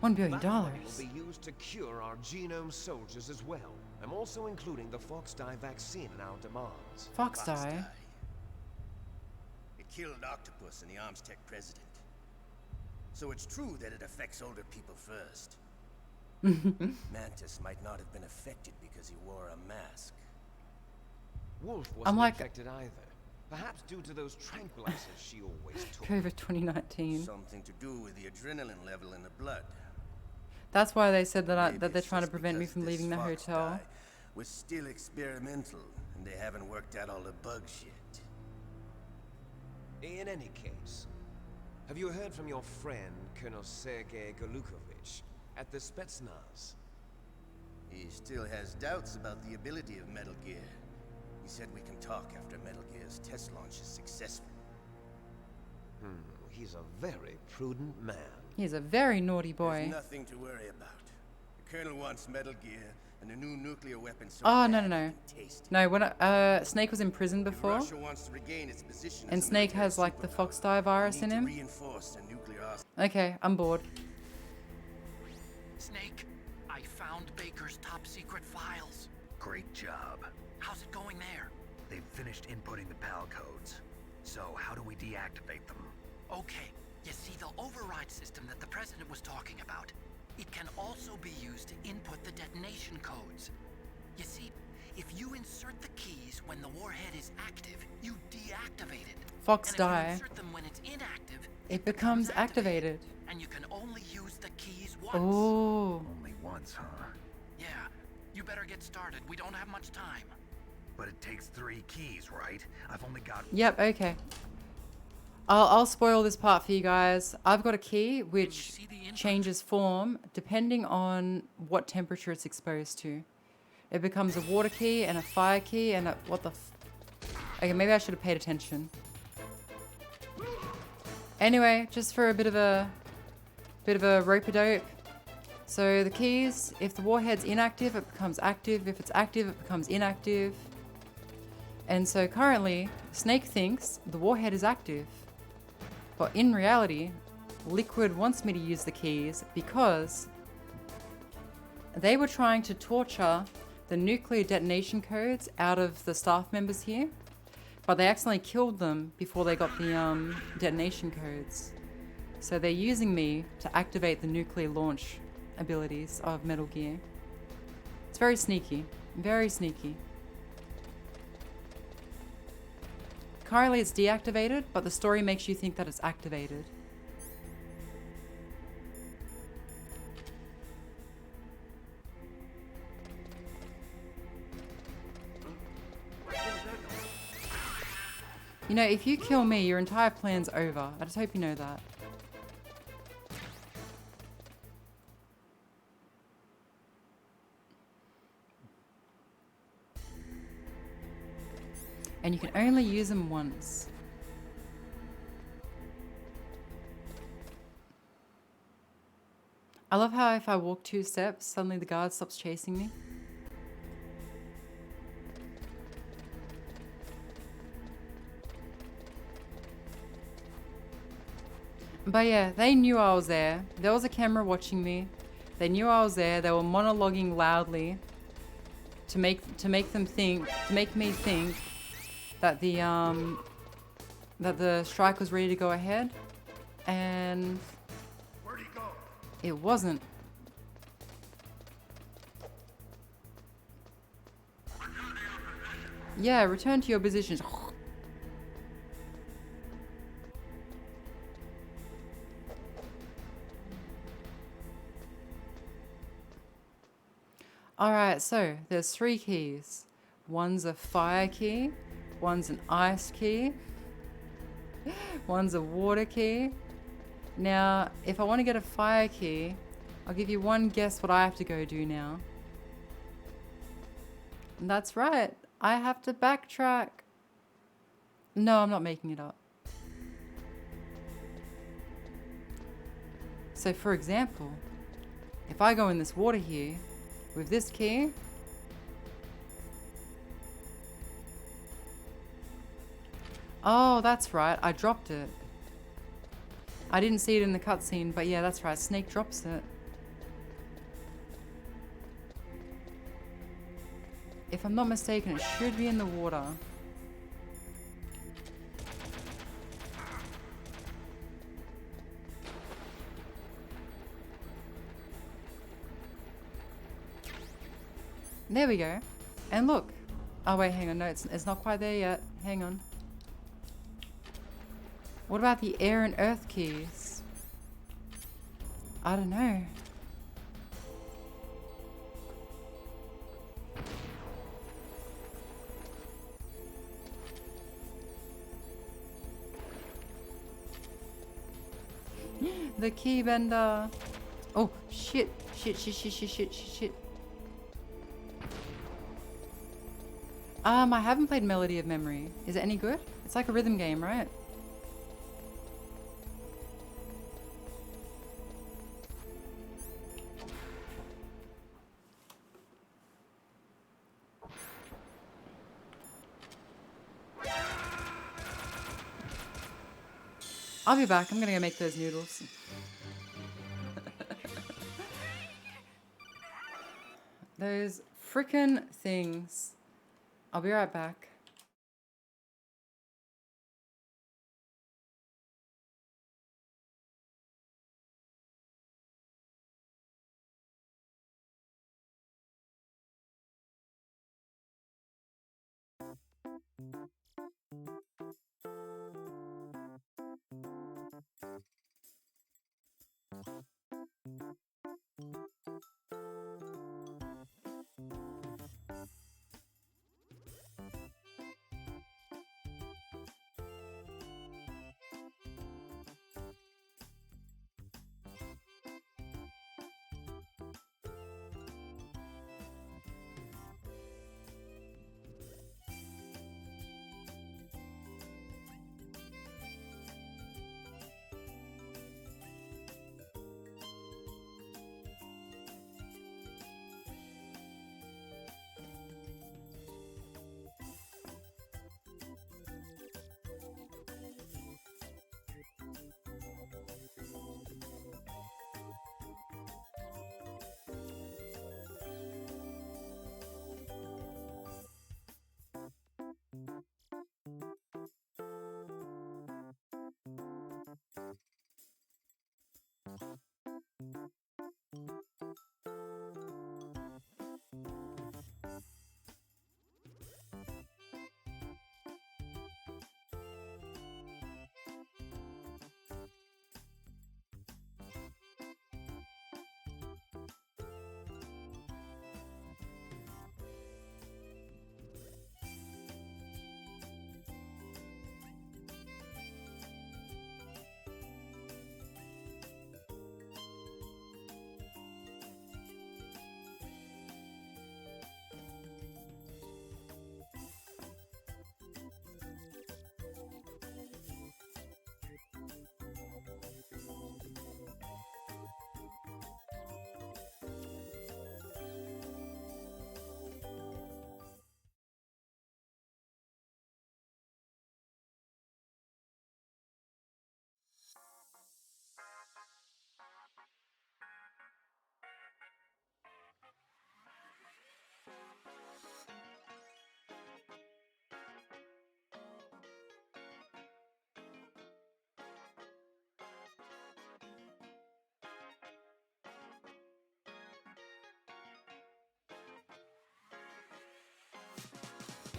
$1 billion. That money will be used to cure our genome soldiers as well. I'm also including the Fox dye vaccine in our demands. Fox dye? It killed Octopus and the Arms Tech president. So it's true that it affects older people first. Mantis might not have been affected because he wore a mask. Wolf wasn't infected either. Perhaps due to those tranquilizers she always took. COVID 2019. Something to do with the adrenaline level in the blood. That's why they said that that they're trying to prevent me from leaving the hotel. Was still experimental, and they haven't worked out all the bugs yet. In any case, have you heard from your friend, Colonel Sergei Golukovich, at the Spetsnaz? He still has doubts about the ability of Metal Gear. He said we can talk after Metal Gear's test launch is successful. He's a very prudent man. He's a very naughty boy. There's nothing to worry about. The Colonel wants Metal Gear and a new nuclear weapon so Oh, bad no, you no, no. can taste it. No, when Snake was in prison If before, Russia wants to regain its position and as a Snake military has like the superpower, Fox dye virus they in need to him. reinforce a nuclear arsenal. Okay, I'm bored. Snake, I found Baker's top secret files. Great job. How's it going there? They've finished inputting the PAL codes. So how do we deactivate them? Okay, you see the override system that the president was talking about. It can also be used to input the detonation codes. You see, if you insert the keys when the warhead is active, you deactivate it. Fox and dye. if you insert them when it's inactive, It becomes activated. and you can only use the keys once. Oh. Only once, huh? Yeah, you better get started. We don't have much time. But it takes 3 keys, right? I've only got... Yep, okay. I'll spoil this part for you guys. I've got a key which changes form depending on what temperature it's exposed to. It becomes a water key and a fire key and a... What the okay, maybe I should have paid attention. Anyway, just for a bit of a rope-a-dope. So the keys, if the warhead's inactive, it becomes active. If it's active, it becomes inactive. And so currently, Snake thinks the warhead is active. But in reality, Liquid wants me to use the keys because they were trying to torture the nuclear detonation codes out of the staff members here. But they accidentally killed them before they got the detonation codes. So they're using me to activate the nuclear launch abilities of Metal Gear. It's very sneaky. Very sneaky. Currently it's deactivated, but the story makes you think that it's activated. You know, if you kill me, your entire plan's over. I just hope you know that. And you can only use them once. I love how if I walk 2 steps, suddenly the guard stops chasing me. But yeah, they knew I was there. There was a camera watching me. They knew I was there. They were monologuing loudly to make me think that the strike was ready to go ahead, and Where'd he go? it wasn't. Yeah, return to your positions. Alright, so there's 3 keys. One's a fire key, one's an ice key, one's a water key. Now, if I want to get a fire key, I'll give you one guess what I have to go do now. And that's right, I have to backtrack. No, I'm not making it up. So for example, if I go in this water here with this key, oh, that's right, I dropped it. I didn't see it in the cutscene, but yeah, that's right, Snake drops it. If I'm not mistaken, it should be in the water. There we go. And look. Oh wait, hang on. No, it's not quite there yet. Hang on. What about the air and earth keys? I don't know. The key bender. Oh, shit. Shit. I haven't played Melody of Memory. Is it any good? It's like a rhythm game, right? I'll be back. I'm gonna go make those noodles. Those frickin' things. I'll be right back.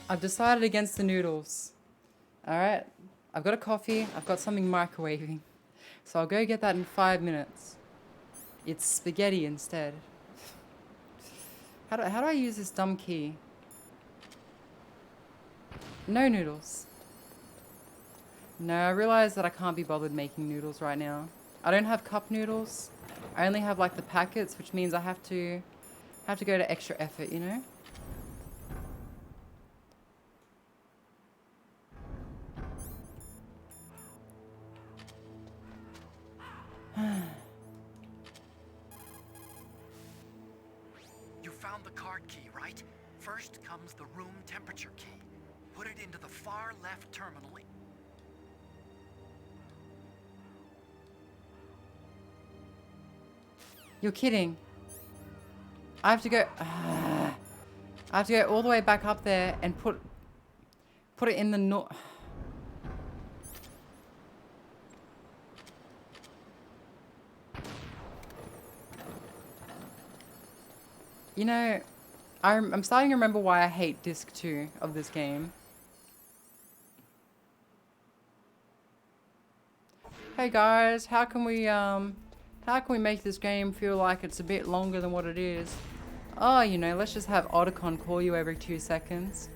I've decided against the noodles. Alright, I've got a coffee, I've got something microwaving. So I'll go get that in 5 minutes. It's spaghetti instead. How do I use this dumb key? No noodles. No, I realize that I can't be bothered making noodles right now. I don't have cup noodles. I only have like the packets, which means I have to go to extra effort, you know? card key, right? First comes the room temperature key. Put it into the far left terminal. You're kidding. I have to go... I have to go all the way back up there and put it in the north. You know, I'm starting to remember why I hate disc 2 of this game. Hey guys, how can we make this game feel like it's a bit longer than what it is? Oh, you know, let's just have Otacon call you every 2 seconds.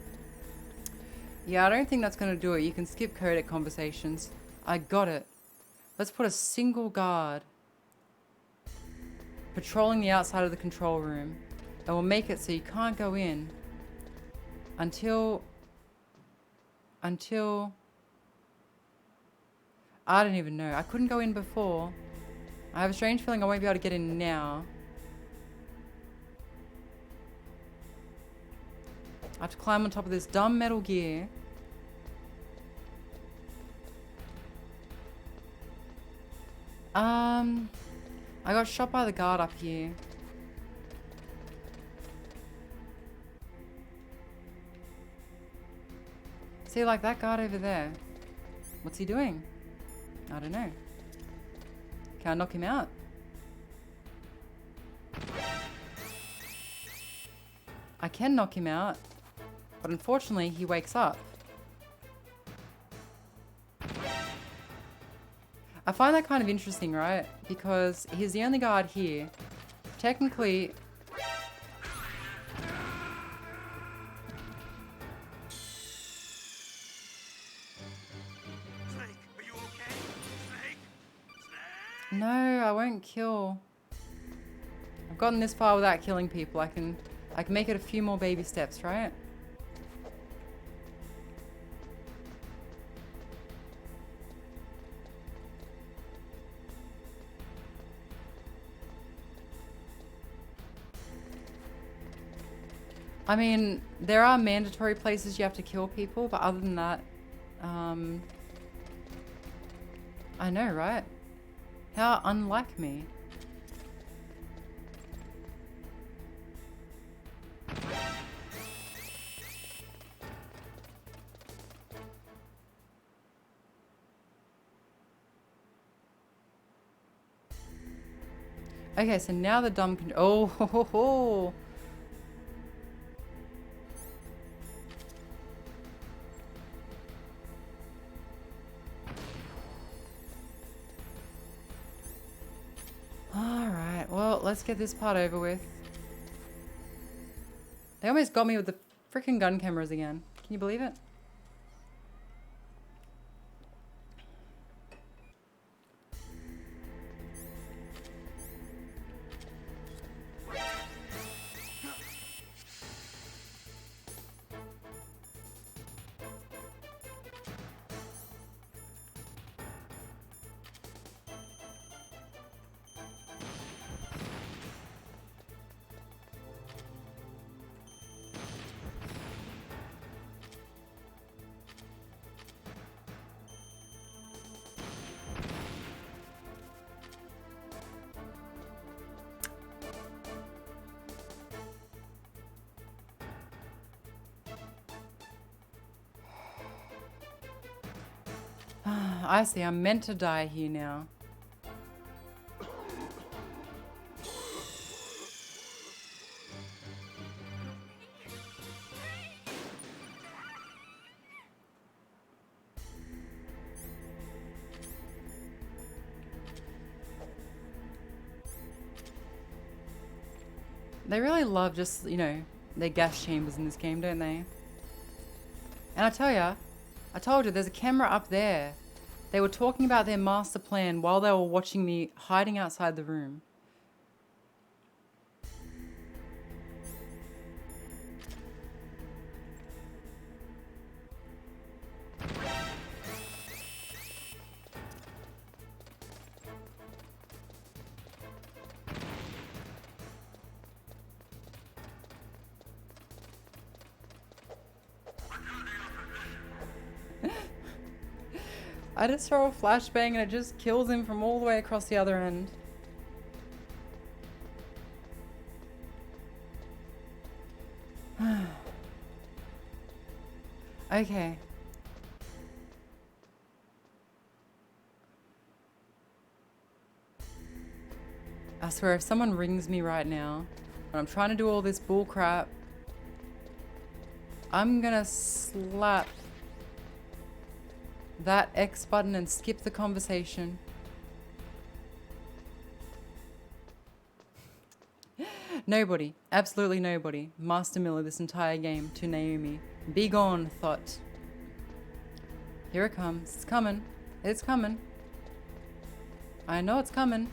Yeah, I don't think that's gonna do it. You can skip codec conversations. I got it. Let's put a single guard patrolling the outside of the control room. And we'll make it so you can't go in until I don't even know. I couldn't go in before. I have a strange feeling I won't be able to get in now. I have to climb on top of this dumb metal gear. I got shot by the guard up here. See, like that guard over there. What's he doing? I don't know. Can I knock him out? I can knock him out, but unfortunately he wakes up. I find that kind of interesting, right? Because he's the only guard here. Technically... No, I won't kill. I've gotten this far without killing people. I can make it a few more baby steps, right? I mean, there are mandatory places you have to kill people, but other than that, I know, right? How unlike me. Okay, so now the dumb can... Oh, ho, ho, ho. Alright, well, let's get this part over with. They almost got me with the freaking gun cameras again. Can you believe it? I see, I'm meant to die here now. They really love just, you know, their gas chambers in this game, don't they? And I told you, there's a camera up there. They were talking about their master plan while they were watching me hiding outside the room. I just throw a flashbang and it just kills him from all the way across the other end. Okay. I swear, if someone rings me right now, when I'm trying to do all this bull crap, I'm gonna slap that X button and skip the conversation. Nobody, absolutely nobody, Master Miller this entire game to Naomi. Be gone, thought. Here it comes. It's coming. It's coming. I know it's coming.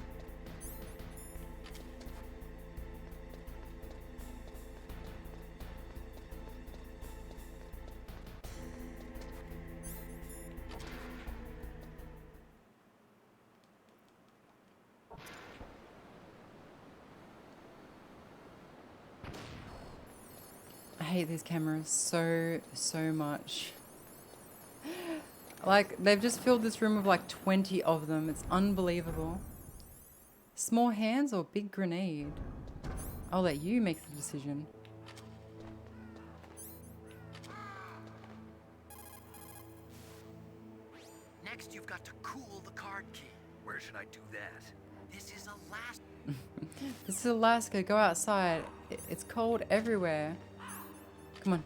I hate these cameras so much. Like, they've just filled this room with like 20 of them. It's unbelievable. Small hands or big grenade? I'll let you make the decision. Next, you've got to cool the card key. Where should I do that? This is Alaska. This is Alaska. Go outside. It's cold everywhere. Come on.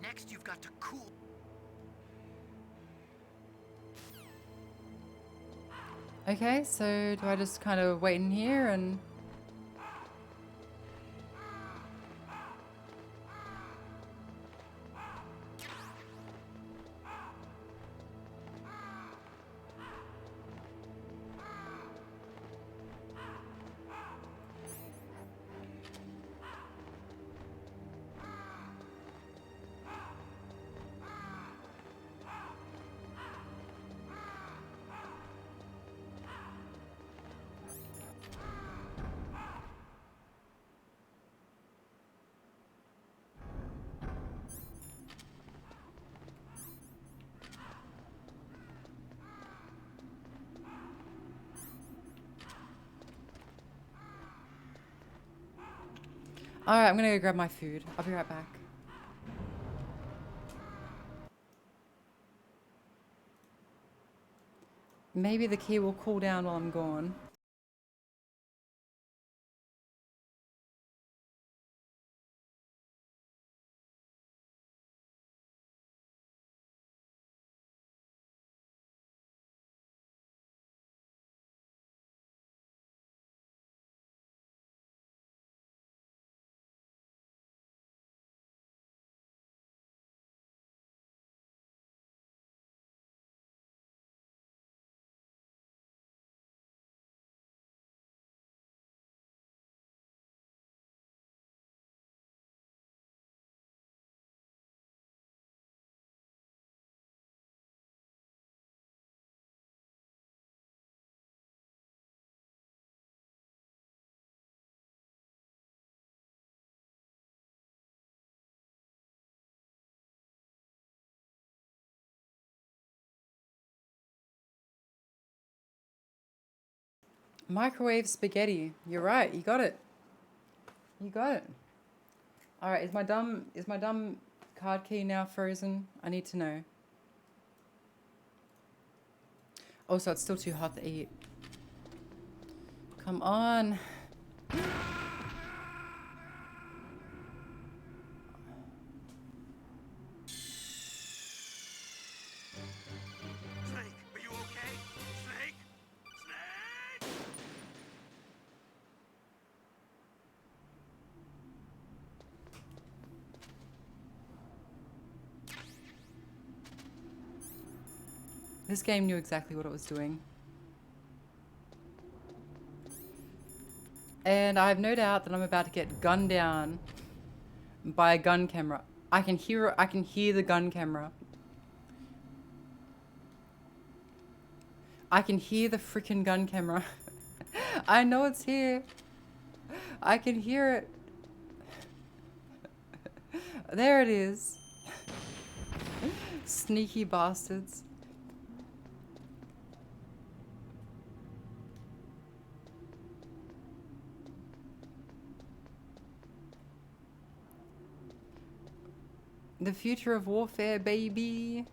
Next, you've got to cool. Okay, so do I just kind of wait in here and... Alright, I'm gonna go grab my food. I'll be right back. Maybe the key will cool down while I'm gone. Microwave spaghetti. You're right. You got it. You got it. All right. Is my dumb card key now frozen? I need to know. Also, it's still too hot to eat. Come on. Snake, are you okay? Snake? Snake! This game knew exactly what it was doing. And I have no doubt that I'm about to get gunned down by a gun camera. I can hear the gun camera. I can hear the freaking gun camera. I know it's here. I can hear it. There it is. Sneaky bastards. The future of warfare, baby.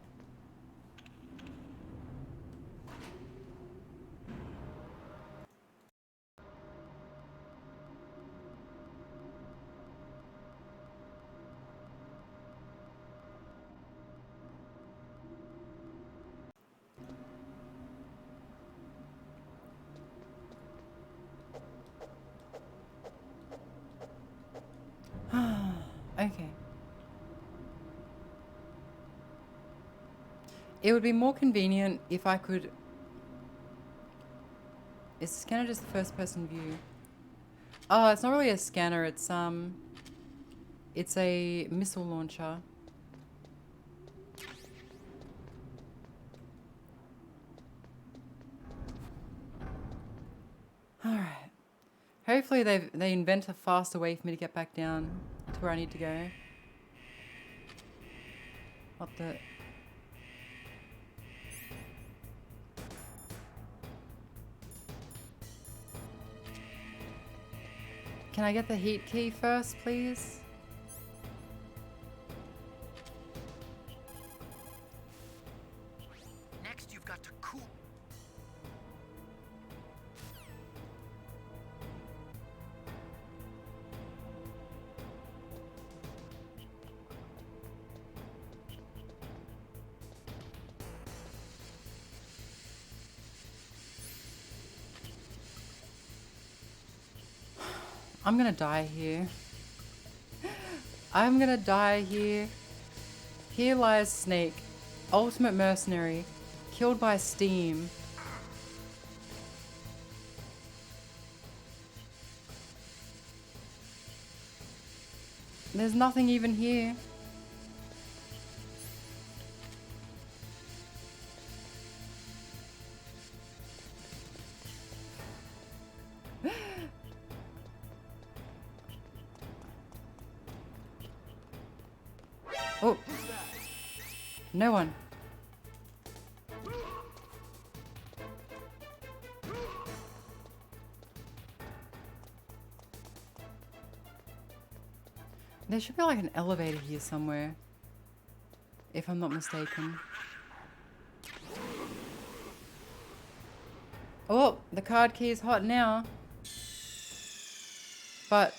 Okay. It would be more convenient if I could... Is the scanner just the first person view? Oh, it's not really a scanner, it's a missile launcher. Alright. Hopefully they invent a faster way for me to get back down to where I need to go. What the... Can I get the heat key first, please? Next, you've got to cool. I'm gonna die here. I'm gonna die here. Here lies Snake, ultimate mercenary, killed by steam. There's nothing even here. Oh, no one. There should be like an elevator here somewhere, if I'm not mistaken. Oh, the card key is hot now. But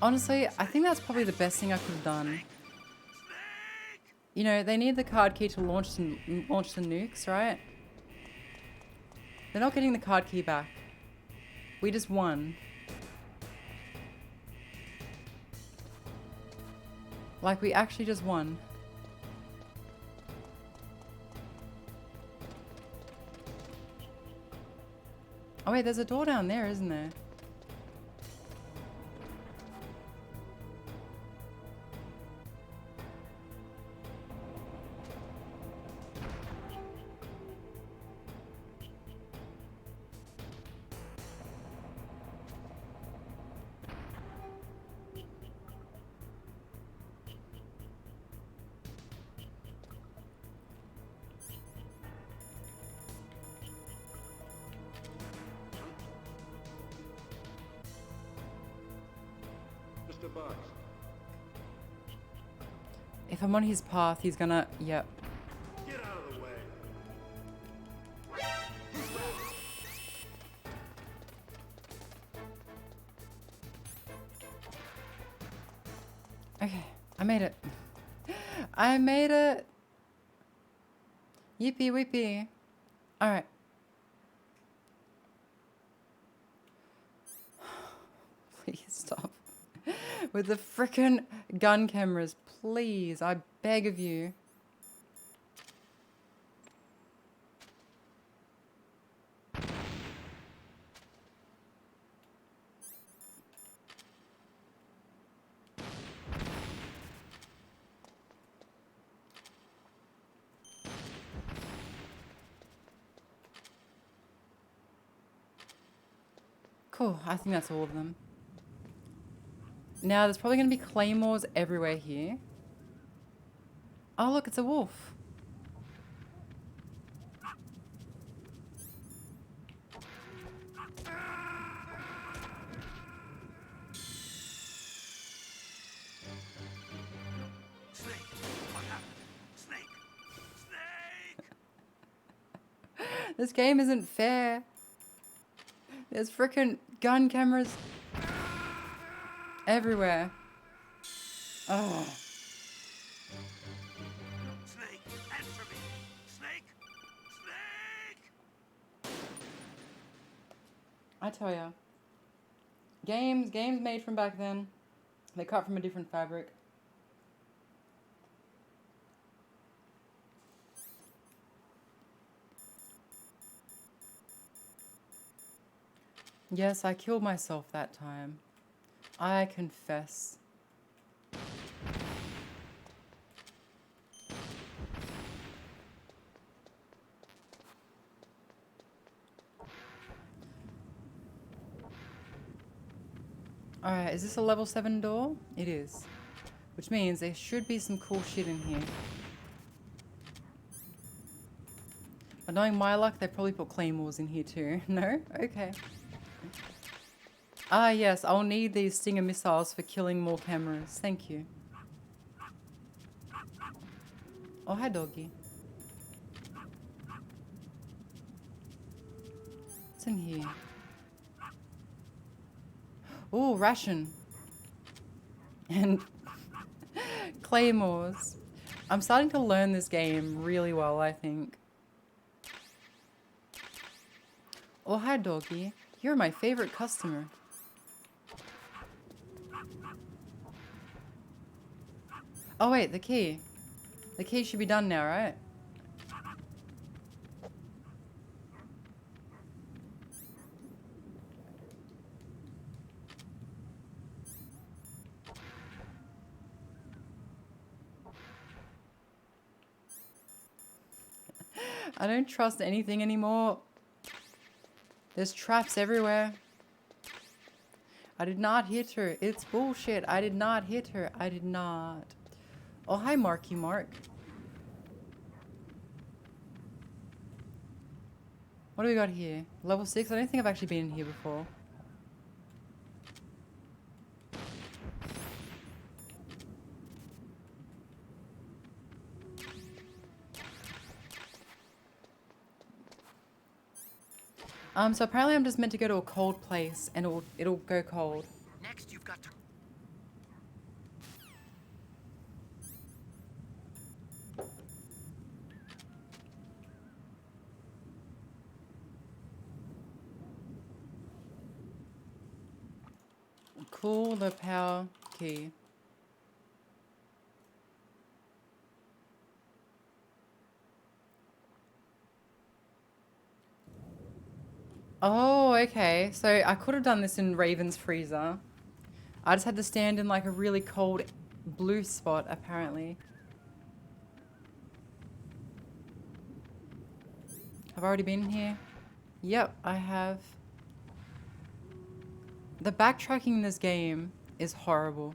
honestly, I think that's probably the best thing I could have done. You know, they need the card key to launch the nukes, right? They're not getting the card key back. We just won. Like, we actually just won. Oh wait, there's a door down there, isn't there? Mr. Box. If I'm on his path, he's gonna... Yep. Get out of the way. Okay, I made it. I made it! Yippee whippy. Alright. Please stop. With the frickin' gun cameras, please, I beg of you. Cool, I think that's all of them. Now, there's probably going to be claymores everywhere here. Oh, look, it's a wolf. Snake! What happened? Snake! Snake! This game isn't fair. There's frickin' gun cameras everywhere. Oh. Snake! Answer me! Snake! Snake! I tell ya. Games made from back then. They cut from a different fabric. Yes, I killed myself that time. I confess. Alright, is this a level 7 door? It is. Which means there should be some cool shit in here. But knowing my luck, they probably put claymores in here too. No? Okay. Ah yes, I'll need these stinger missiles for killing more cameras. Thank you. Oh, hi doggy. What's in here? Oh, ration. And claymores. I'm starting to learn this game really well, I think. Oh, hi doggy. You're my favorite customer. Oh wait, the key. The key should be done now, right? I don't trust anything anymore. There's traps everywhere. I did not hit her. It's bullshit. I did not hit her. I did not. Oh, hi, Marky Mark. What do we got here? Level 6? I don't think I've actually been in here before. So apparently I'm just meant to go to a cold place and it'll go cold. Next, you've got to... Cool the power key. Oh, okay. So I could have done this in Raven's freezer. I just had to stand in like a really cold blue spot, apparently. I've already been here. Yep, I have. The backtracking in this game is horrible.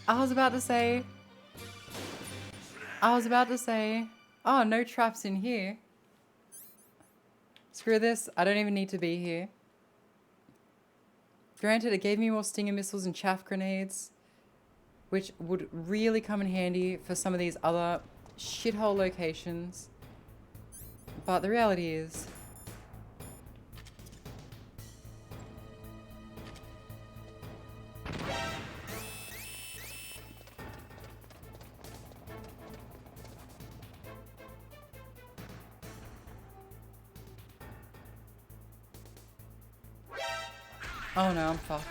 I was about to say, oh, no traps in here. Screw this, I don't even need to be here. Granted, it gave me more stinger missiles and chaff grenades, which would really come in handy for some of these other shithole locations. But the reality is, oh no, I'm fucked.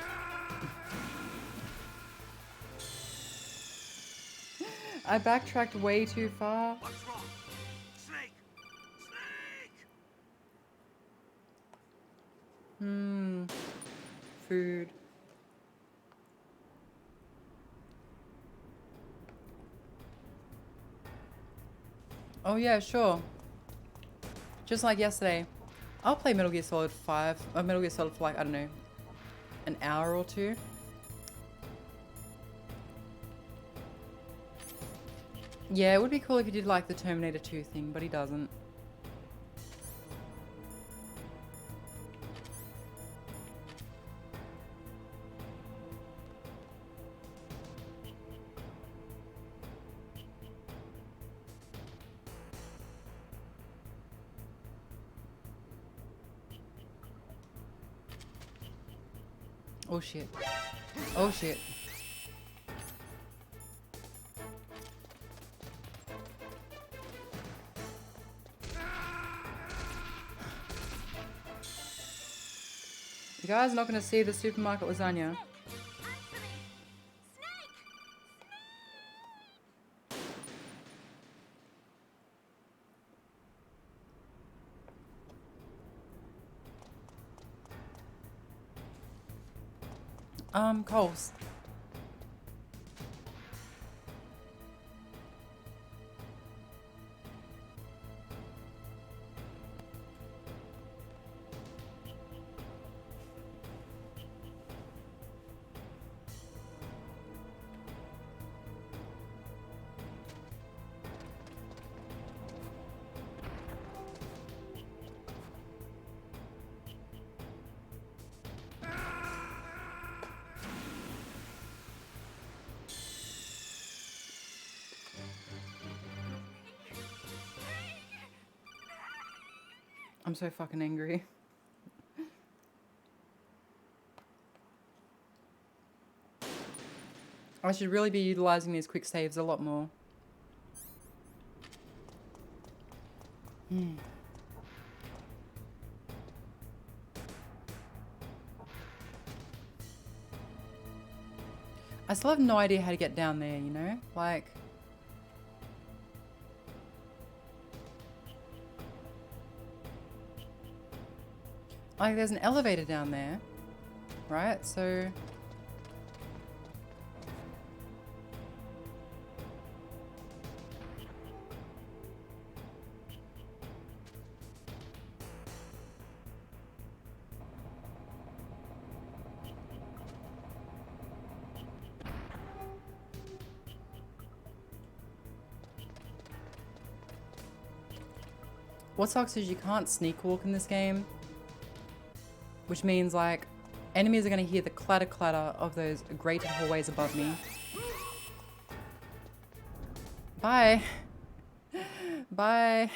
I backtracked way too far. What's wrong? Snake! Snake! Food. Oh yeah, sure. Just like yesterday. I'll play Metal Gear Solid 5, or Metal Gear Solid for like, I don't know, an hour or two. Yeah, it would be cool if he did like the Terminator 2 thing, but he doesn't. Oh shit. Oh shit. You guys are not going to see the supermarket lasagna. Coles. I'm so fucking angry. I should really be utilizing these quick saves a lot more. I still have no idea how to get down there, you know? Like... Like, there's an elevator down there, right? So... What sucks is you can't sneak walk in this game. Which means, like, enemies are going to hear the clatter-clatter of those grated hallways above me. Bye. Bye.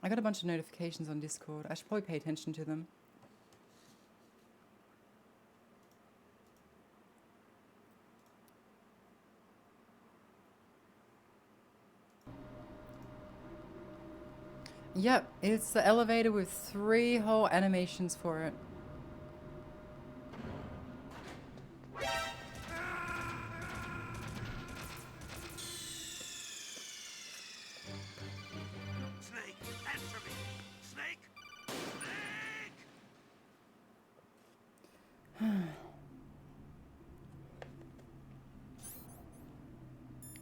I got a bunch of notifications on Discord. I should probably pay attention to them. Yep, it's the elevator with 3 whole animations for it. Snake, answer me! Snake! Snake!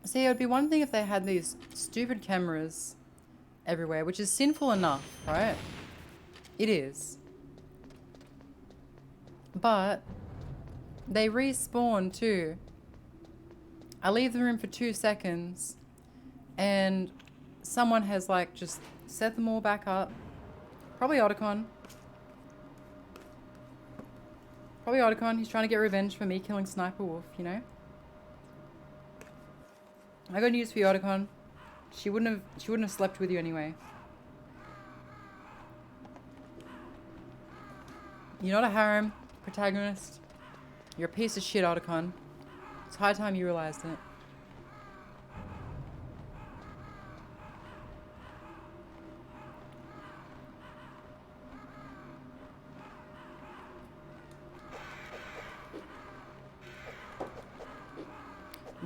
See, it would be one thing if they had these stupid cameras everywhere, which is sinful enough, right? It is. But they respawn too. I leave the room for 2 seconds and someone has like just set them all back up. Probably Otacon. Probably Otacon. He's trying to get revenge for me killing Sniper Wolf, you know? I got news for you, Otacon. She wouldn't have slept with you anyway. You're not a harem protagonist. You're a piece of shit, Otacon. It's high time you realized it.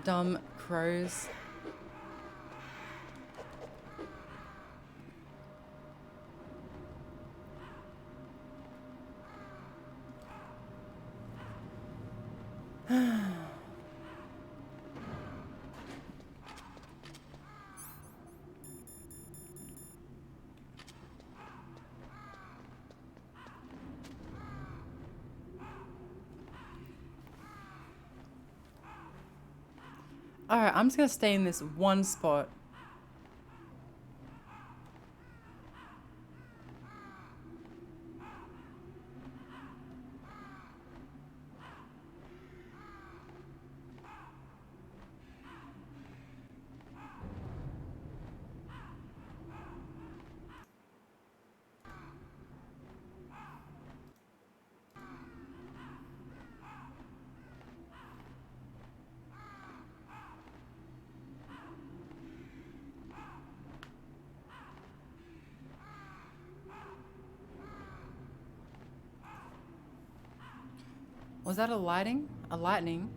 Dumb crows. Alright, I'm just gonna stay in this one spot. Was that a lighting? A lightning?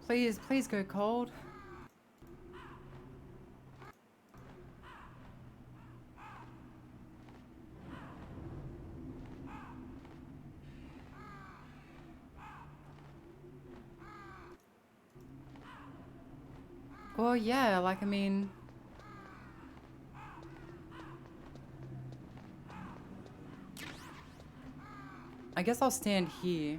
Please, please go cold. Well, yeah, like, I mean... I guess I'll stand here.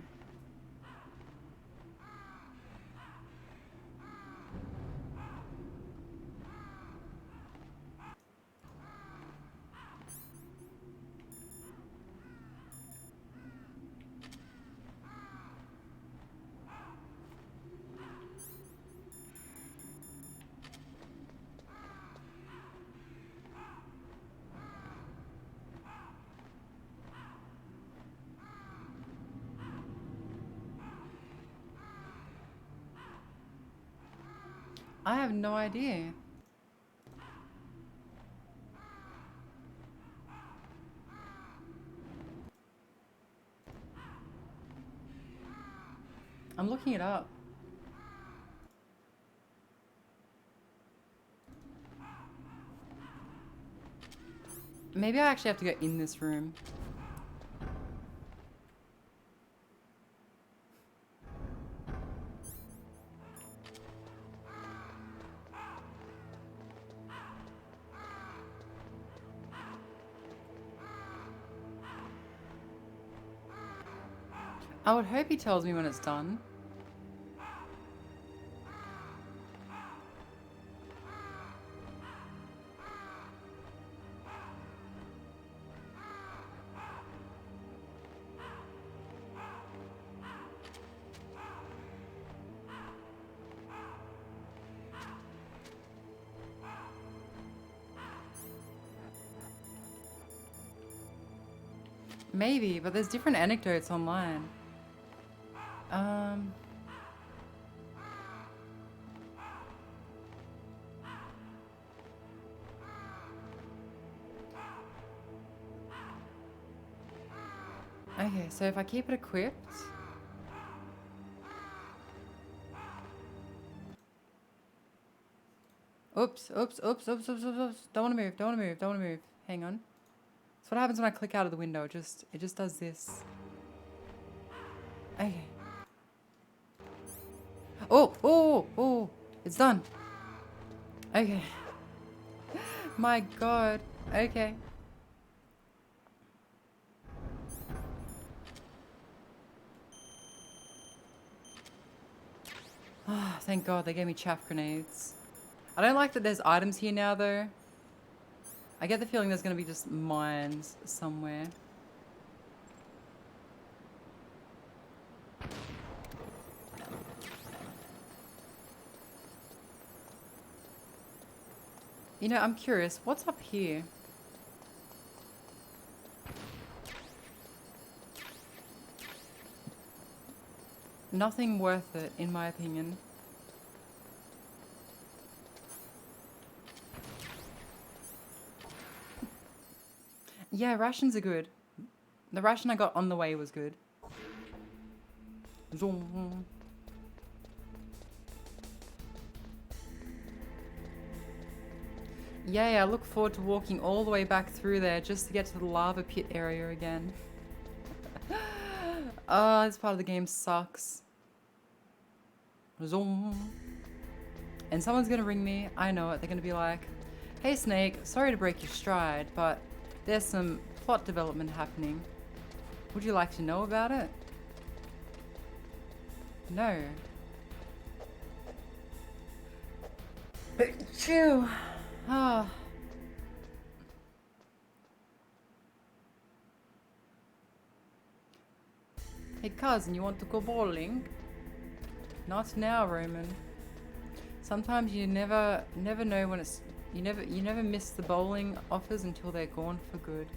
I have no idea. I'm looking it up. Maybe I actually have to go in this room. I would hope he tells me when it's done. Maybe, but there's different anecdotes online. Okay, so if I keep it equipped... Oops, oops, oops, oops, oops, oops, oops. Don't want to move, don't want to move, don't want to move. Hang on. That's what happens when I click out of the window. It just does this. Okay. Oh, oh, oh, it's done. Okay. My God. Okay. Oh, thank God they gave me chaff grenades. I don't like that there's items here now, though. I get the feeling there's going to be just mines somewhere. You know, I'm curious. What's up here? Nothing worth it, in my opinion. Yeah, rations are good. The ration I got on the way was good. Zoom. Yay, I look forward to walking all the way back through there just to get to the lava pit area again. Oh, this part of the game sucks. Zoom. And someone's gonna ring me. I know it. They're gonna be like, "Hey Snake, sorry to break your stride, but there's some plot development happening. Would you like to know about it?" No. Phew. Ah. Hey cousin, you want to go bowling? Not now, Roman. Sometimes you never know when it's you never miss the bowling offers until they're gone for good.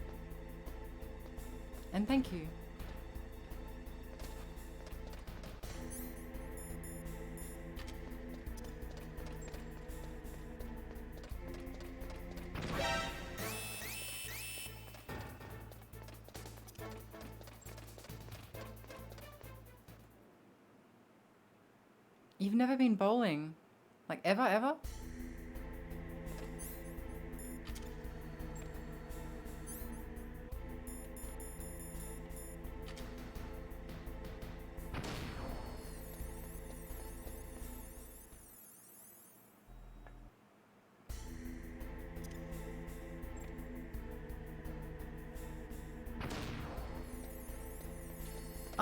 And thank you. You've never been bowling? Like ever?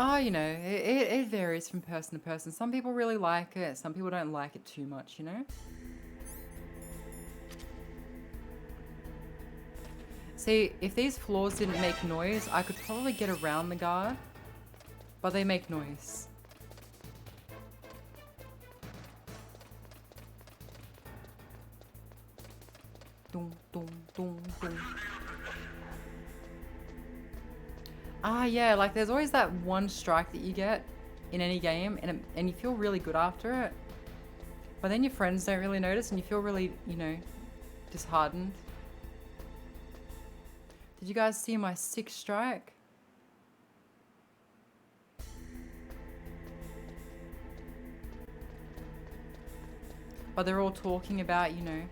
Oh, you know, it varies from person to person. Some people really like it, some people don't like it too much, you know? See, if these floors didn't make noise, I could probably get around the guard, but they make noise. Dum, dum, dum, dum. Ah, yeah, like there's always that one strike that you get in any game and you feel really good after it. But then your friends don't really notice and you feel really, you know, disheartened. Did you guys see my 6th strike? But they're all talking about, you know,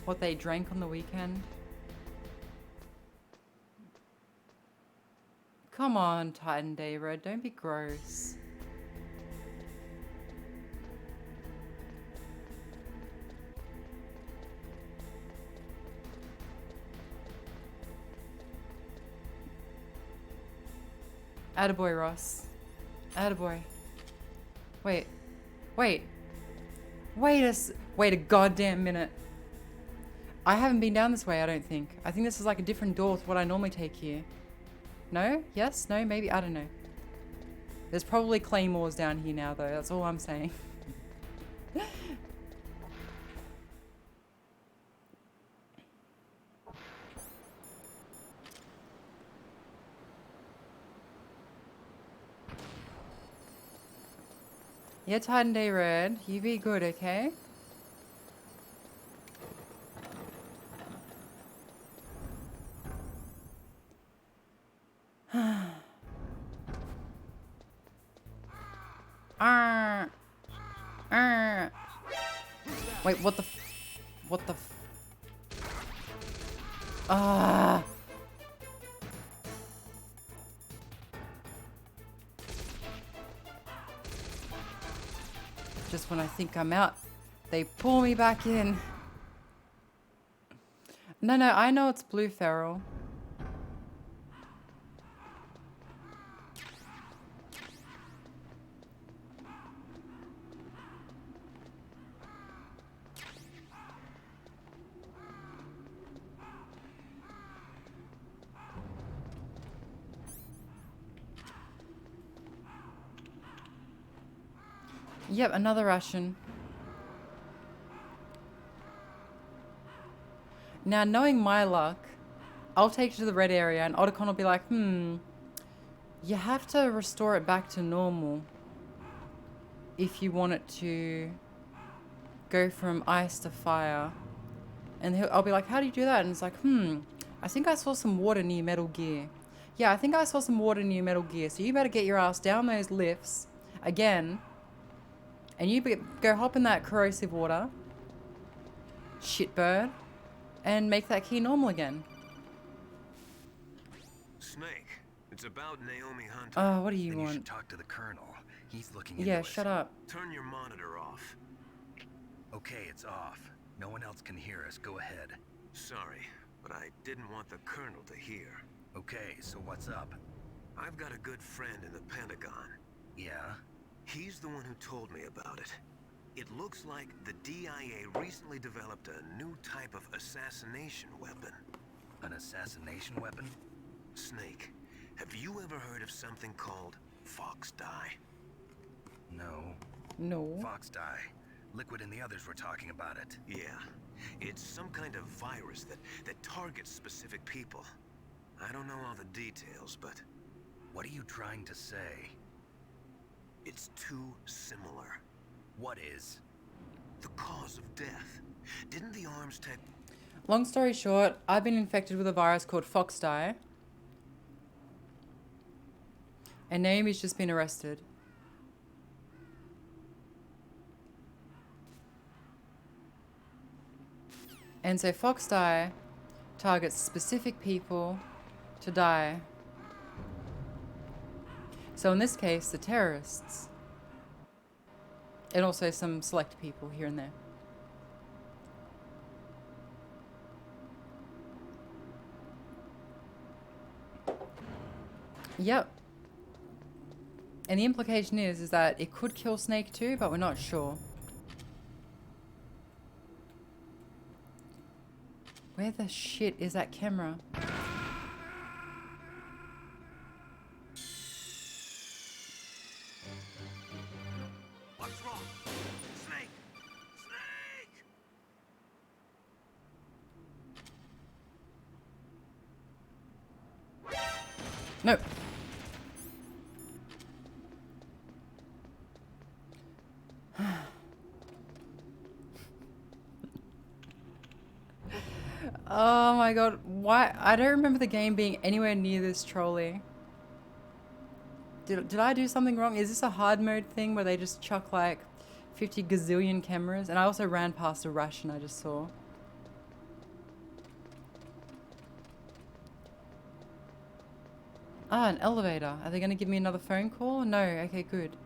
what they drank on the weekend. Come on, Titan Day Red, don't be gross. Attaboy, Ross. Attaboy. Wait a goddamn minute. I haven't been down this way, I don't think. I think this is like a different door to what I normally take here. No? Yes? No? Maybe? I don't know. There's probably claymores down here now, though. That's all I'm saying. Yeah, Titan Day Red. You be good, okay? Wait, what the Just when I think I'm out, they pull me back in. No, I know it's Blue Feral. Yep, another ration. Now, knowing my luck, I'll take you to the red area and Otacon will be like, you have to restore it back to normal if you want it to go from ice to fire. And I'll be like, how do you do that? And it's like, I think I saw some water near Metal Gear. Yeah, I think I saw some water near Metal Gear, so you better get your ass down those lifts again, and you go hop in that corrosive water, shitbird, and make that key normal again. Snake, it's about Naomi Hunter. Oh, what do you Then want? you should talk to the Colonel. He's looking into Yeah, it. shut up. Turn your monitor off. Okay, it's off. No one else can hear us. Go ahead. Sorry, but I didn't want the Colonel to hear. Okay, so what's up? I've got a good friend in the Pentagon. Yeah? He's the one who told me about it. It looks like the DIA recently developed a new type of assassination weapon. An assassination weapon? Snake, have you ever heard of something called Fox Dye? No. No. Fox dye. Liquid and the others were talking about it. Yeah. It's some kind of virus that targets specific people. I don't know all the details, but... What are you trying to say? It's too similar. What is? The cause of death. Didn't the arms tech... Long story short, I've been infected with a virus called Fox Dye. And Naomi's just been arrested. And so Fox Dye targets specific people to die. So in this case, the terrorists. And also some select people here and there. Yep. And the implication is that it could kill Snake too, but we're not sure. Where the shit is that camera? What's wrong? Snake! Snake! No. Oh my god, why? I don't remember the game being anywhere near this trolley. Did I do something wrong? Is this a hard mode thing where they just chuck like 50 gazillion cameras? And I also ran past a Russian I just saw. Ah, an elevator. Are they going to give me another phone call? No. Okay, good.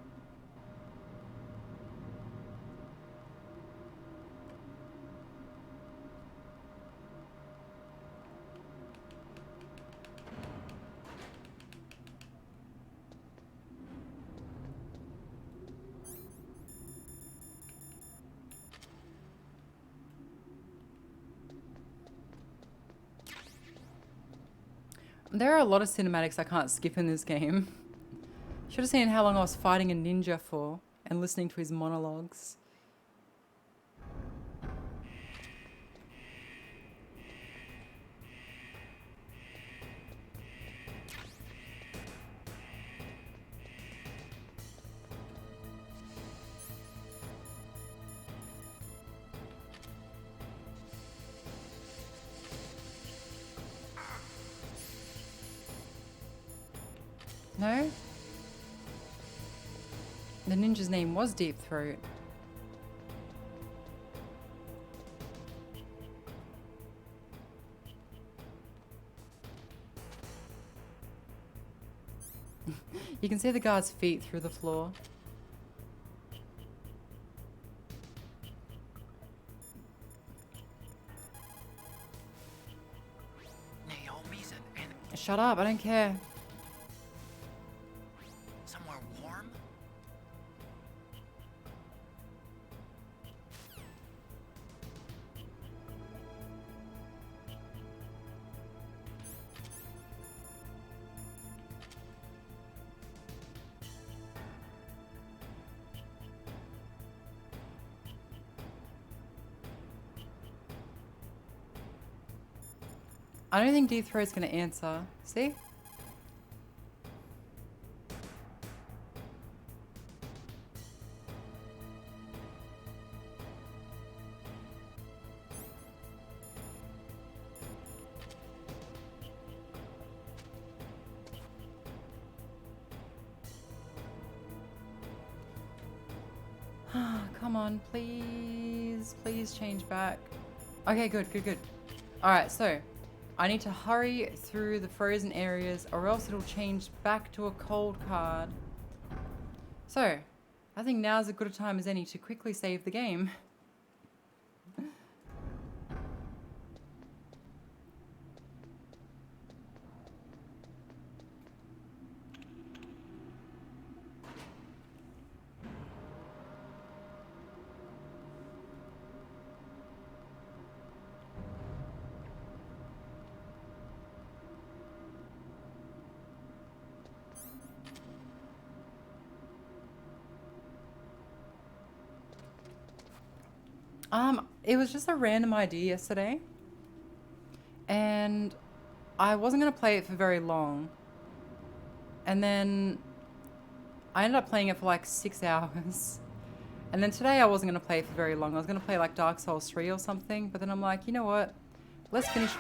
There are a lot of cinematics I can't skip in this game. Should have seen how long I was fighting a ninja for and listening to his monologues. No? The ninja's name was Deep Throat. You can see the guard's feet through the floor. Naomi's and Shut up, I don't care. somewhere warm? I don't think Deep Throat's gonna answer. See? come on, please. Please change back. Okay, good, good, good. Alright, so I need to hurry through the frozen areas or else it'll change back to a cold card. So, I think now's as good a time as any to quickly save the game. It was just a random idea yesterday, and I wasn't going to play it for very long, and then I ended up playing it for like 6 hours, and then today I wasn't going to play it for very long. I was going to play like Dark Souls 3 or something, but then I'm like, you know what, let's finish.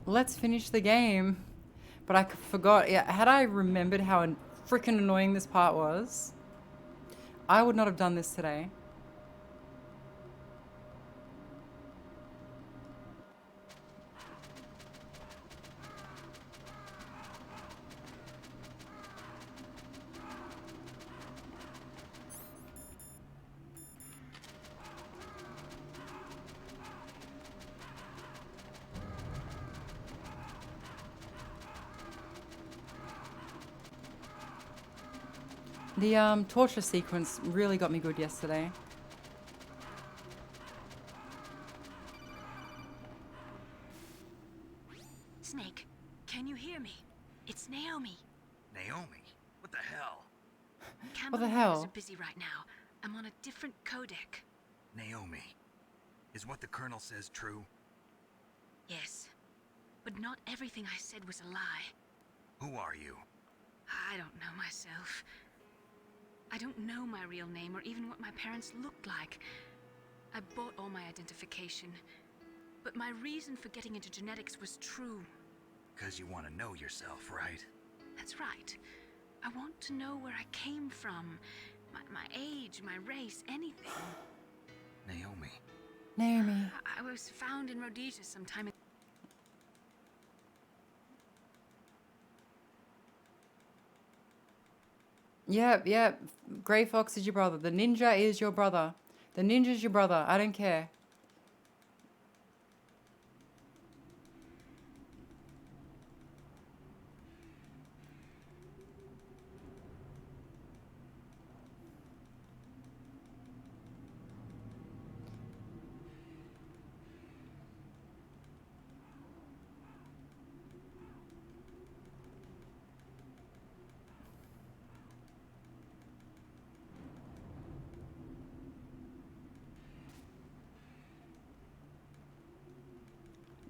Let's finish the game. But I forgot, yeah, had I remembered how freaking annoying this part was, I would not have done this today. The torture sequence really got me good yesterday. Snake, can you hear me? It's Naomi. Naomi? What the hell? What the Cameron hell? are busy right now. I'm on a different codec. Naomi. Is what the Colonel says true? Yes. But not everything I said was a lie. Who are you? I don't know myself. I don't know my real name or even what my parents looked like. I bought all my identification. But my reason for getting into genetics was true. Because you want to know yourself, right? That's right. I want to know where I came from. My age, my race, anything. Naomi. Naomi. I was found in Rhodesia sometime in... Yep, yep. Grey Fox is your brother. The ninja is your brother. The ninja's your brother. I don't care.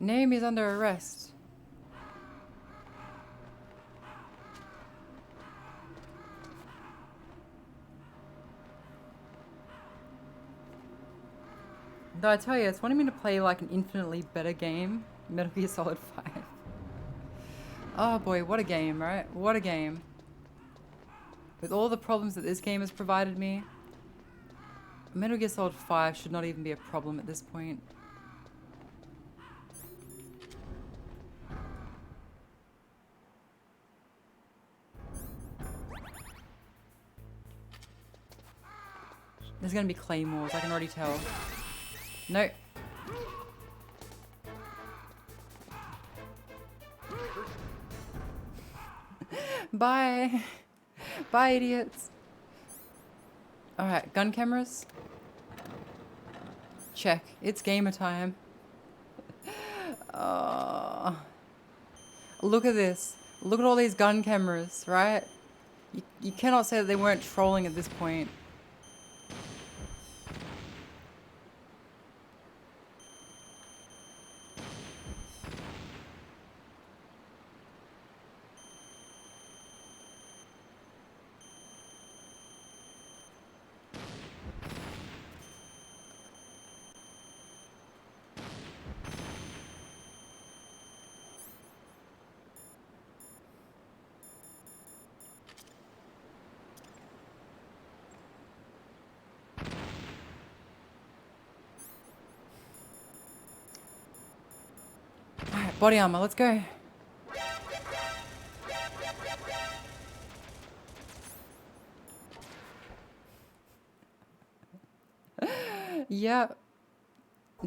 Naomi's under arrest. Though I tell you, it's wanting me to play like an infinitely better game, Metal Gear Solid 5. Oh boy, what a game, right? What a game. With all the problems that this game has provided me, Metal Gear Solid 5 should not even be a problem at this point. There's gonna be claymores, I can already tell. No. Bye. Bye, idiots. Alright, gun cameras. Check. It's gamer time. Look at this. Look at all these gun cameras, right? You cannot say that they weren't trolling at this point. Body armor, let's go. Yeah.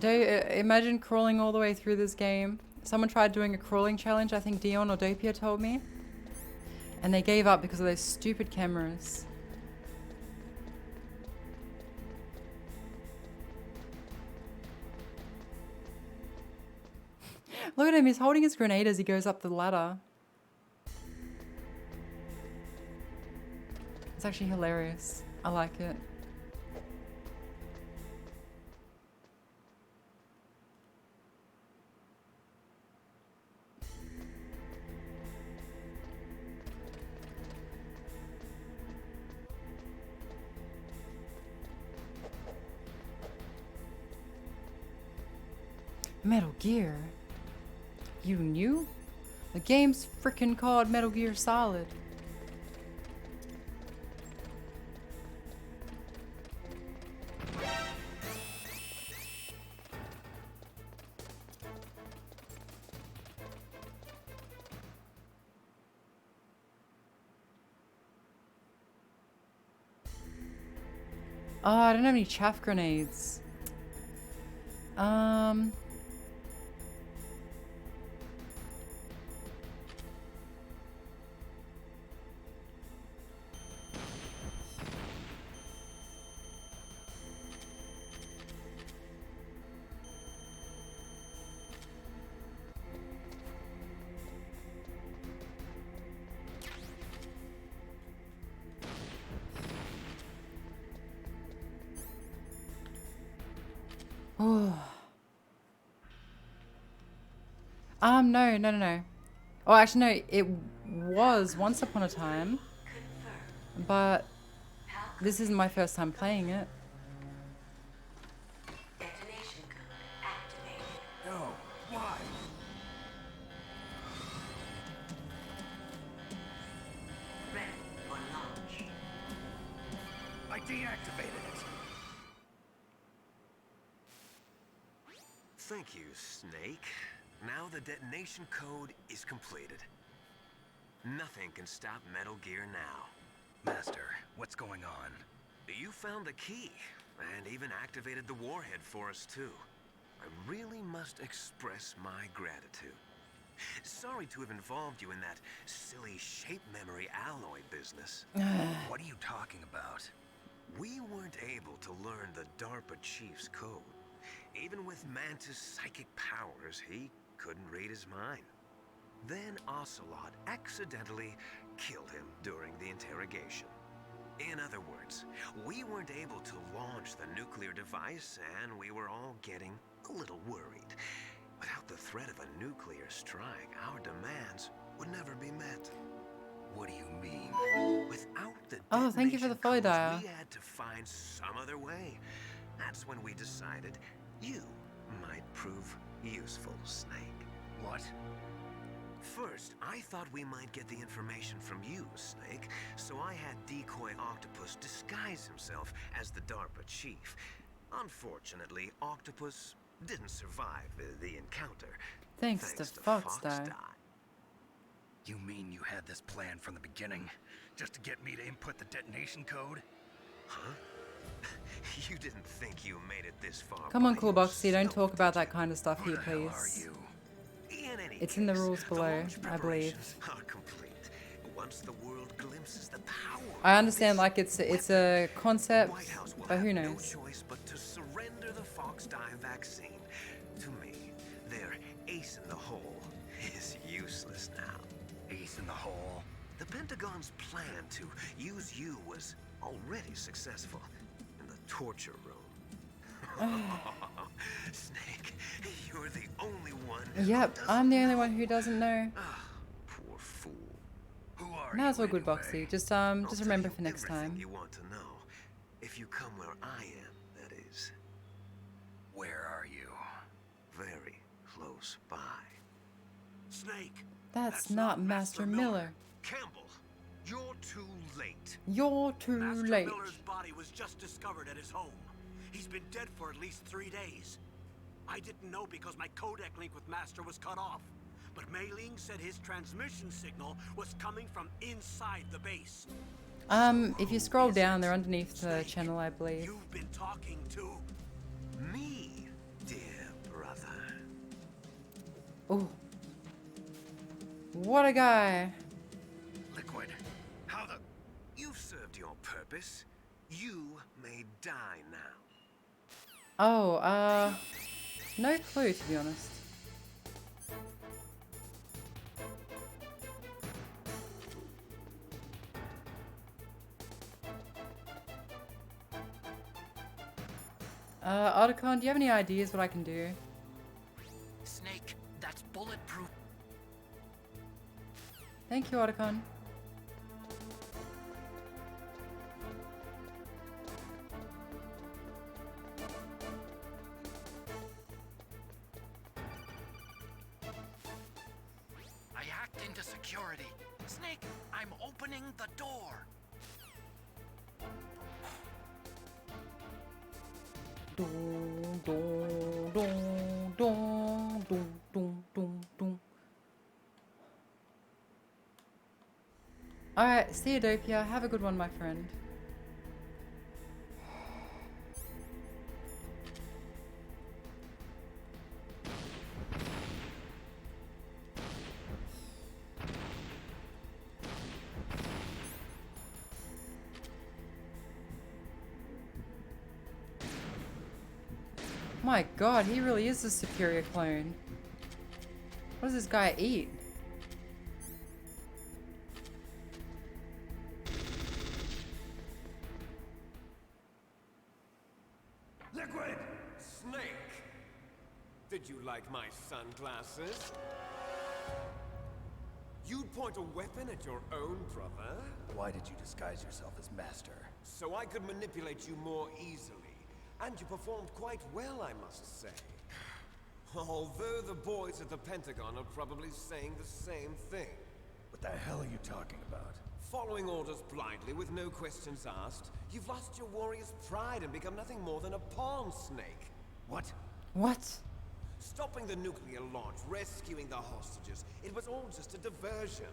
Imagine crawling all the way through this game. Someone tried doing a crawling challenge, I think Dion or Dopia told me. And they gave up because of those stupid cameras. Look at him, he's holding his grenade as he goes up the ladder. It's actually hilarious. I like it. Metal Gear? You knew? The game's frickin' called Metal Gear Solid. Oh, I don't have any chaff grenades. Oh. No. Oh, actually, no. It was once upon a time, but this isn't my first time playing it. Detonation code activated. No, why? Ready for launch. I deactivated it. Thank you, Snake. Now the detonation code is completed. Nothing can stop Metal Gear now. Master, what's going on? You found the key, and even activated the warhead for us too. I really must express my gratitude. Sorry to have involved you in that silly shape memory alloy business. What are you talking about? We weren't able to learn the DARPA chief's code. Even with Mantis' psychic powers, he couldn't read his mind. Then Ocelot accidentally killed him during the interrogation. In other words, we weren't able to launch the nuclear device, and we were all getting a little worried. Without the threat of a nuclear strike, our demands would never be met. What do you mean? Without the Oh, thank you for the follow dial. we had to find some other way. That's when we decided you might prove useful, Snake. What? First, I thought we might get the information from you, Snake, so I had Decoy Octopus disguise himself as the DARPA chief. Unfortunately, Octopus didn't survive the encounter. Thanks to Foxdie. You mean you had this plan from the beginning? Just to get me to input the detonation code? Huh? You didn't think you made it this far. Come on, Cool Boxy, don't talk about that kind of stuff here, Who the hell are please. you? It's in the rules below, I believe. Are complete. Once the world glimpses the power. I understand, like it's a concept, White House will but who have knows? no choice but to surrender the Foxdie vaccine to me. Their ace in the hole is useless now. Ace in the hole? The Pentagon's plan to use you was already successful in the torture room. Snake, you're the only one. Yep, I'm the only one who doesn't know. Poor fool. Who are Now it's you all good, anyway? Boxy. Just remember for next time. You want to know. If you come where I am, that is. Where are you? Very close by. Snake. That's not Master Miller. Campbell, you're too late. You're too Master late. Miller's body was just discovered at his home. He's been dead for at least 3 days. I didn't know because my codec link with Master was cut off. but Mei Ling said his transmission signal was coming from inside the base. If you scroll down, they're underneath the channel, I believe. You've been talking to Me, dear brother. Oh. What a guy. Liquid. How the... You've served your purpose. You may die now. Oh, no clue, to be honest. Otacon, do you have any ideas what I can do? Snake, that's bulletproof. Thank you, Otacon. I hacked into security. Snake, I'm opening the door. Dun, dun, dun, dun, dun, dun, dun, dun. Alright, see you, Dopia. Have a good one, my friend. My god, he really is a superior clone. What does this guy eat? Liquid! Snake! Did you like my sunglasses? You'd point a weapon at your own brother? Why did you disguise yourself as Master? So I could manipulate you more easily. And you performed quite well, I must say. Although the boys at the Pentagon are probably saying the same thing. What the hell are you talking about? Following orders blindly with no questions asked, you've lost your warrior's pride and become nothing more than a pawn, Snake. What? What? Stopping the nuclear launch, rescuing the hostages, it was all just a diversion.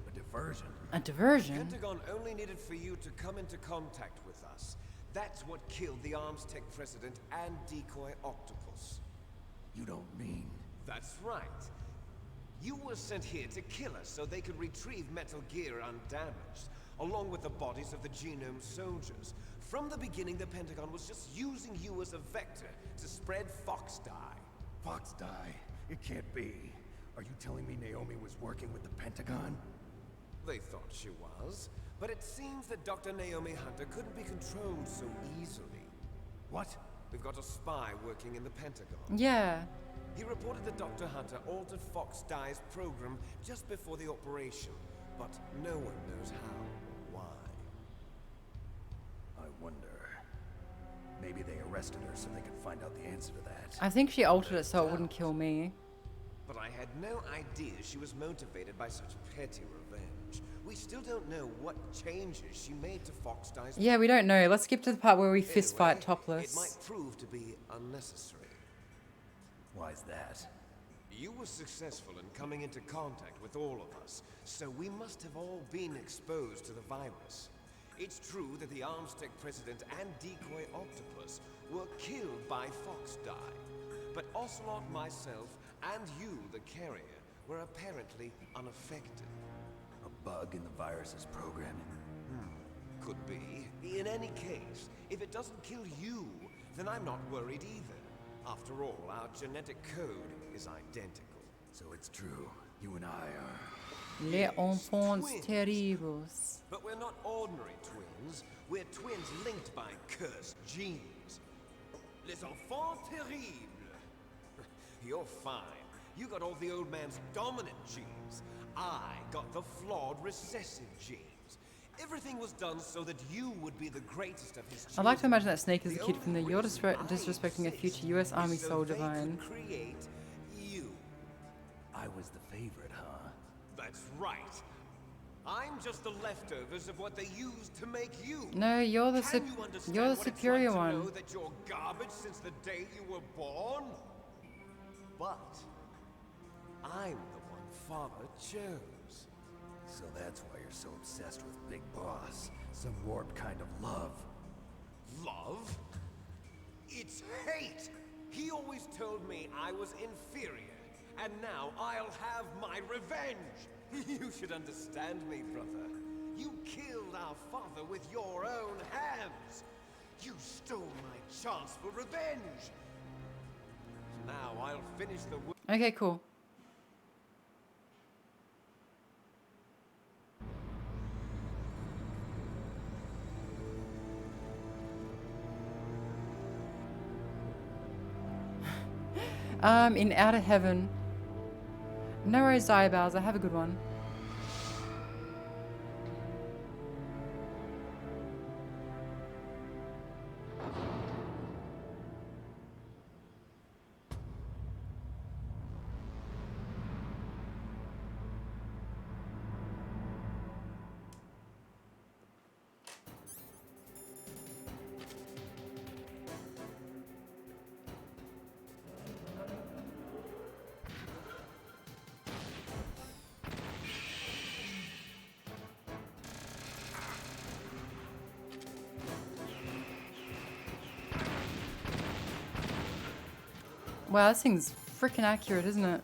A diversion? A diversion? The Pentagon only needed for you to come into contact with us. That's what killed the Arms Tech president and decoy octopus. You don't mean... That's right. You were sent here to kill us so they could retrieve Metal Gear undamaged, along with the bodies of the Genome soldiers. From the beginning, the Pentagon was just using you as a vector to spread Fox Dye. Fox Dye? It can't be. Are you telling me Naomi was working with the Pentagon? They thought she was, but it seems that Dr. Naomi Hunter couldn't be controlled so easily. What? We've got a spy working in the Pentagon. Yeah. He reported that Dr. Hunter altered Fox Dye's program just before the operation, but no one knows how or why. I wonder... Maybe they arrested her so they could find out the answer to that. I think she altered it so it wouldn't kill me. But I had no idea she was motivated by such petty revenge. We still don't know what changes she made to Fox Dye's... Yeah, we don't know. Let's skip to the part where we fist fight It topless. might prove to be unnecessary. Why's that? You were successful in coming into contact with all of us, so we must have all been exposed to the virus. It's true that the Arms Tech president and decoy octopus were killed by Fox Dye, but Ocelot, myself, and you, the carrier, were apparently unaffected. A bug in the virus's programming? Could be. In any case, if it doesn't kill you, then I'm not worried either. After all, our genetic code is identical. So it's true. You and I are... Les enfants twins. terribles. But we're not ordinary twins. We're twins linked by cursed genes. Les enfants terribles. You're fine. You got all the old man's dominant genes. I got the flawed recessive genes. Everything was done so that you would be the greatest of his children. I'd like to imagine that Snake is a kid from the You're Disrespecting a Future US Army Soldier vine. Create you. I was the favorite, huh? That's right. I'm just the leftovers of what they used to make you. No, you're the Can you understand you're the what it's superior like to one. know that you're garbage since the day you were born? But I'm the father chose. So that's why you're so obsessed with Big Boss. Some warped kind of love. Love? It's hate! He always told me I was inferior, and now I'll have my revenge! You should understand me, brother. You killed our father with your own hands! You stole my chance for revenge! Now I'll finish the work. Okay, cool. In Outer Heaven. No worries, Diabowser. Have a good one. Wow, this thing's freaking accurate, isn't it?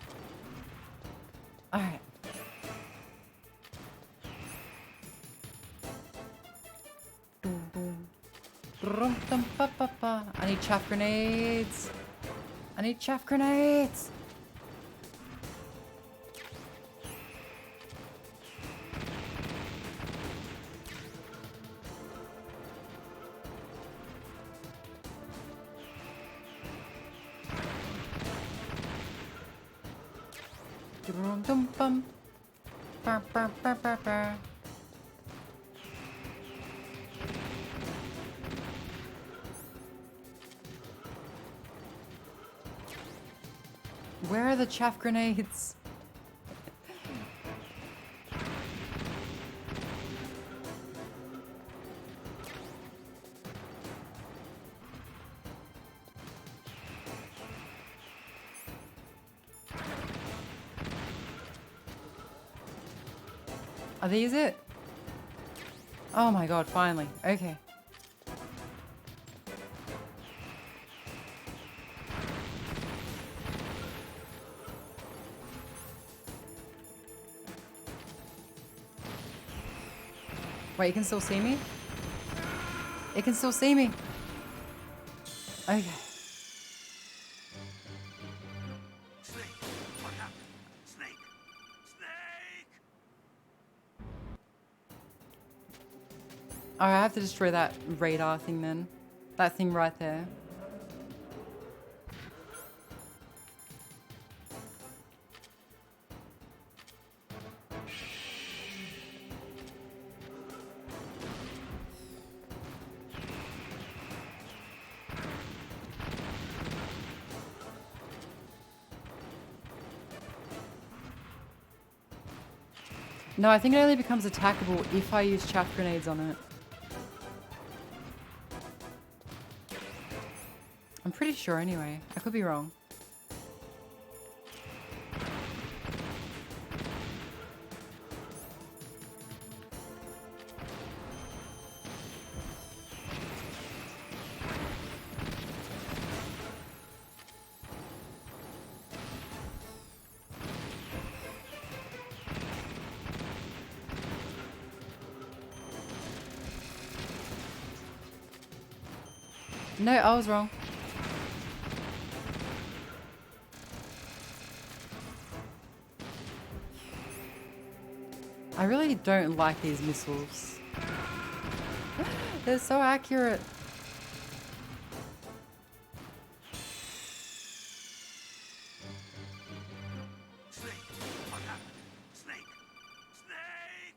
Alright. I need chaff grenades. I need chaff grenades. Dum-dum-bum. Ba, ba, ba, ba, ba. Where are the chaff grenades? Are these it? Oh my god, finally. Okay. Wait, you can still see me? It can still see me. Okay. Snake! What happened? Snake! Snake! Oh, I have to destroy that radar thing then. That thing right there. No, I think it only becomes attackable if I use chaff grenades on it. I'm pretty sure anyway. I could be wrong. No, I was wrong. I really don't like these missiles. They're so accurate. Snake! What happened? Snake! Snake!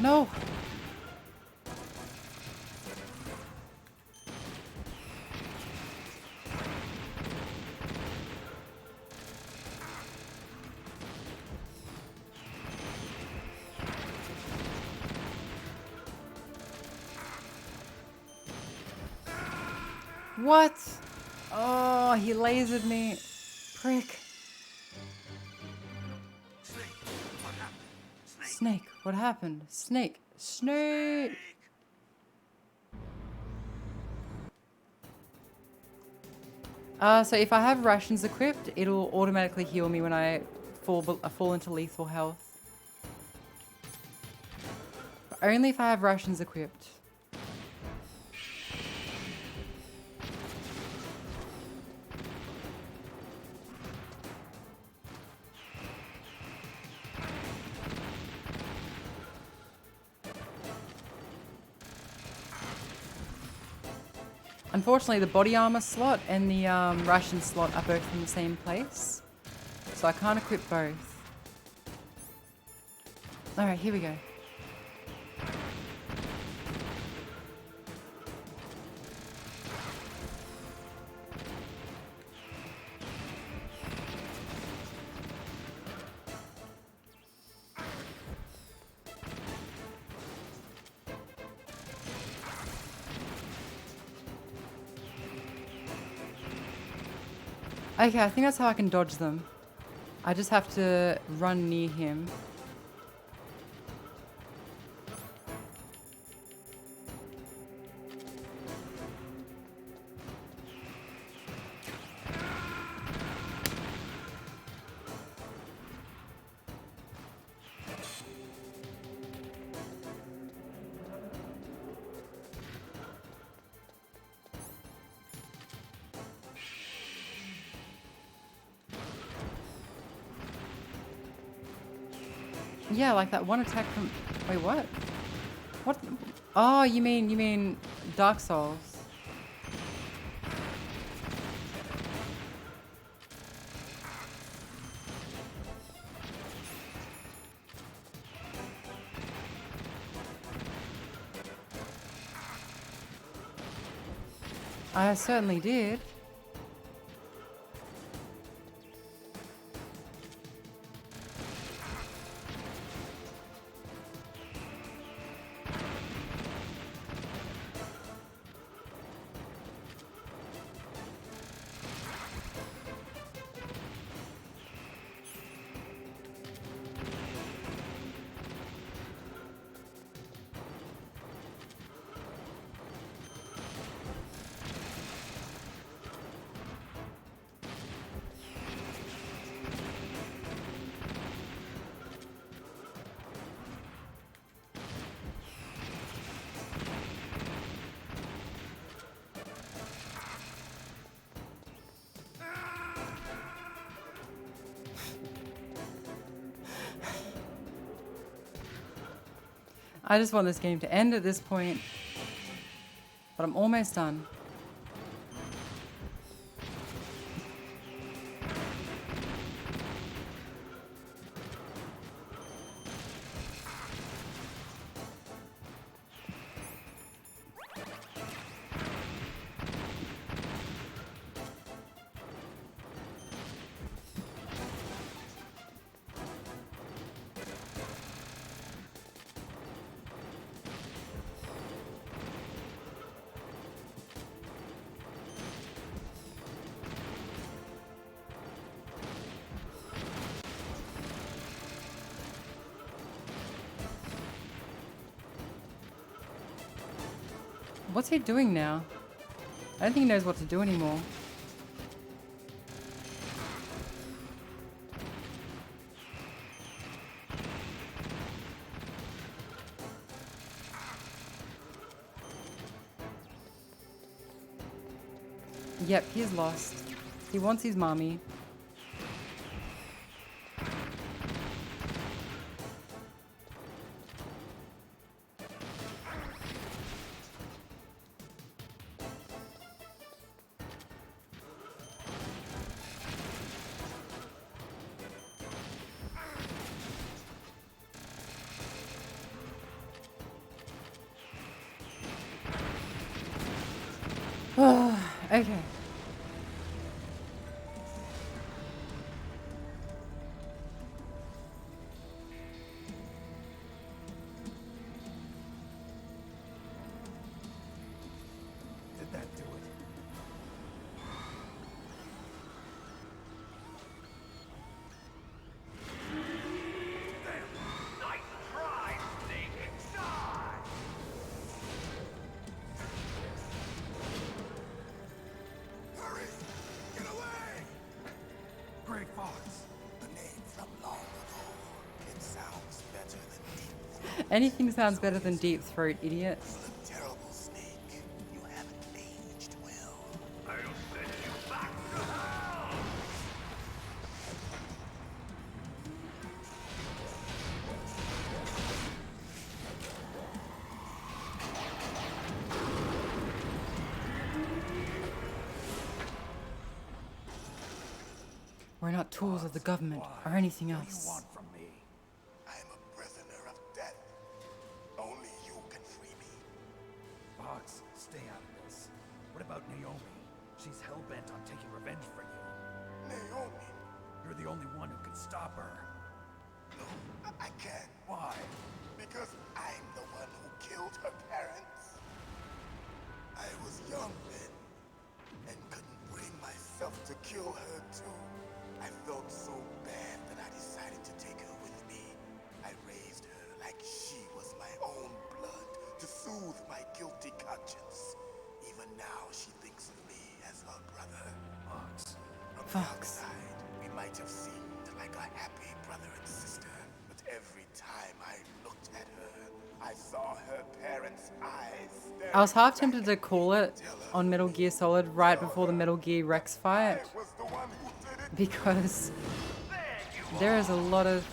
No. What? Oh, he lasered me. Prick. Snake, what happened? Snake. Snake. So if I have rations equipped, it'll automatically heal me when I fall into lethal health. But only if I have rations equipped. Unfortunately, the body armor slot and the ration slot are both in the same place, so I can't equip both. Alright, here we go. Okay, I think that's how I can dodge them. I just have to run near him. Yeah, like that one attack from... Wait, what? What? Oh, you mean Dark Souls. I certainly did. I just want this game to end at this point. But I'm almost done. What's he doing now? I don't think he knows what to do anymore. Yep, he's lost. He wants his mommy. Okay. Did that do it? Nice try, Snake! Die! Hurry! Get away! Gray Fox. A name from long ago. It sounds better than deep. Anything sounds better than Deep Throat, idiot. A terrible snake. You haven't aged well. I'll send you back to hell! We're not tools of the government or anything What do you else. want from me? I am a prisoner of death. Only you can free me. Fox, stay out of this. What about Naomi? She's hell-bent on taking revenge for you. Naomi? You're the only one who can stop her. No, I can't. Why? Because I'm the one who killed her parents. I was young then, and couldn't bring myself to kill her too. I felt so bad that I decided to take her with me. I raised her like she was my own blood, to soothe my guilty conscience. Even now, she thinks of me as her brother. Fox. From the Fox. outside, we might have seemed like a happy brother and sister, but every time I looked at her, I saw her parents' eyes staring I was half back tempted to at call me. it on Metal Gear Solid right before the Metal Gear Rex fight, I was the one who did it. because There you there is a lot of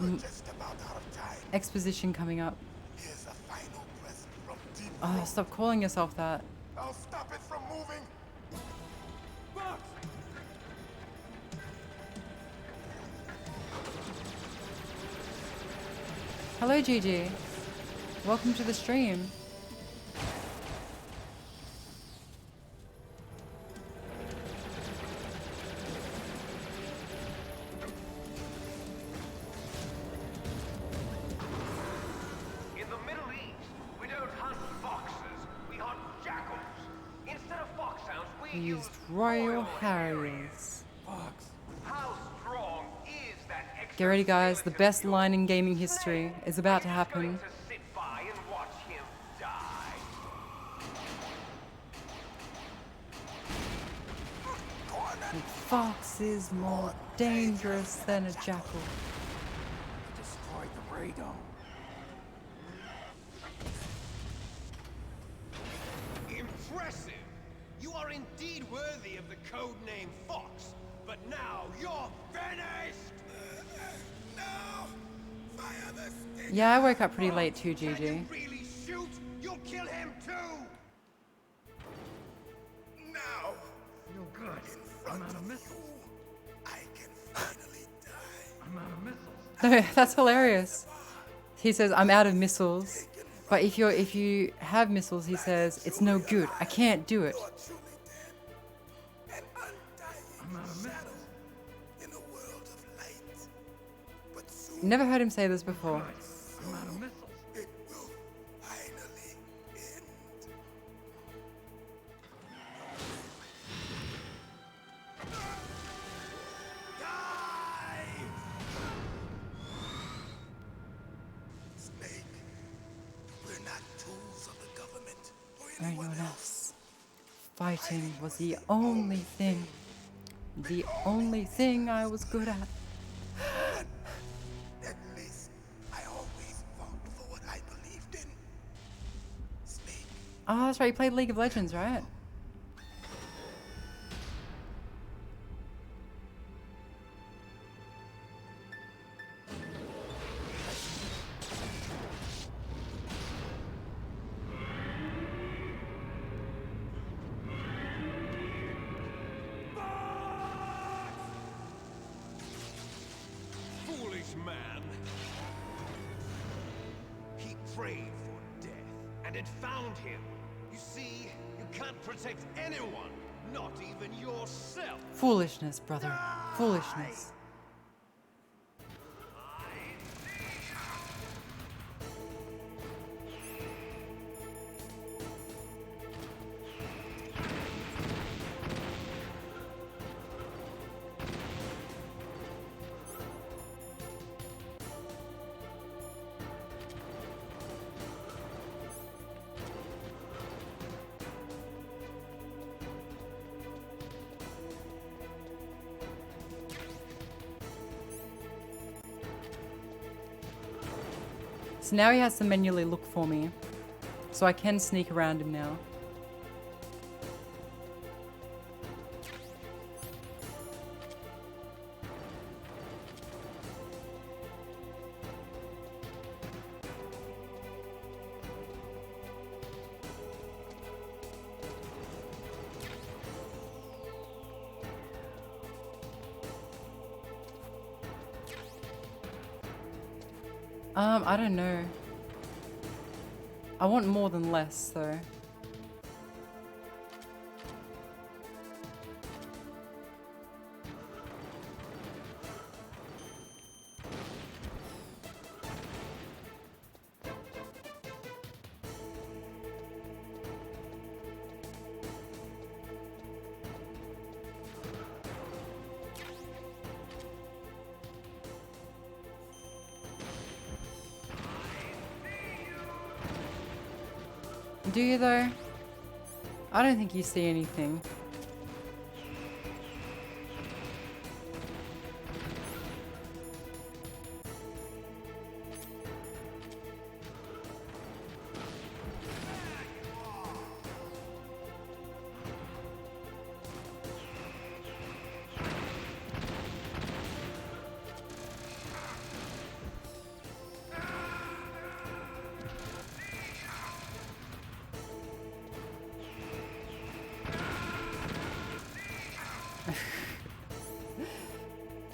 We're just about out of time. exposition coming up. Here's a final present from deep. Oh, stop calling yourself that. I'll stop it from moving. Fox! Hello, Gigi. Welcome to the stream. In the Middle East, we don't hunt foxes, we hunt jackals. Instead of foxhounds, we We use used Royal Harriers. Harriers. Fox. How strong is that extra Get ready, guys. The skeleton best of yours? line in gaming history is about to Are you just going happen. to sit by and watch him die? A fox is more dangerous than a jackal. Destroyed the radome. Impressive! You are indeed worthy of the code name Fox, but now you're finished! No! Fire the stick! Yeah, I woke up pretty late too, Can Gigi. you really shoot? You'll kill him too! Now! No good. In front of you, I can finally die. I'm out of missiles. No, that's hilarious. He says, "I'm out of missiles," but if you have missiles, he says, "It's no good. I can't do it." You're truly dead. An undying shadow in a world of light. But soon Never heard him say this before. I'm out of missiles. it will finally end. Die! Snake, we're not tools of the government or Anyone else. Fighting was the only thing I was good at. At least I always fought for what I believed in. Snake, Oh, that's right. You played League of Legends, right? Foolish man! He prayed for death, and and had found him. You see, you can't protect anyone, not even yourself. Foolishness, brother. Foolishness. So now he has to manually look for me. So I can sneak around him now. I don't know. I want more than less, though. Do you though? I don't think you see anything.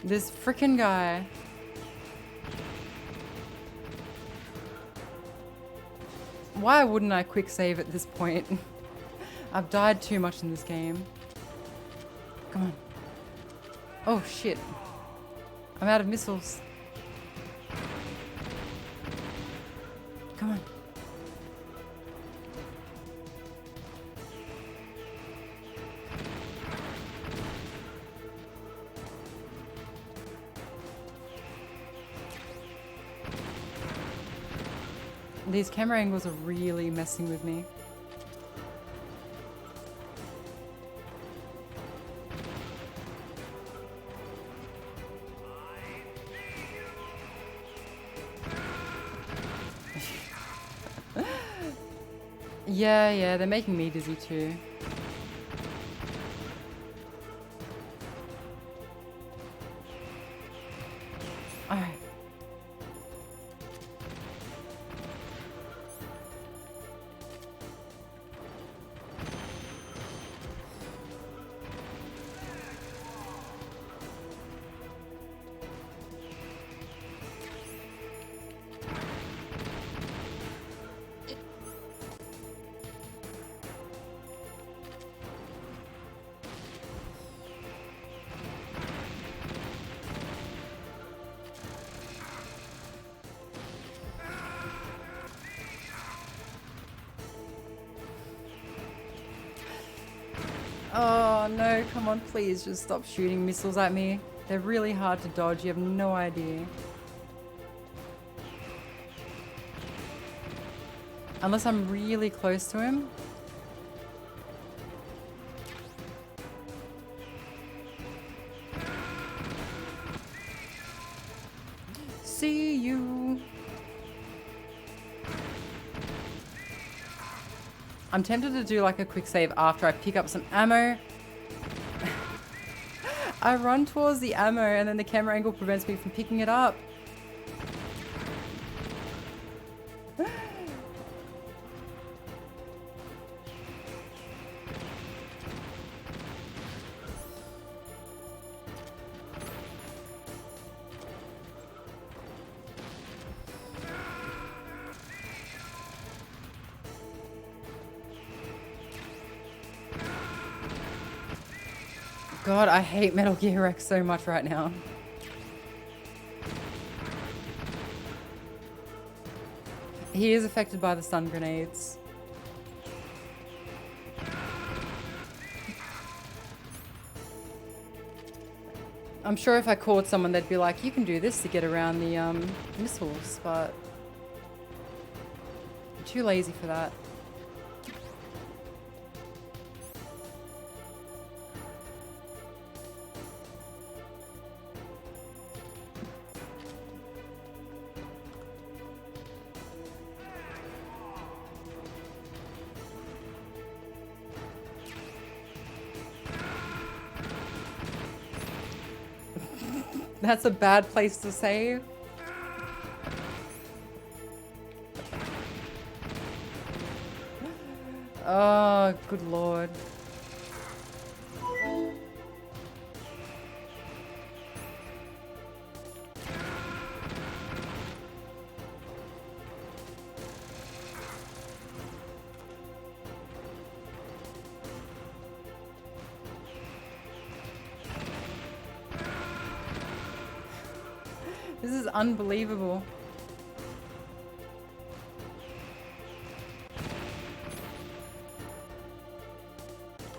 This frickin' guy. Why wouldn't I quick save at this point? I've died too much in this game. Come on. Oh shit. I'm out of missiles. Come on. These camera angles are really messing with me. Yeah, they're making me dizzy too. Alright. Oh no, come on, please just stop shooting missiles at me. They're really hard to dodge, you have no idea. Unless I'm really close to him. See you. I'm tempted to do like a quick save after I pick up some ammo. I run towards the ammo and then the camera angle prevents me from picking it up. God, I hate Metal Gear Rex so much right now. He is affected by the stun grenades. I'm sure if I called someone, they'd be like, you can do this to get around the missiles, but I'm too lazy for that. That's a bad place to save. Oh, good lord. This is unbelievable.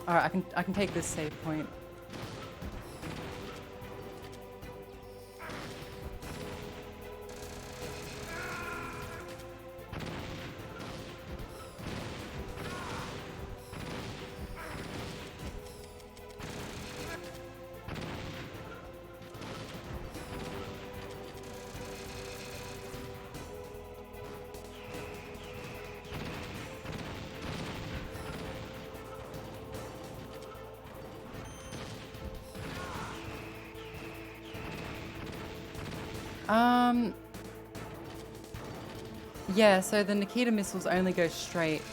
Alright, I can take this save point. Yeah, so the Nikita missiles only go straight.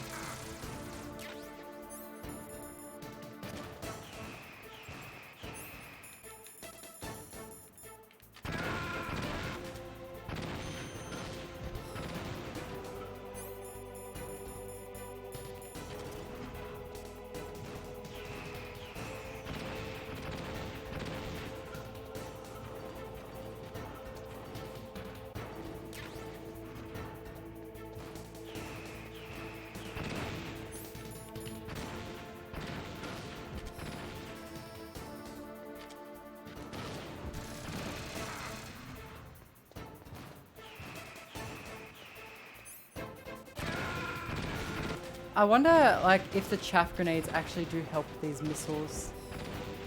I wonder, like, if the chaff grenades actually do help these missiles.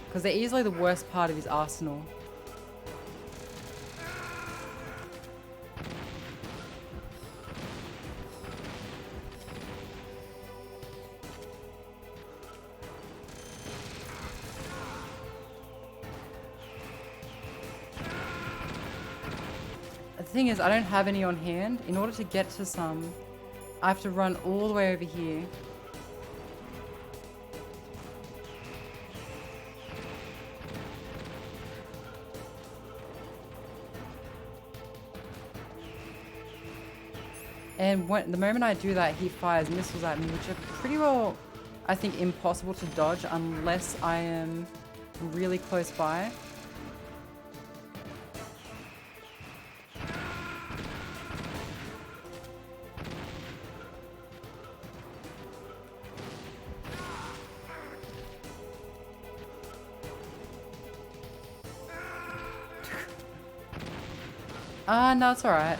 Because they're easily the worst part of his arsenal. The thing is, I don't have any on hand. In order to get to some, I have to run all the way over here. And the moment I do that, he fires missiles at me, which are pretty well, I think, impossible to dodge unless I am really close by. No, it's alright.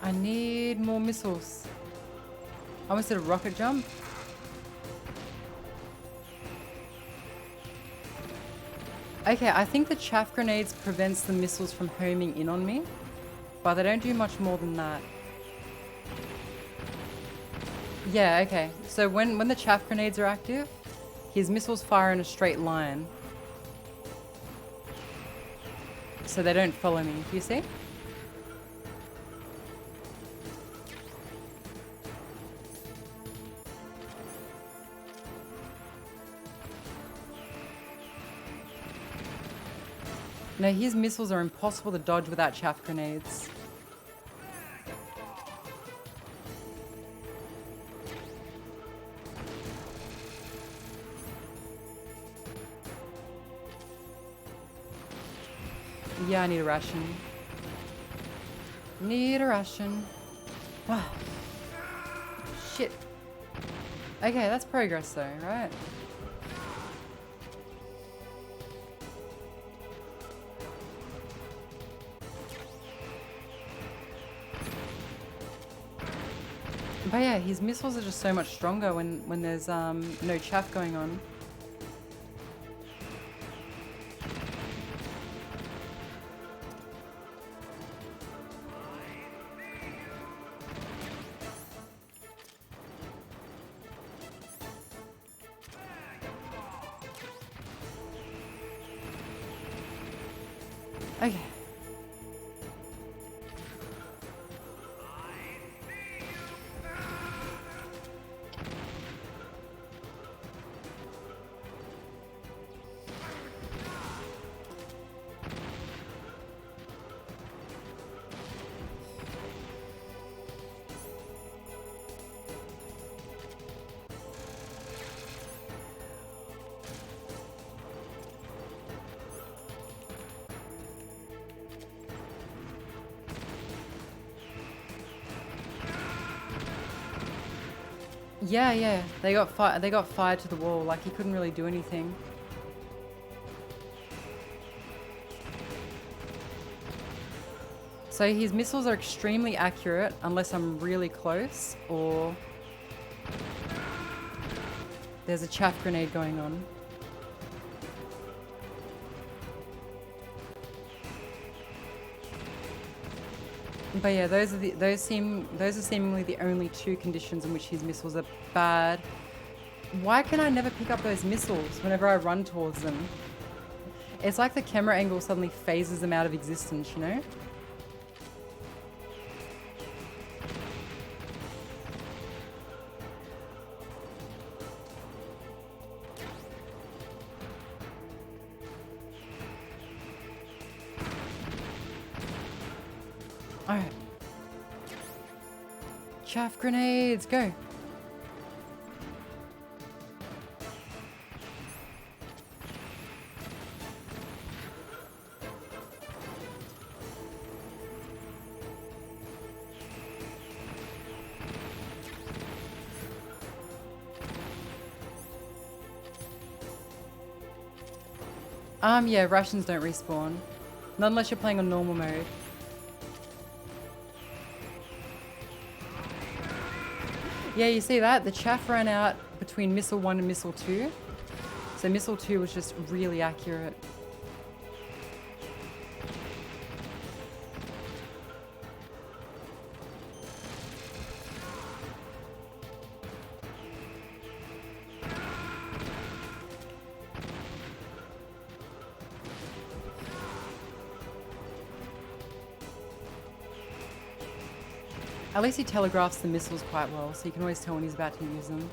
I need more missiles. I almost did a rocket jump. Okay, I think the chaff grenades prevents the missiles from homing in on me, but they don't do much more than that. Yeah, okay. So when the chaff grenades are active, his missiles fire in a straight line. So they don't follow me. Do you see? No, his missiles are impossible to dodge without chaff grenades. Yeah, I need a ration. Need a ration. Ah. Shit. Okay, that's progress though, right? But yeah, his missiles are just so much stronger when there's no chaff going on. Okay. Yeah. They got fired to the wall. Like he couldn't really do anything. So his missiles are extremely accurate unless I'm really close or there's a chaff grenade going on. But yeah, those are seemingly the only two conditions in which his missiles are bad. Why can I never pick up those missiles whenever I run towards them? It's like the camera angle suddenly phases them out of existence, you know? Alright. Chaff grenades, go! Yeah, rations don't respawn. Not unless you're playing on normal mode. Yeah, you see that? The chaff ran out between missile 1 and missile 2. So missile 2 was just really accurate. At least he telegraphs the missiles quite well, so you can always tell when he's about to use them.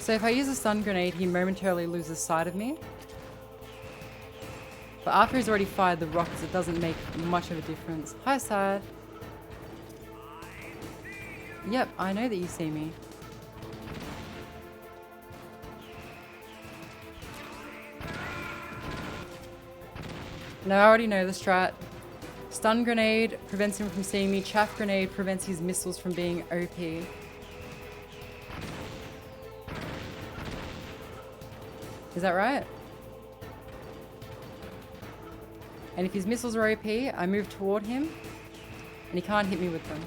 So if I use a stun grenade, he momentarily loses sight of me. But after he's already fired the rockets, it doesn't make much of a difference. Hi, Sad. Yep, I know that you see me. No, I already know the strat. Stun grenade prevents him from seeing me. Chaff grenade prevents his missiles from being OP. Is that right? And if his missiles are OP, I move toward him and he can't hit me with them.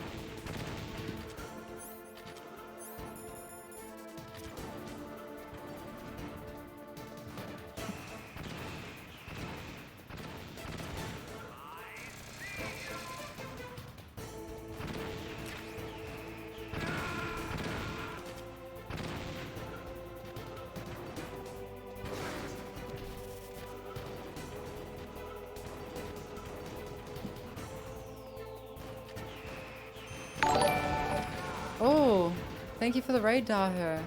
Oh, thank you for the raid, Daho.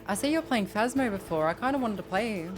I see you're playing Phasmo before. I kind of wanted to play you.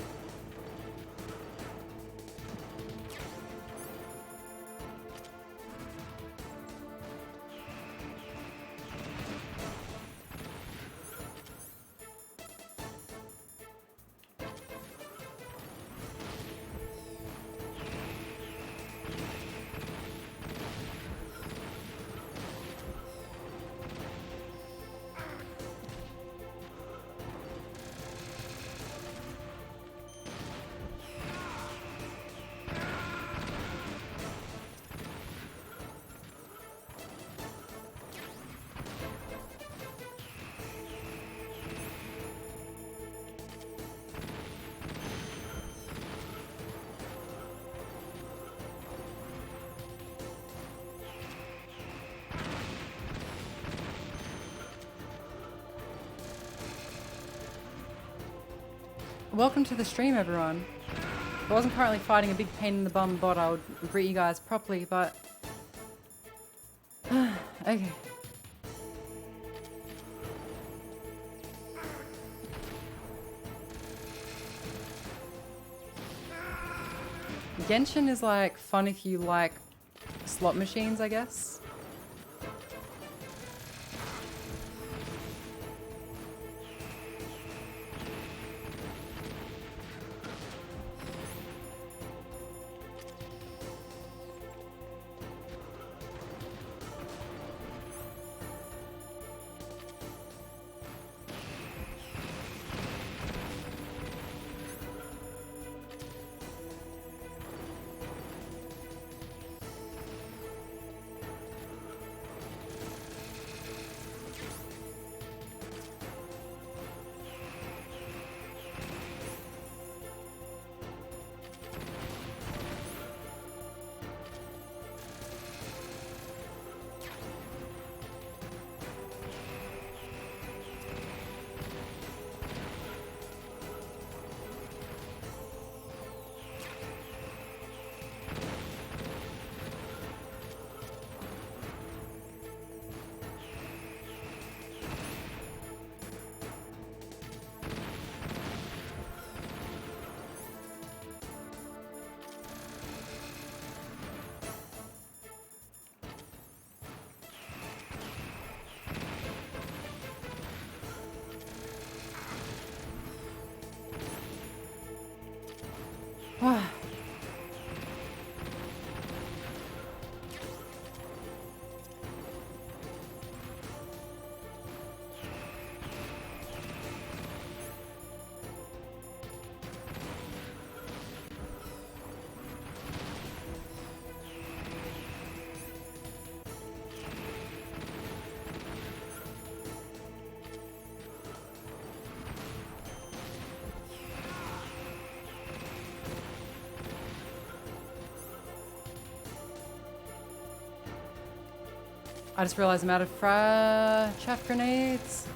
Welcome to the stream, everyone. If I wasn't currently fighting a big pain in the bum bot, I would greet you guys properly, but... okay. Genshin is like fun if you like slot machines, I guess. I just realized I'm out of chaff grenades.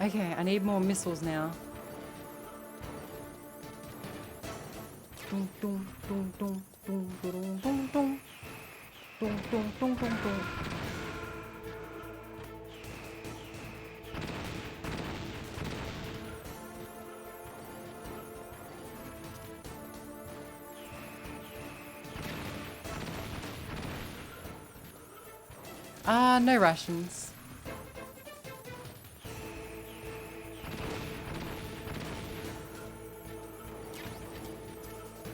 Okay, I need more missiles now. Dun, dun, dun, dun, dun, dun, dun, dun. Dun, dun, dun, dun, dun. No rations.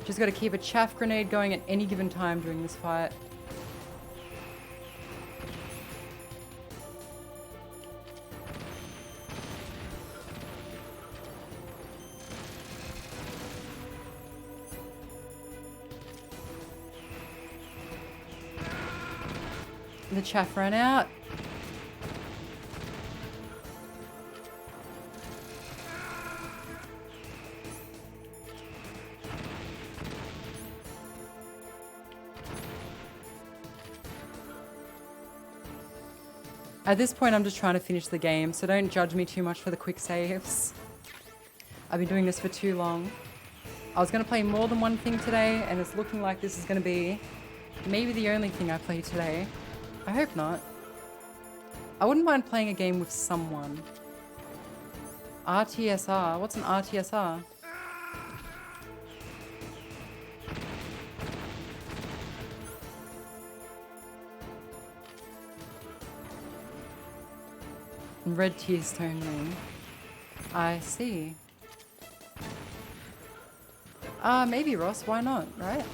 Just gotta keep a chaff grenade going at any given time during this fight. The chaff ran out. At this point, I'm just trying to finish the game, so don't judge me too much for the quick saves. I've been doing this for too long. I was going to play more than one thing today, and it's looking like this is going to be maybe the only thing I play today. I hope not. I wouldn't mind playing a game with someone. RTSR? What's an RTSR? Red tear stone ring. I see. Maybe Ross, why not, right?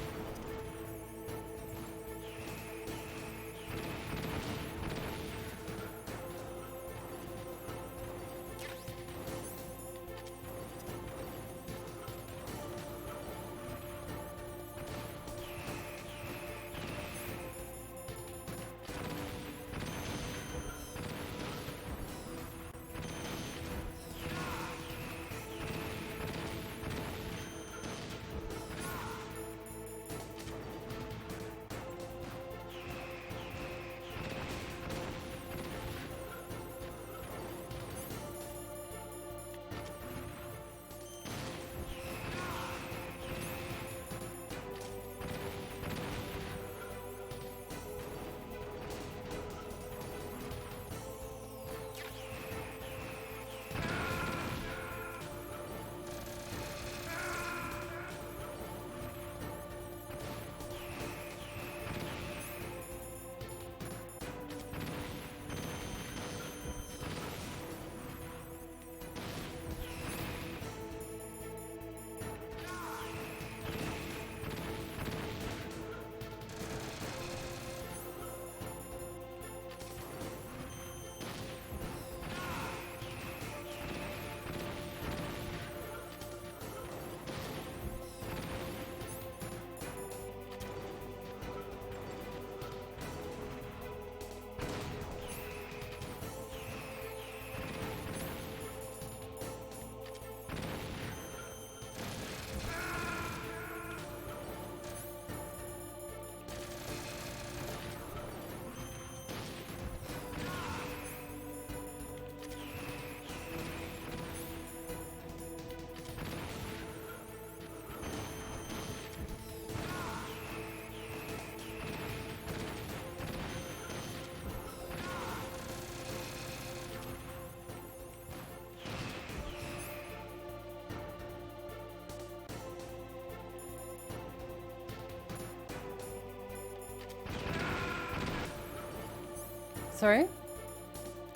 Sorry?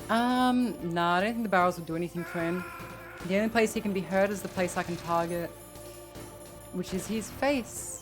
Nah, I don't think the barrels will do anything to him. The only place he can be hurt is the place I can target, which is his face.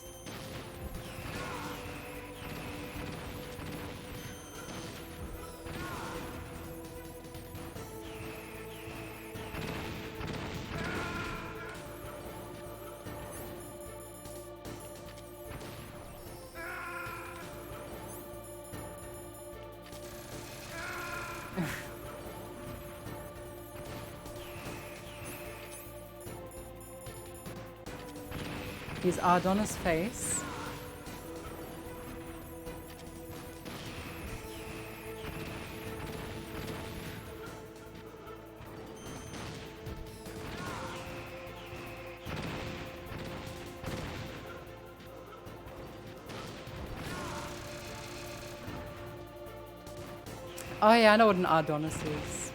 Here's Ardonna's face. Oh yeah, I know what an Adonis is.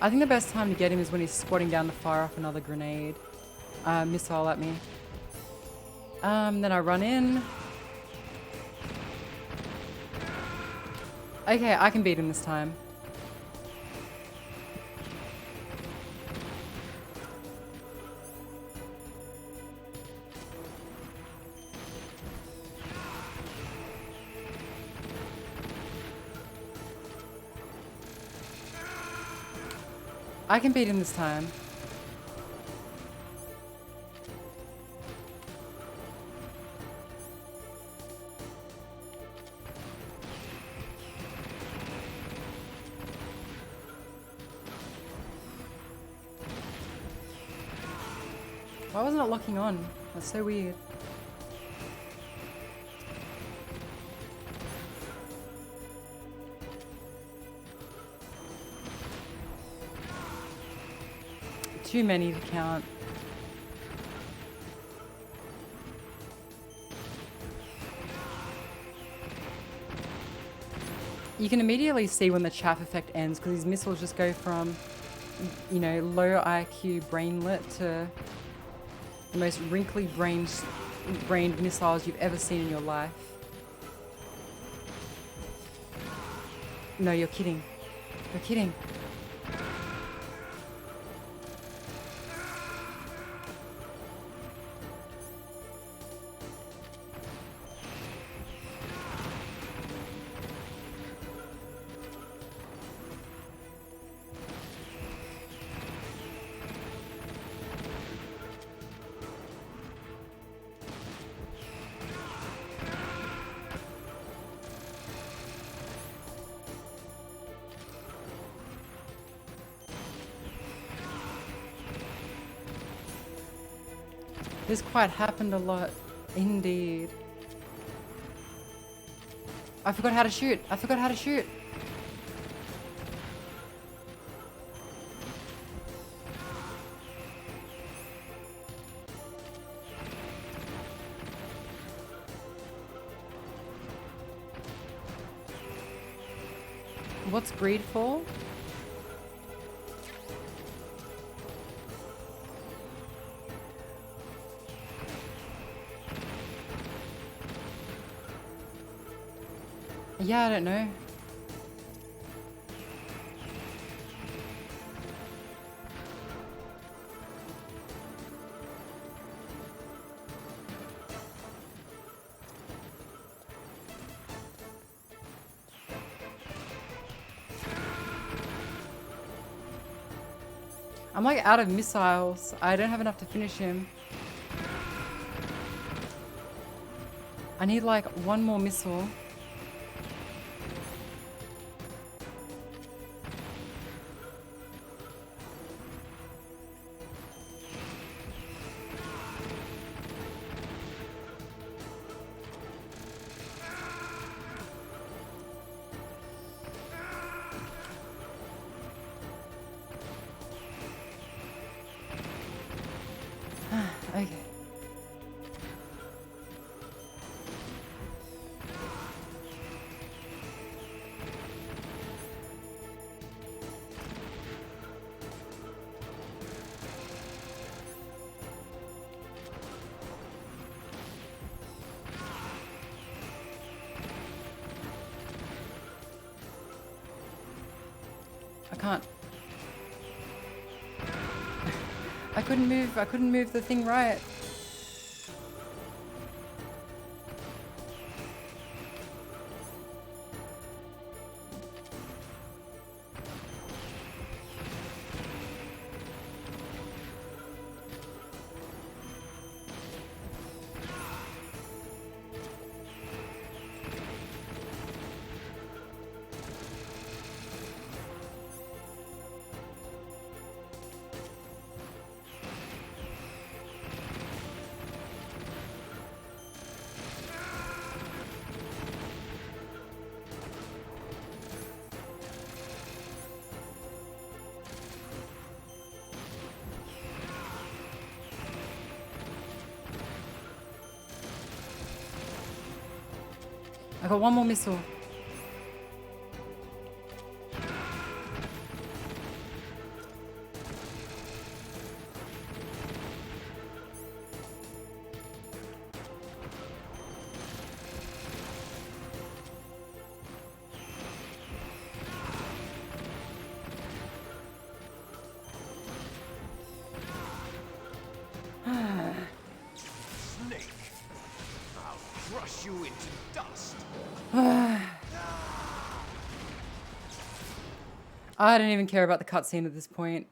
I think the best time to get him is when he's squatting down to fire off another grenade. Missile at me. Then I run in. Okay, I can beat him this time. I can beat him this time. Why wasn't it locking on? That's so weird. Too many to count. You can immediately see when the chaff effect ends because these missiles just go from, you know, low IQ brainlet to the most wrinkly brained missiles you've ever seen in your life. No, you're kidding. You're kidding. This quite happened a lot, indeed. I forgot how to shoot. I forgot how to shoot. What's greed for? Yeah, I don't know. I'm like out of missiles. I don't have enough to finish him. I need like one more missile. Okay. I can't. I couldn't move the thing right. I got one more missile. Snake, I'll crush you into dust. I don't even care about the cutscene at this point.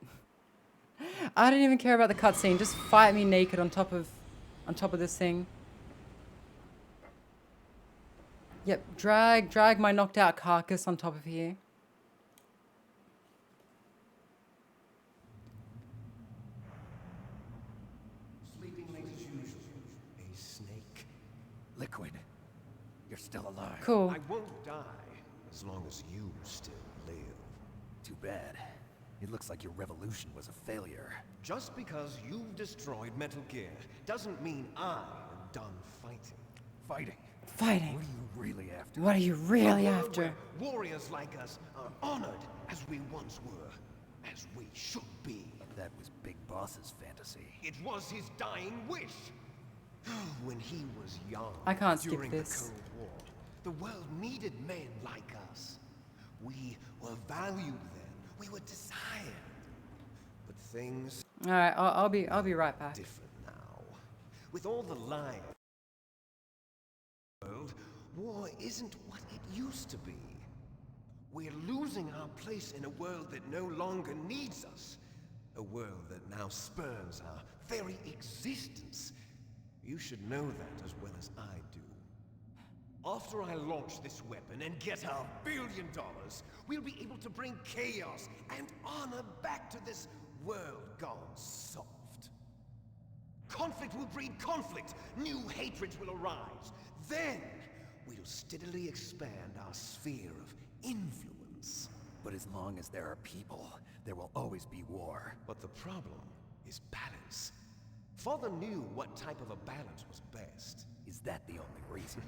I don't even care about the cutscene. Just fight me naked on top of this thing. Yep, drag my knocked out carcass on top of here. Sleeping late as usual. A snake. Liquid. You're still alive. Cool. I won't die as long as you still live. Too bad. It looks like your revolution was a failure. Just because you've destroyed Metal Gear doesn't mean I am done fighting. Fighting? Fighting. What are you really after? What are you really A world after? where warriors like us are honored as we once were, as we should be. That was Big Boss's fantasy. It was his dying wish. When he was young, I can't skip during this. the Cold War, the world needed men like us. We were valued then. We were desired. But things All right, I'll be right back. different now. With all the lying, world, war isn't what it used to be. We're losing our place in a world that no longer needs us. A world that now spurns our very existence. You should know that as well as I do. After I launch this weapon and get our $1 billion, we'll be able to bring chaos and honor back to this world gone soft. Conflict will breed conflict. New hatreds will arise. Then, we'll steadily expand our sphere of influence. But as long as there are people, there will always be war. But the problem is balance. Father knew what type of a balance was best. Is that the only reason?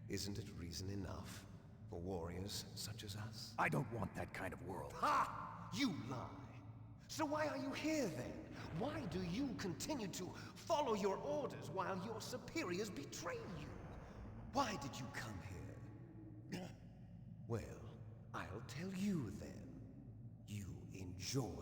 Isn't it reason enough for warriors such as us? I don't want that kind of world. Ha! You lie. So why are you here then? Why do you continue to follow your orders while your superiors betray you? Why did you come here? Well, I'll tell you then. You enjoy.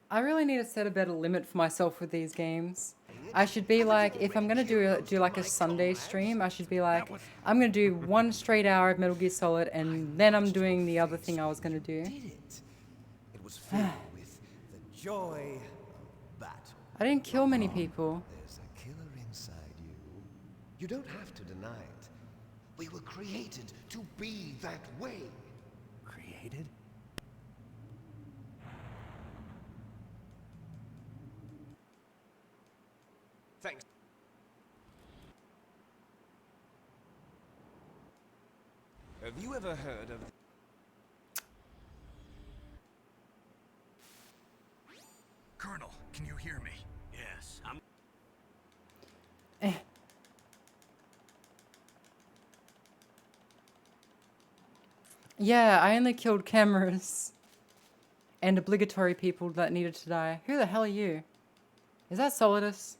I really need to set a better limit for myself with these games. I should be like, if I'm gonna do like a Sunday stream, I should be like, I'm gonna do 1 straight hour of Metal Gear Solid, and then I'm doing the other thing I was gonna do. It was filled with the joy of battle. I didn't kill many people. There's a killer inside you. You don't have to deny it. We were created to be that way. Created? Thanks. Have you ever heard of... Colonel, can you hear me? Yes, I'm... Yeah, I only killed cameras and obligatory people that needed to die. Who the hell are you? Is that Solidus?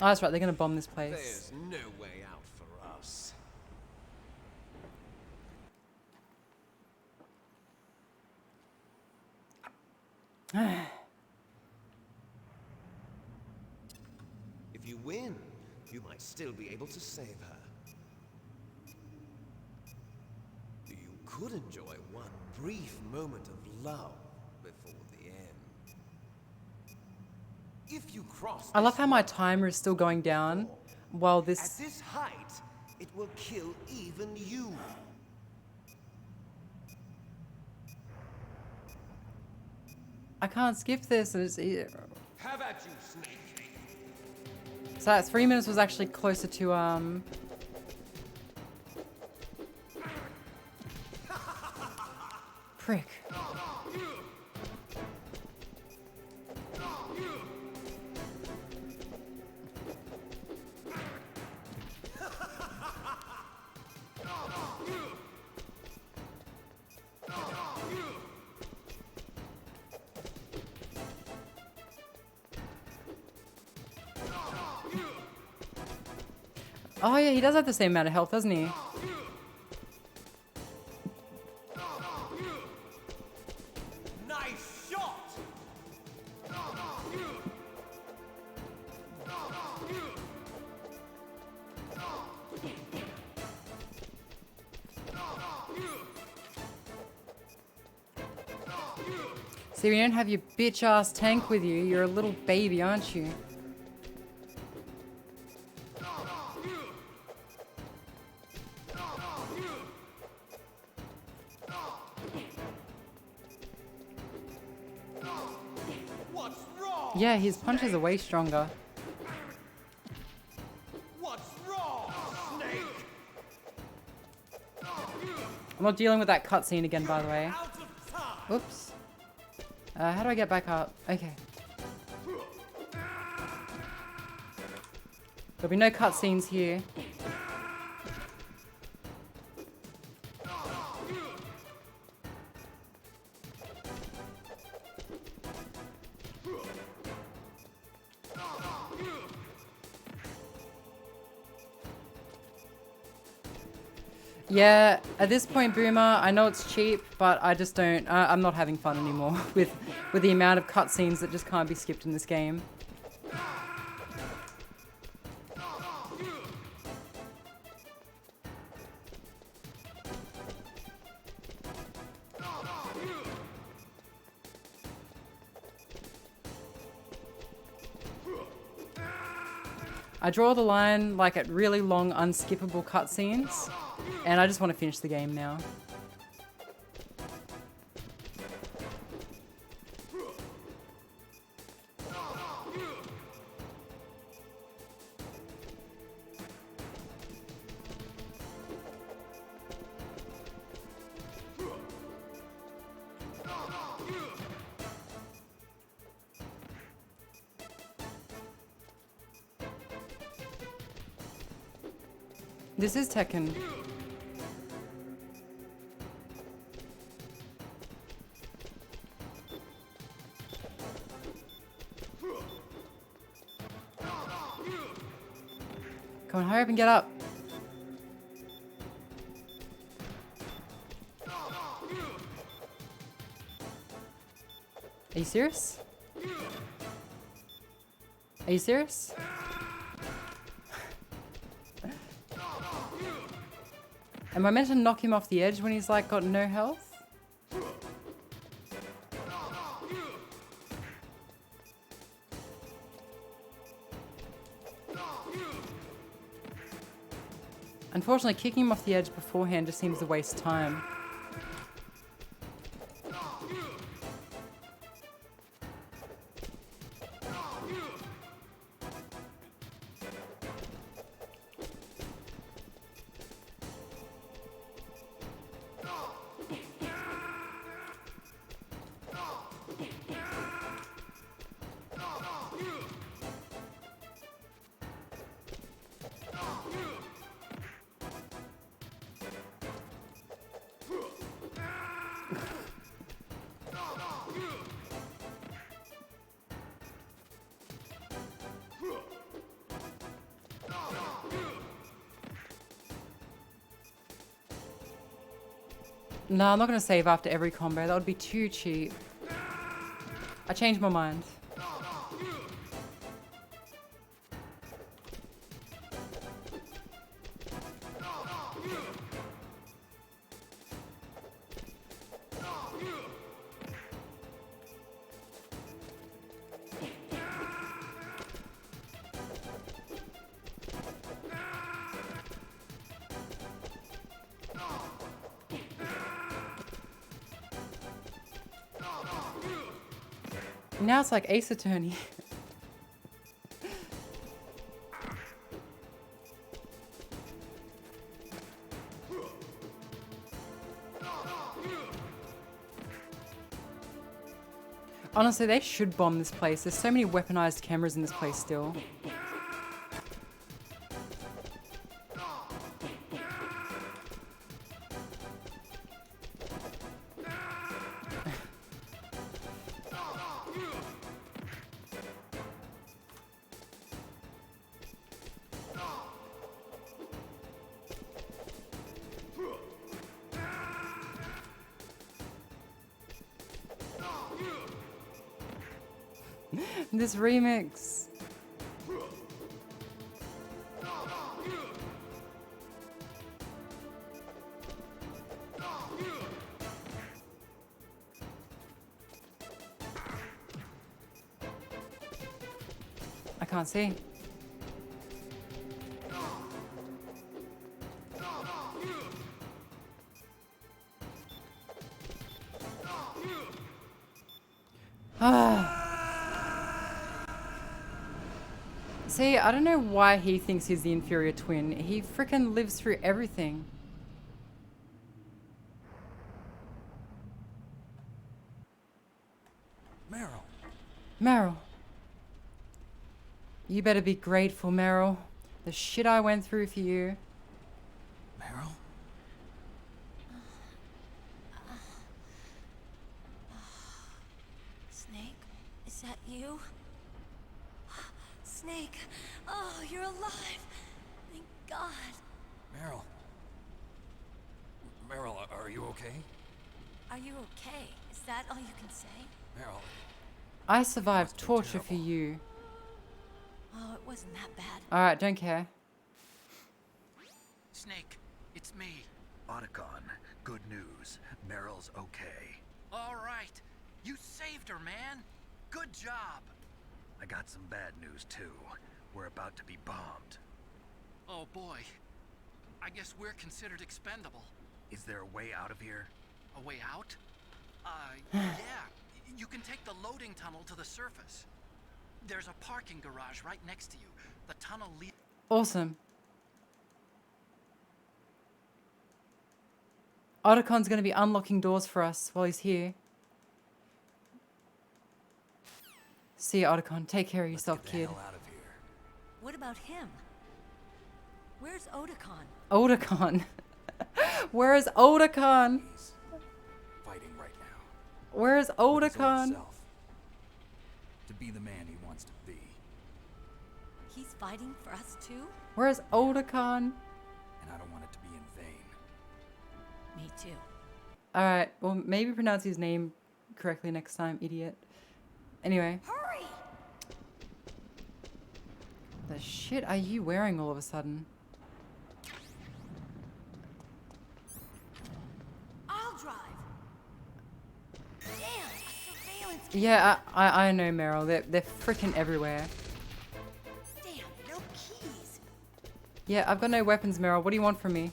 Oh, that's right, they're gonna bomb this place. There's no way out for us. If you win, you might still be able to save her. You could enjoy one brief moment of love before the end. If you cross I love how my timer is still going down while at this... this height, it will kill even you. I can't skip this. And it's... Have at you, Snake. So that 3 minutes was actually closer to, Prick. Oh yeah, he does have the same amount of health, doesn't he? Nice shot! See, we don't have your bitch ass tank with you. You're a little baby, aren't you? What's wrong? Yeah, his punches are way stronger. What's wrong, Snake? I'm not dealing with that cutscene again, by the way. Oops. How do I get back up? Okay. There'll be no cutscenes here. Yeah, at this point, Boomer, I know it's cheap, but I just don't. I'm not having fun anymore with the amount of cutscenes that just can't be skipped in this game. I draw the line like at really long, unskippable cutscenes, and I just want to finish the game now. This is Tekken. Come on, hurry up and get up. Are you serious? Are you serious? Am I meant to knock him off the edge when he's like got no health? Unfortunately, kicking him off the edge beforehand just seems to waste time. No, I'm not going to save after every combo. That would be too cheap. I changed my mind. Now it's like Ace Attorney. Honestly, they should bomb this place. There's so many weaponized cameras in this place still. This remix. I can't see. Ah. See, I don't know why he thinks he's the inferior twin. He frickin' lives through everything. Meryl. Meryl. You better be grateful, Meryl. The shit I went through for you. Meryl? Snake, is that you? Snake, oh, you're alive. Thank God. Meryl. Meryl, are you okay? Are you okay? Is that all you can say? Meryl. I survived torture for you. Oh, it wasn't that bad. Alright, don't care. Snake, it's me. Otacon, good news. Meryl's okay. All right. You saved her, man. Good job. I got some bad news, too. We're about to be bombed. Oh, boy. I guess we're considered expendable. Is there a way out of here? A way out? Yeah. You can take the loading tunnel to the surface. There's a parking garage right next to you. The tunnel leads... Awesome. Otacon's going to be unlocking doors for us while he's here. See you, Otacon. Take care of yourself, kid. What about him? Where's Otacon? Otacon. Where is Otacon? He's fighting right now. Where is With his old Otacon? self. To be the man he wants to be. He's fighting for us too? Where is Otacon? And I don't want it to be in vain. Me too. Alright, well, maybe pronounce his name correctly next time, idiot. Anyway. Hurry! The shit are you wearing all of a sudden? I'll drive. Damn, a surveillance camera. Yeah, I know, Meryl. They're freaking everywhere. Damn, no keys. Yeah, I've got no weapons, Meryl. What do you want from me?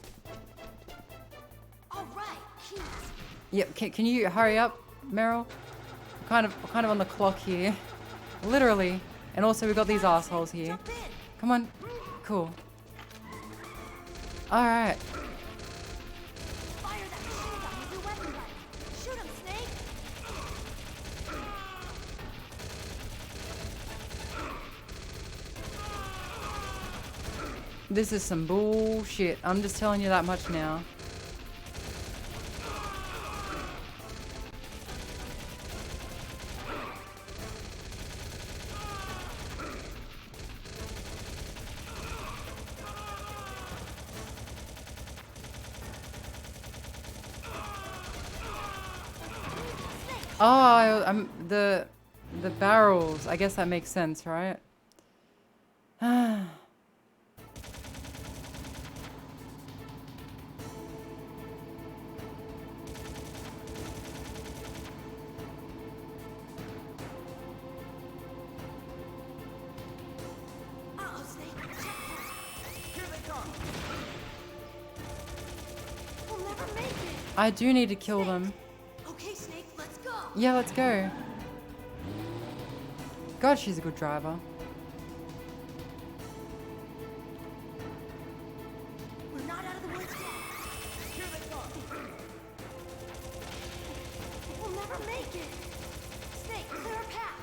All right, keys. Yep, can you hurry up, Meryl? Kind of on the clock here. Literally. And also we've got these assholes here. Come on. Cool. Alright. Fire that machine gun with your weapon gun. Shoot him, Snake. This is some bullshit. I'm just telling you that much now. Oh, the barrels. I guess that makes sense, right? Uh-oh, Snake. Checkpoint. Here they come. We'll never make it. I do need to kill them. Okay, Snake, let's go. Yeah, let's go. God, she's a good driver. We're not out of the woods yet. Here they come. We'll never make it. Snake, clear a path.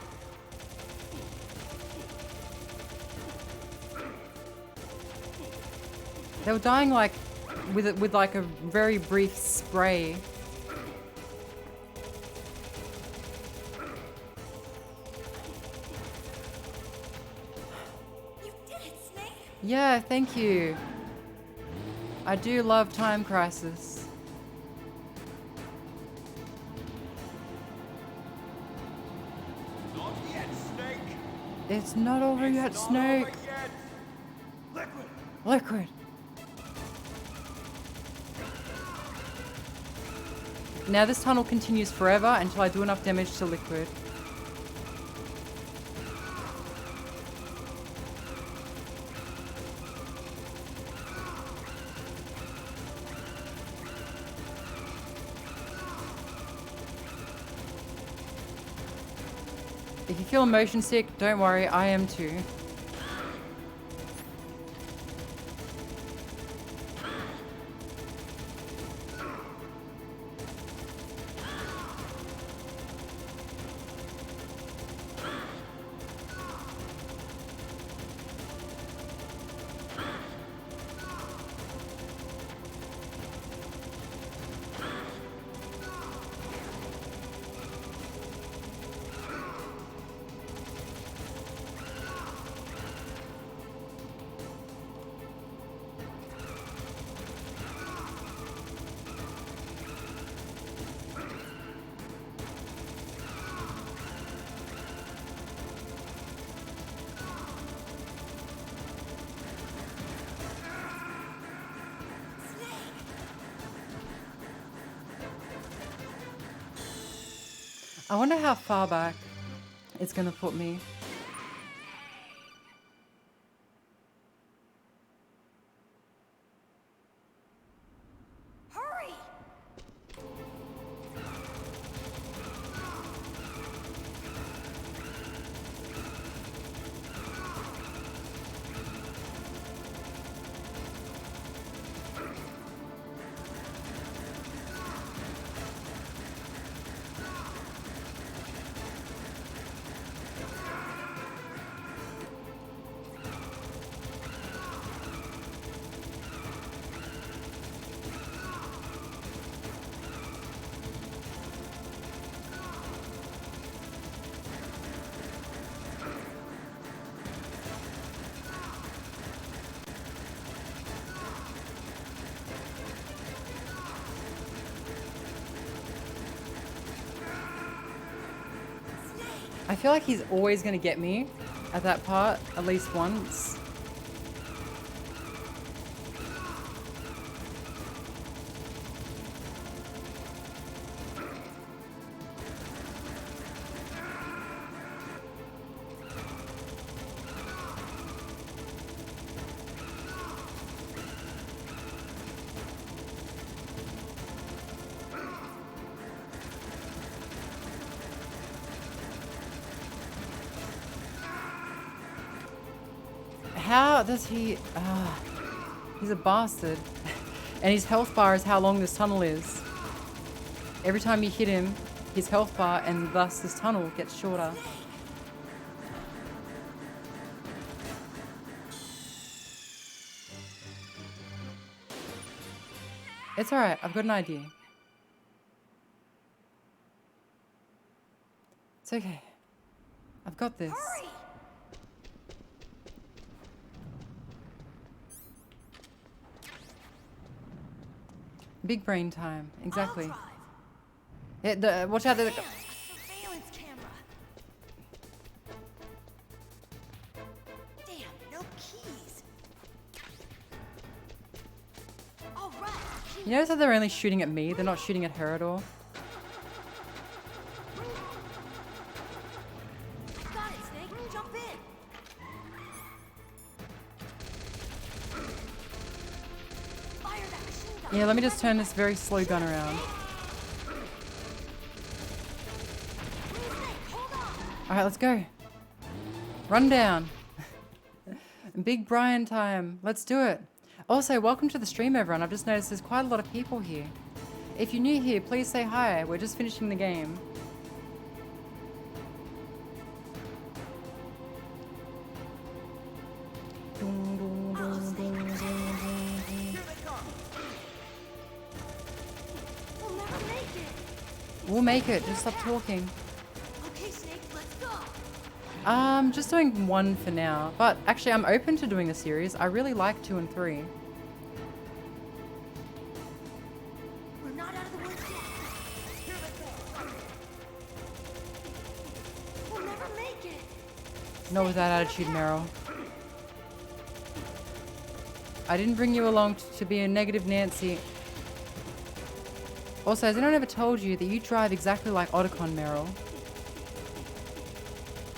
They were dying like with like a very brief spray. You did it, Snake. Yeah, thank you. I do love Time Crisis. Not yet, Snake. It's not over yet, Snake. Liquid. Liquid. Now this tunnel continues forever until I do enough damage to Liquid. If you feel motion sick, don't worry, I am too. I wonder how far back it's gonna put me. Hurry! I feel like he's always gonna get me at that part, at least once. How does he... he's a bastard. And his health bar is how long this tunnel is. Every time you hit him, his health bar and thus this tunnel gets shorter. It's alright, I've got an idea. It's okay. I've got this. Hurry! Big brain time, exactly. Watch out! Damn, a surveillance camera. Damn, no keys. All right. You notice that they're only shooting at me? They're not shooting at her at all. Got it, Snake. Jump in. Fire that machine gun. Yeah, let me just turn this very slow gun around. Alright, let's go. Run down. Big Brian time. Let's do it. Also, welcome to the stream, everyone. I've just noticed there's quite a lot of people here. If you're new here, please say hi. We're just finishing the game. We'll never make it. We'll make it. Just stop talking. Okay, Snake, let's go. Just doing 1 for now. But actually, I'm open to doing a series. I really like 2 and 3. We're not out of the woods yet. We'll never make it. Not with that attitude, Meryl. I didn't bring you along to be a negative Nancy. Also, has anyone ever told you that you drive exactly like Otacon, Meryl?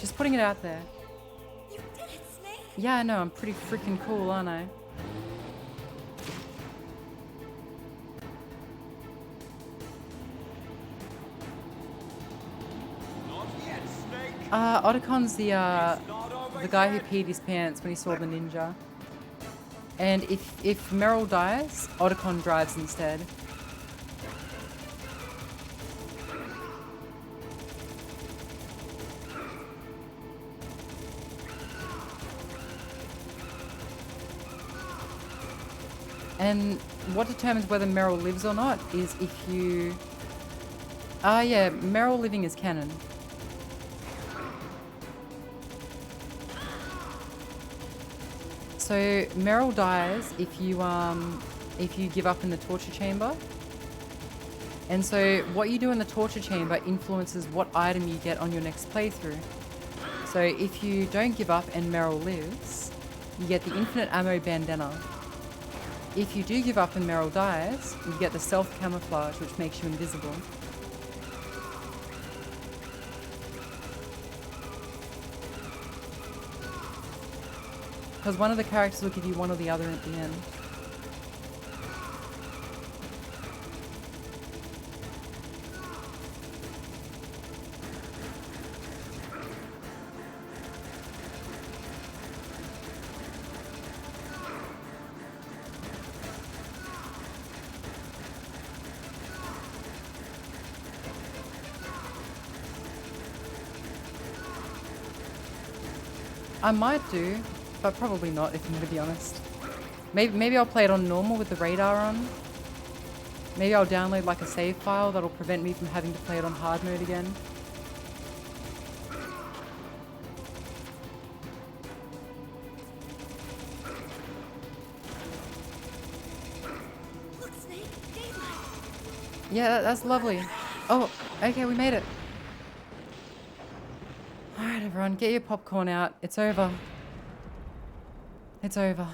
Just putting it out there. You did it, Snake! Yeah, I know, I'm pretty freaking cool, aren't I? Not yet, Snake. Otacon's the guy who peed his pants when he saw the ninja. And if Meryl dies, Otacon drives instead. And what determines whether Meryl lives or not is if you... yeah, Meryl living is canon. So Meryl dies if you give up in the torture chamber. And so what you do in the torture chamber influences what item you get on your next playthrough. So if you don't give up and Meryl lives, you get the infinite ammo bandana. If you do give up and Meryl dies, you get the self camouflage, which makes you invisible. Because one of the characters will give you one or the other at the end. I might do, but probably not, if I'm going to be honest. Maybe I'll play it on normal with the radar on. Maybe I'll download like a save file that'll prevent me from having to play it on hard mode again. Look, Snake, daylight. Yeah, that's lovely. Oh, okay, we made it. Alright, everyone, get your popcorn out. It's over. It's over.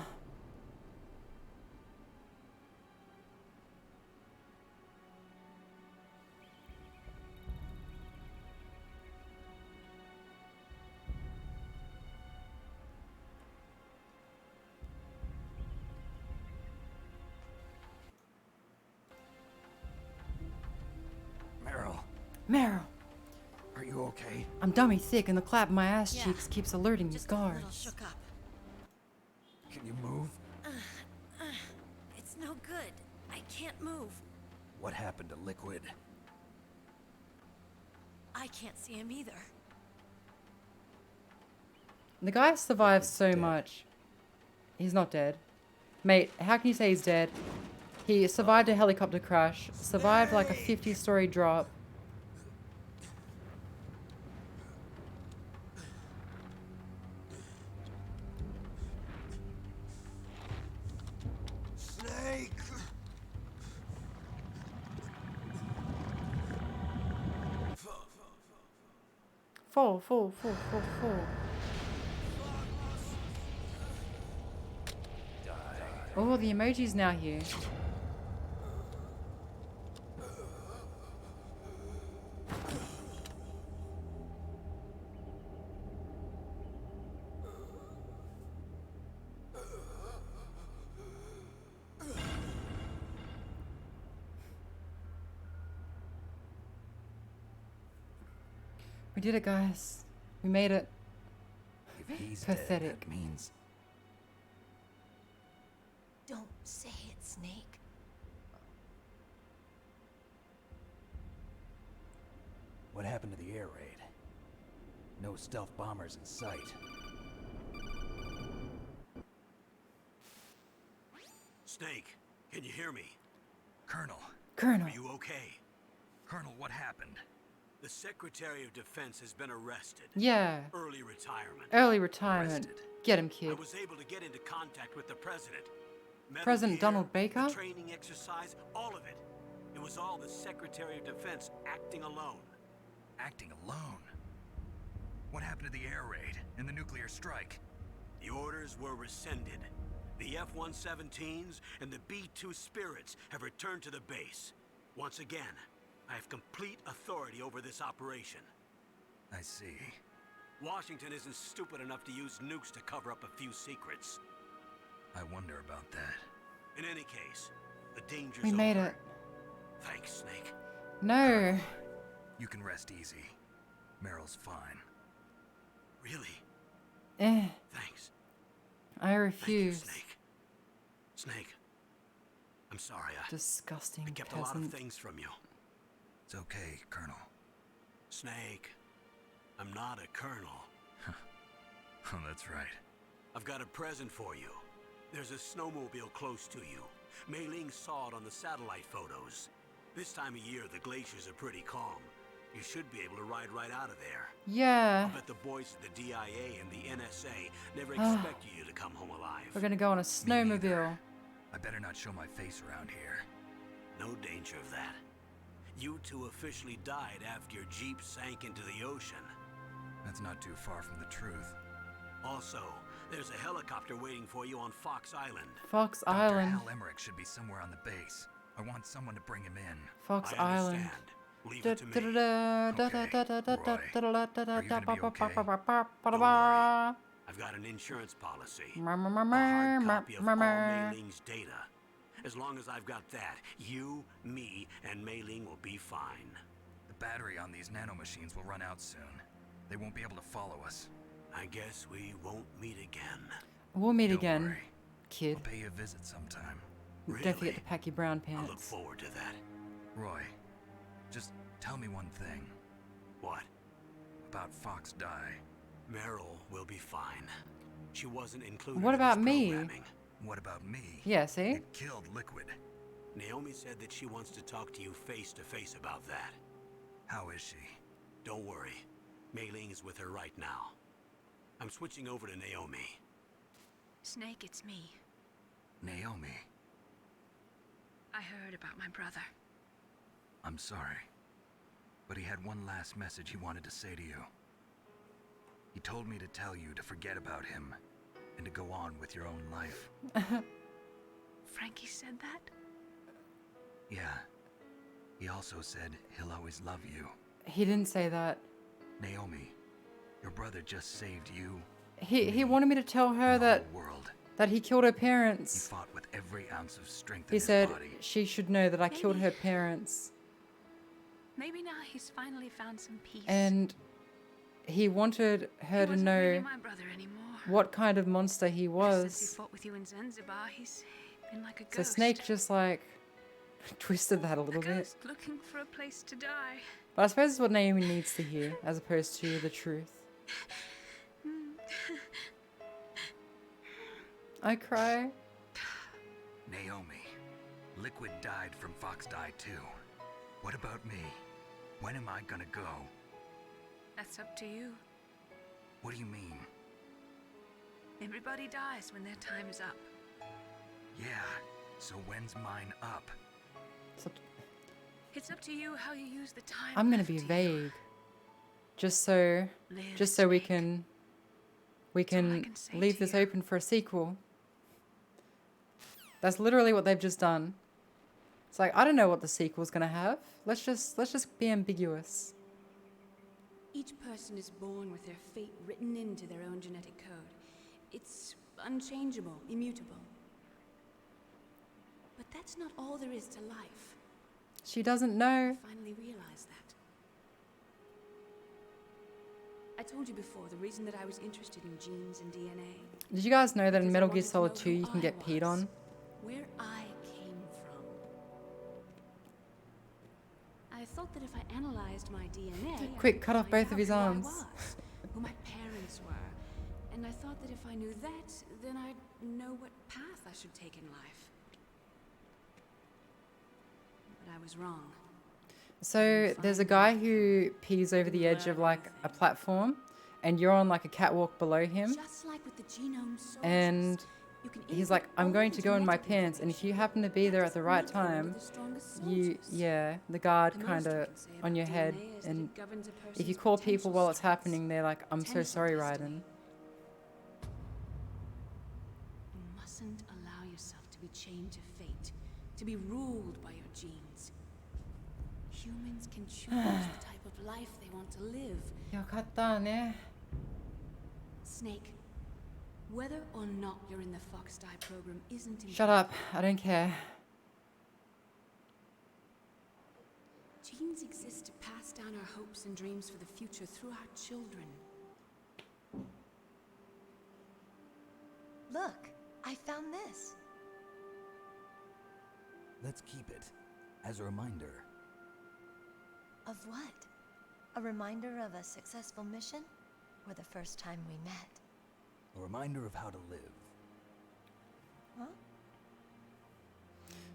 Meryl, Meryl, are you okay? I'm dummy thick and the clap in my ass Yeah, cheeks keeps alerting these Just a little guards. shook up. Can you move? It's no good. I can't move. What happened to Liquid? I can't see him either. The guy survived so dead. much. He's not dead. Mate, how can you say he's dead? He survived a helicopter crash, survived like a 50-story drop. Snake! Fall. Oh, the emoji's now here. We did it, guys. We made it. If he's Pathetic. dead, that means... Don't say it, Snake. What happened to the air raid? No stealth bombers in sight. Snake, can you hear me? Colonel. Colonel. Are you okay? Colonel, what happened? The Secretary of Defense has been arrested. Yeah. Early retirement. Early retirement. Arrested. Get him, I kid. was able to get into contact with the president. Metal President gear, Donald Baker? The training exercise, all of it. It was all the Secretary of Defense acting alone. Acting alone? What happened to the air raid and the nuclear strike? The orders were rescinded. The F-117s and the B-2 Spirits have returned to the base. Once again, I have complete authority over this operation. I see. Washington isn't stupid enough to use nukes to cover up a few secrets. I wonder about that. In any case, the danger's We made over. it. Thanks, Snake. No. You can rest easy. Meryl's fine. Really? Eh. Thanks. I refuse. Thank you, Snake. Snake. I'm sorry. Disgusting I kept a lot of peasant. things from you. It's okay, Colonel. Snake. I'm not a colonel. Oh, that's right. I've got a present for you. There's a snowmobile close to you. Mei Ling saw it on the satellite photos. This time of year, the glaciers are pretty calm. You should be able to ride right out of there. Yeah. I bet the boys at the DIA and the NSA never expected you to come home alive. We're gonna go on a snowmobile. I better not show my face around here. No danger of that. You two officially died after your Jeep sank into the ocean. That's not too far from the truth. Also, there's a helicopter waiting for you on Fox Island. Fox Dr. Island. Hal Emmerich should be somewhere on the base. I want someone to bring him in. Fox I Island. understand. Leave it to me. I've got an insurance policy. A hard copy of all Mei Ling's data. As long as I've got that, you, me, and Mei Ling will be fine. The battery on these nanomachines will run out soon. They won't be able to follow us. I guess we won't meet again. We'll meet Don't again, worry. kid. I'll pay you a visit sometime. Don't forget to pack your brown I look pants. forward to that. Roy, just tell me one thing. What? About Fox Die. Meryl will be fine. She wasn't included What in about this me? programming. What about me? Yeah, see? It killed Liquid. Naomi said that she wants to talk to you face to face about that. How is she? Don't worry. Mei Ling is with her right now. I'm switching over to Naomi. Snake, it's me. Naomi, I heard about my brother. I'm sorry. But he had one last message he wanted to say to you. He told me to tell you to forget about him and to go on with your own life. Frankie said that? Yeah. He also said he'll always love you. He didn't say that. Naomi, your brother just saved you. He wanted me to tell her and the that whole world. that he killed her He parents. fought with every ounce of strength in He his said body. she should know that I killed her parents. Maybe now he's finally found some peace. And he wanted her he to wasn't know really my brother anymore. what kind of monster he Since he was. fought with you in Zanzibar, he's been like a So ghost. Snake just like twisted that a little bit. Ghost looking for a place to die. But I suppose it's what Naomi needs to hear, as opposed to the truth. I cry. Naomi, Liquid died from Fox Die too. What about me? When am I gonna go? That's up to you. What do you mean? Everybody dies when their time is up. Yeah, so when's mine up? It's up to you how you use the time. I'm gonna left be to you. vague, just so we can leave this open for a sequel. That's literally what they've just done. It's like, I don't know what the sequel's gonna have. Let's just be ambiguous. Each person is born with their fate written into their own genetic code. It's unchangeable, immutable. But that's not all there is to life. She doesn't know. I finally realized that. I told you before, the reason that I was interested in genes and DNA. Did you guys know that in Because I Metal Gear wanted to Solid know 2 who you can I get peed was, on? Where I came from. I thought that if I analyzed my DNA, Quick, I could cut off find both of out his who I arms. was, who my parents were. And I thought that if I knew that, then I'd know what path I should take in life. But I was wrong. So there's a guy who pees over the edge of like a platform, and you're on like a catwalk below him, Just like with the genome soldiers, and he's like, I'm going to go in my pants, and if you happen to be there at the right time, the guard kind of on your head, and if you call people while it's happening, they're like, I'm so sorry, Raiden. You mustn't allow yourself to be chained to fate, to be ruled by your genes. Humans can choose the type of life they want to live. よかったね。 Snake, whether or not you're in the Fox Die program isn't important. Shut up, I don't care. Genes exist to pass down our hopes and dreams for the future through our children. Look, I found this. Let's keep it as a reminder. Of what? A reminder of a successful mission? Or the first time we met? A reminder of how to live. Huh?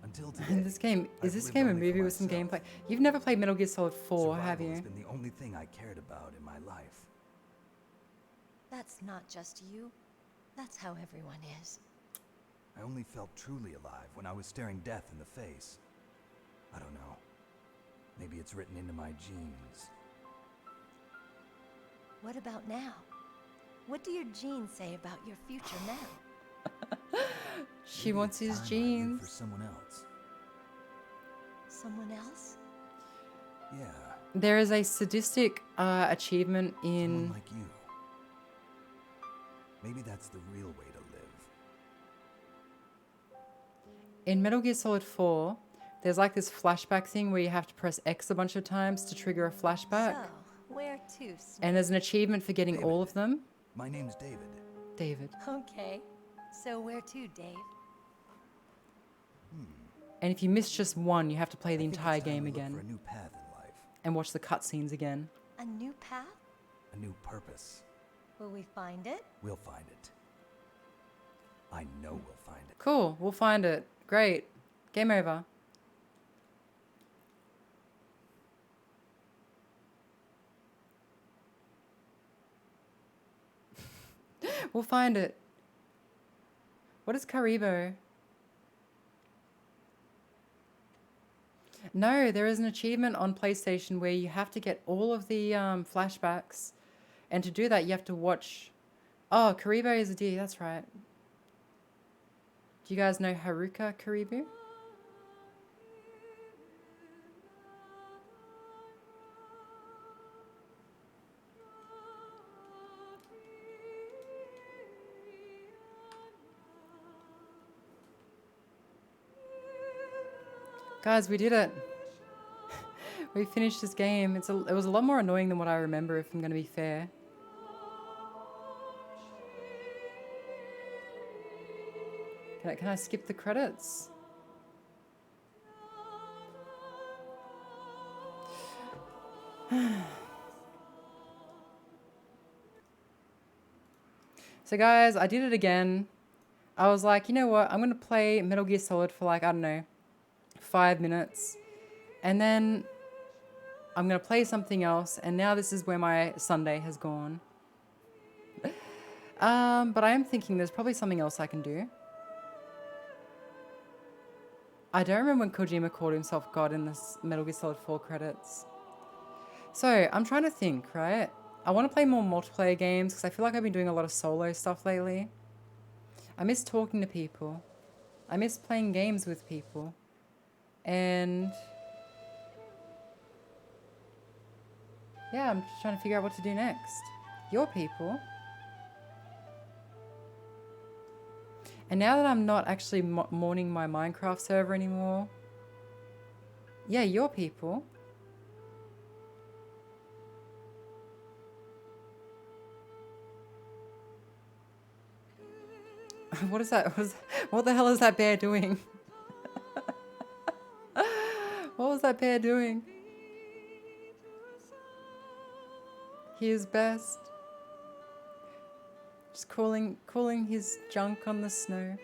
Until today. This game, is this game a movie with some gameplay? You've never played Metal Gear Solid 4, have you? Survival has been the only thing I cared about in my life. That's not just you. That's how everyone is. I only felt truly alive when I was staring death in the face. I don't know. Maybe it's written into my genes. What about now? What do your genes say about your future now? She wants his genes. For someone else. Someone else? Yeah. There is a sadistic achievement in... Someone like you. Maybe that's the real way to live. In Metal Gear Solid 4, there's like this flashback thing where you have to press X a bunch of times to trigger a flashback. So, where to, Snake? And there's an achievement for getting David. all of them. My name's David. David. Okay. So where to, Dave? And if you miss just one, you have to play the entire game For a again. new path in life. And watch the cutscenes again. A new path? A new purpose. Will we find it? We'll find it. I know we'll find it. Cool, we'll find it. Great. Game over. We'll find it. What is Karibo? No, there is an achievement on PlayStation where you have to get all of the flashbacks. And to do that, you have to watch... Oh, Karibo is a deer, that's right. Do you guys know Haruka Karibo? Guys, we did it. We finished this game. It was a lot more annoying than what I remember, if I'm going to be fair. Can I skip the credits? So guys, I did it again. I was like, you know what? I'm going to play Metal Gear Solid for like, I don't know, 5 minutes. And then I'm going to play something else. And now this is where my Sunday has gone. But I am thinking there's probably something else I can do. I don't remember when Kojima called himself God in this Metal Gear Solid 4 credits. So, I'm trying to think, right? I want to play more multiplayer games because I feel like I've been doing a lot of solo stuff lately. I miss talking to people. I miss playing games with people. And... yeah, I'm just trying to figure out what to do next. Your people. And now that I'm not actually mourning my Minecraft server anymore. Yeah, your people. What is that? What the hell is that bear doing? What was that bear doing? He is best. Just cooling his junk on the snow.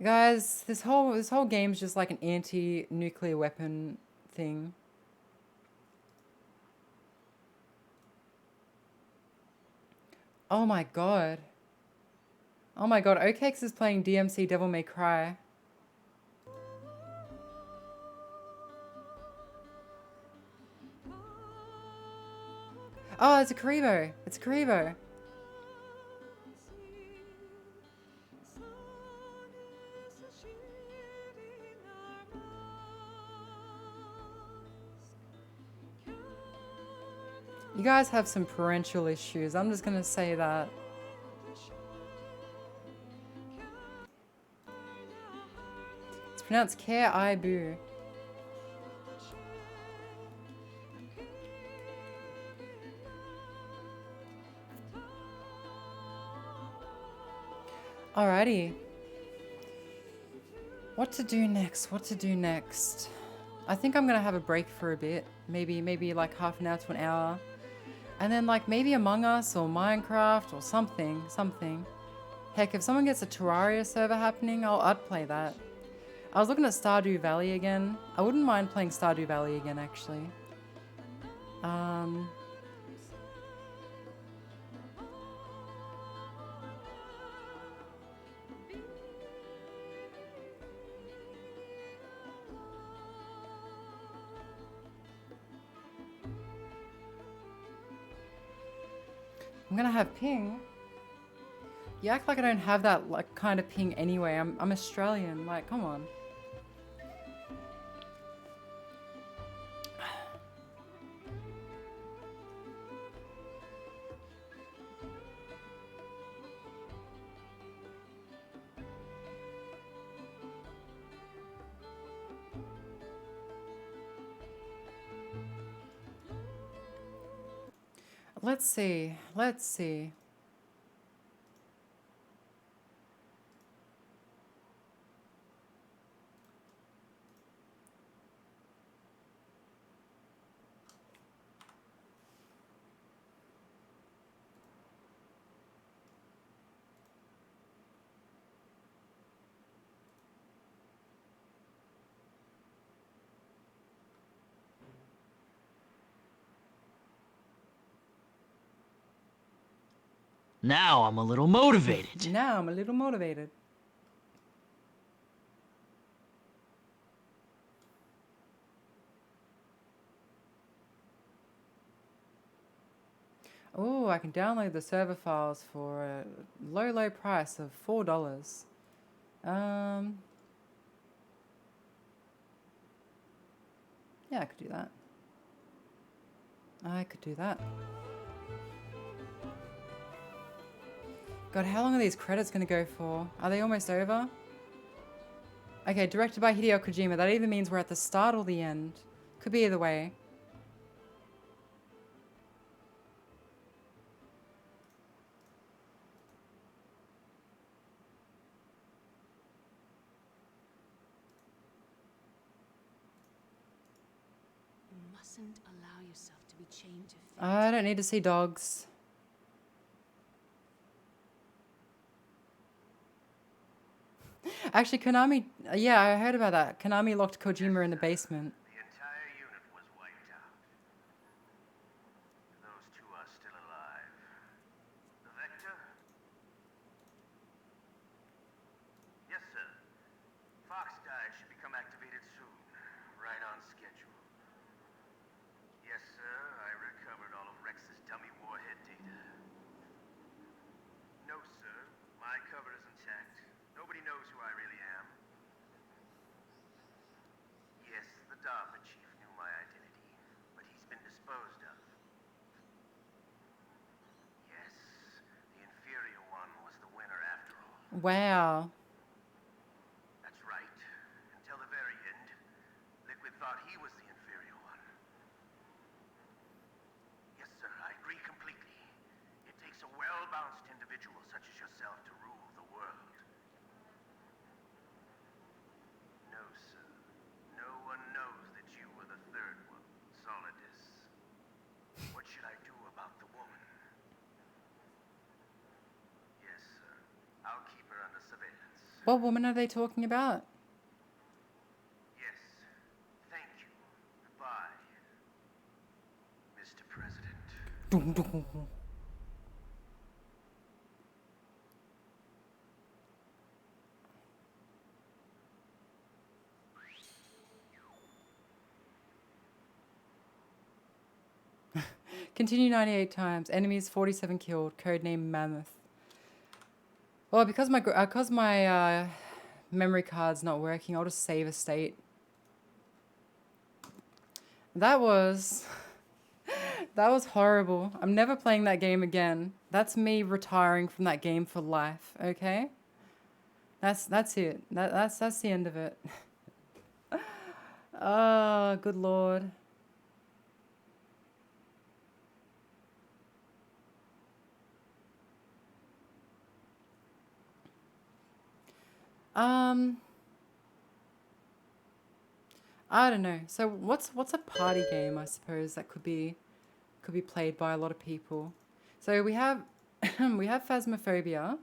Guys, this whole game is just like an anti-nuclear weapon thing. Oh my god. Oh my god, Okex is playing DMC Devil May Cry. Oh, it's a Karibo. It's a Karibo. You guys have some parental issues. I'm just gonna say that. It's pronounced Care I Boo. Alrighty. What to do next? What to do next? I think I'm gonna have a break for a bit. Maybe like half an hour to an hour. And then like maybe Among Us or Minecraft or something. Heck, if someone gets a Terraria server happening, I'd play that. I was looking at Stardew Valley again. I wouldn't mind playing Stardew Valley again, actually. I'm gonna have ping. You act like I don't have that like kind of ping anyway. I'm Australian. Like, come on. Let's see. Let's see. Now I'm a little motivated. Now I'm a little motivated. Oh, I can download the server files for a low price of $4. Yeah, I could do that. I could do that. God, how long are these credits going to go for? Are they almost over? Okay, directed by Hideo Kojima. That either means we're at the start or the end. Could be either way. You mustn't allow yourself to be chained to fate. I don't need to see dogs. Actually, Konami... Yeah, I heard about that. Konami locked Kojima in the basement. The entire unit was wiped out. Those two are still alive. The Vector? Yes, sir. Fox dive should become activated soon. Right on schedule. Yes, sir. I recovered all of Rex's dummy warhead data. No, sir. My cover is intact. Nobody knows who I really am. Yes, the DARPA chief knew my identity, but he's been disposed of. Yes, the inferior one was the winner after all. Wow. That's right. Until the very end, Liquid thought he was the inferior one. Yes, sir, I agree completely. It takes a well-balanced individual such as yourself to rule the world. No, sir. No one knows that you were the third one, Solidus. What should I do about the woman? Yes, sir. I'll keep her under surveillance. What woman are they talking about? Yes. Thank you. Goodbye, Mr. President. Continue 98 times. Enemies 47 killed. Codename Mammoth. Well, because my memory card's not working, I'll just save a state. That was horrible. I'm never playing that game again. That's me retiring from that game for life, okay? That's it. That's the end of it. Oh, good lord. I don't know. So what's a party game, I suppose, that could be played by a lot of people. So we have we have Phasmophobia.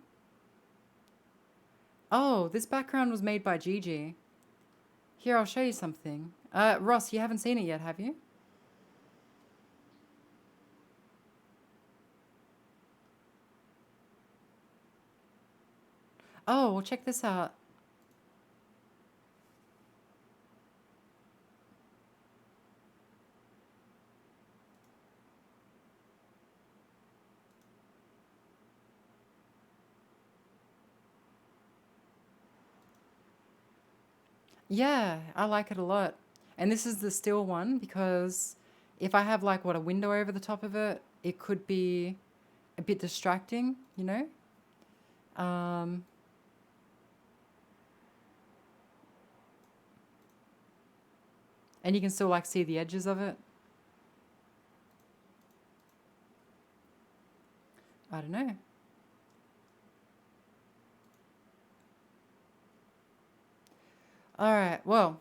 Oh, this background was made by Gigi. Here, I'll show you something. Ross, you haven't seen it yet, have you? Oh, well, check this out. Yeah, I like it a lot. And this is the still one because if I have like a window over the top of it, it could be a bit distracting, you know? And you can still like see the edges of it. I don't know. All right, well,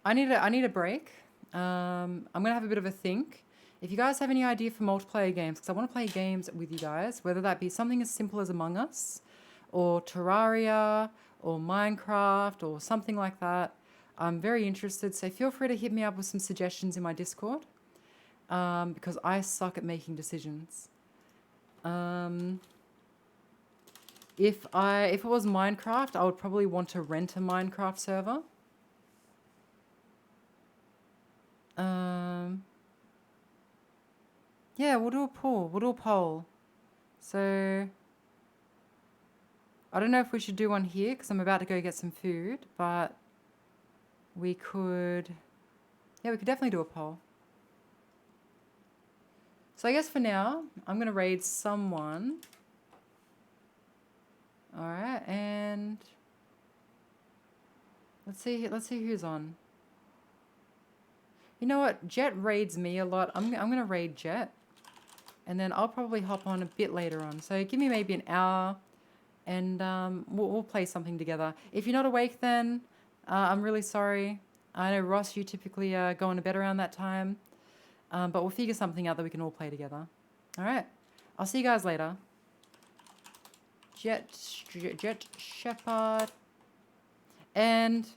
I need a break. I'm gonna have a bit of a think. If you guys have any idea for multiplayer games, because I want to play games with you guys, whether that be something as simple as Among Us, or Terraria, or Minecraft, or something like that, I'm very interested. So feel free to hit me up with some suggestions in my Discord, because I suck at making decisions. If it was Minecraft, I would probably want to rent a Minecraft server. Yeah, we'll do a poll. We'll do a poll. So, I don't know if we should do one here because I'm about to go get some food, but we could, yeah, we could definitely do a poll. So I guess for now, I'm going to raid someone. All right, and let's see who's on. You know what? Jet raids me a lot. I'm going to raid Jet. And then I'll probably hop on a bit later on. So give me maybe an hour and we'll play something together. If you're not awake then, I'm really sorry. I know, Ross, you typically go into bed around that time. But we'll figure something out that we can all play together. All right. I'll see you guys later. Jet Shepherd. And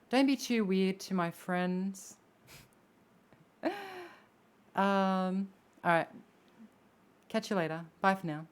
don't be too weird to my friends. All right. Catch you later. Bye for now.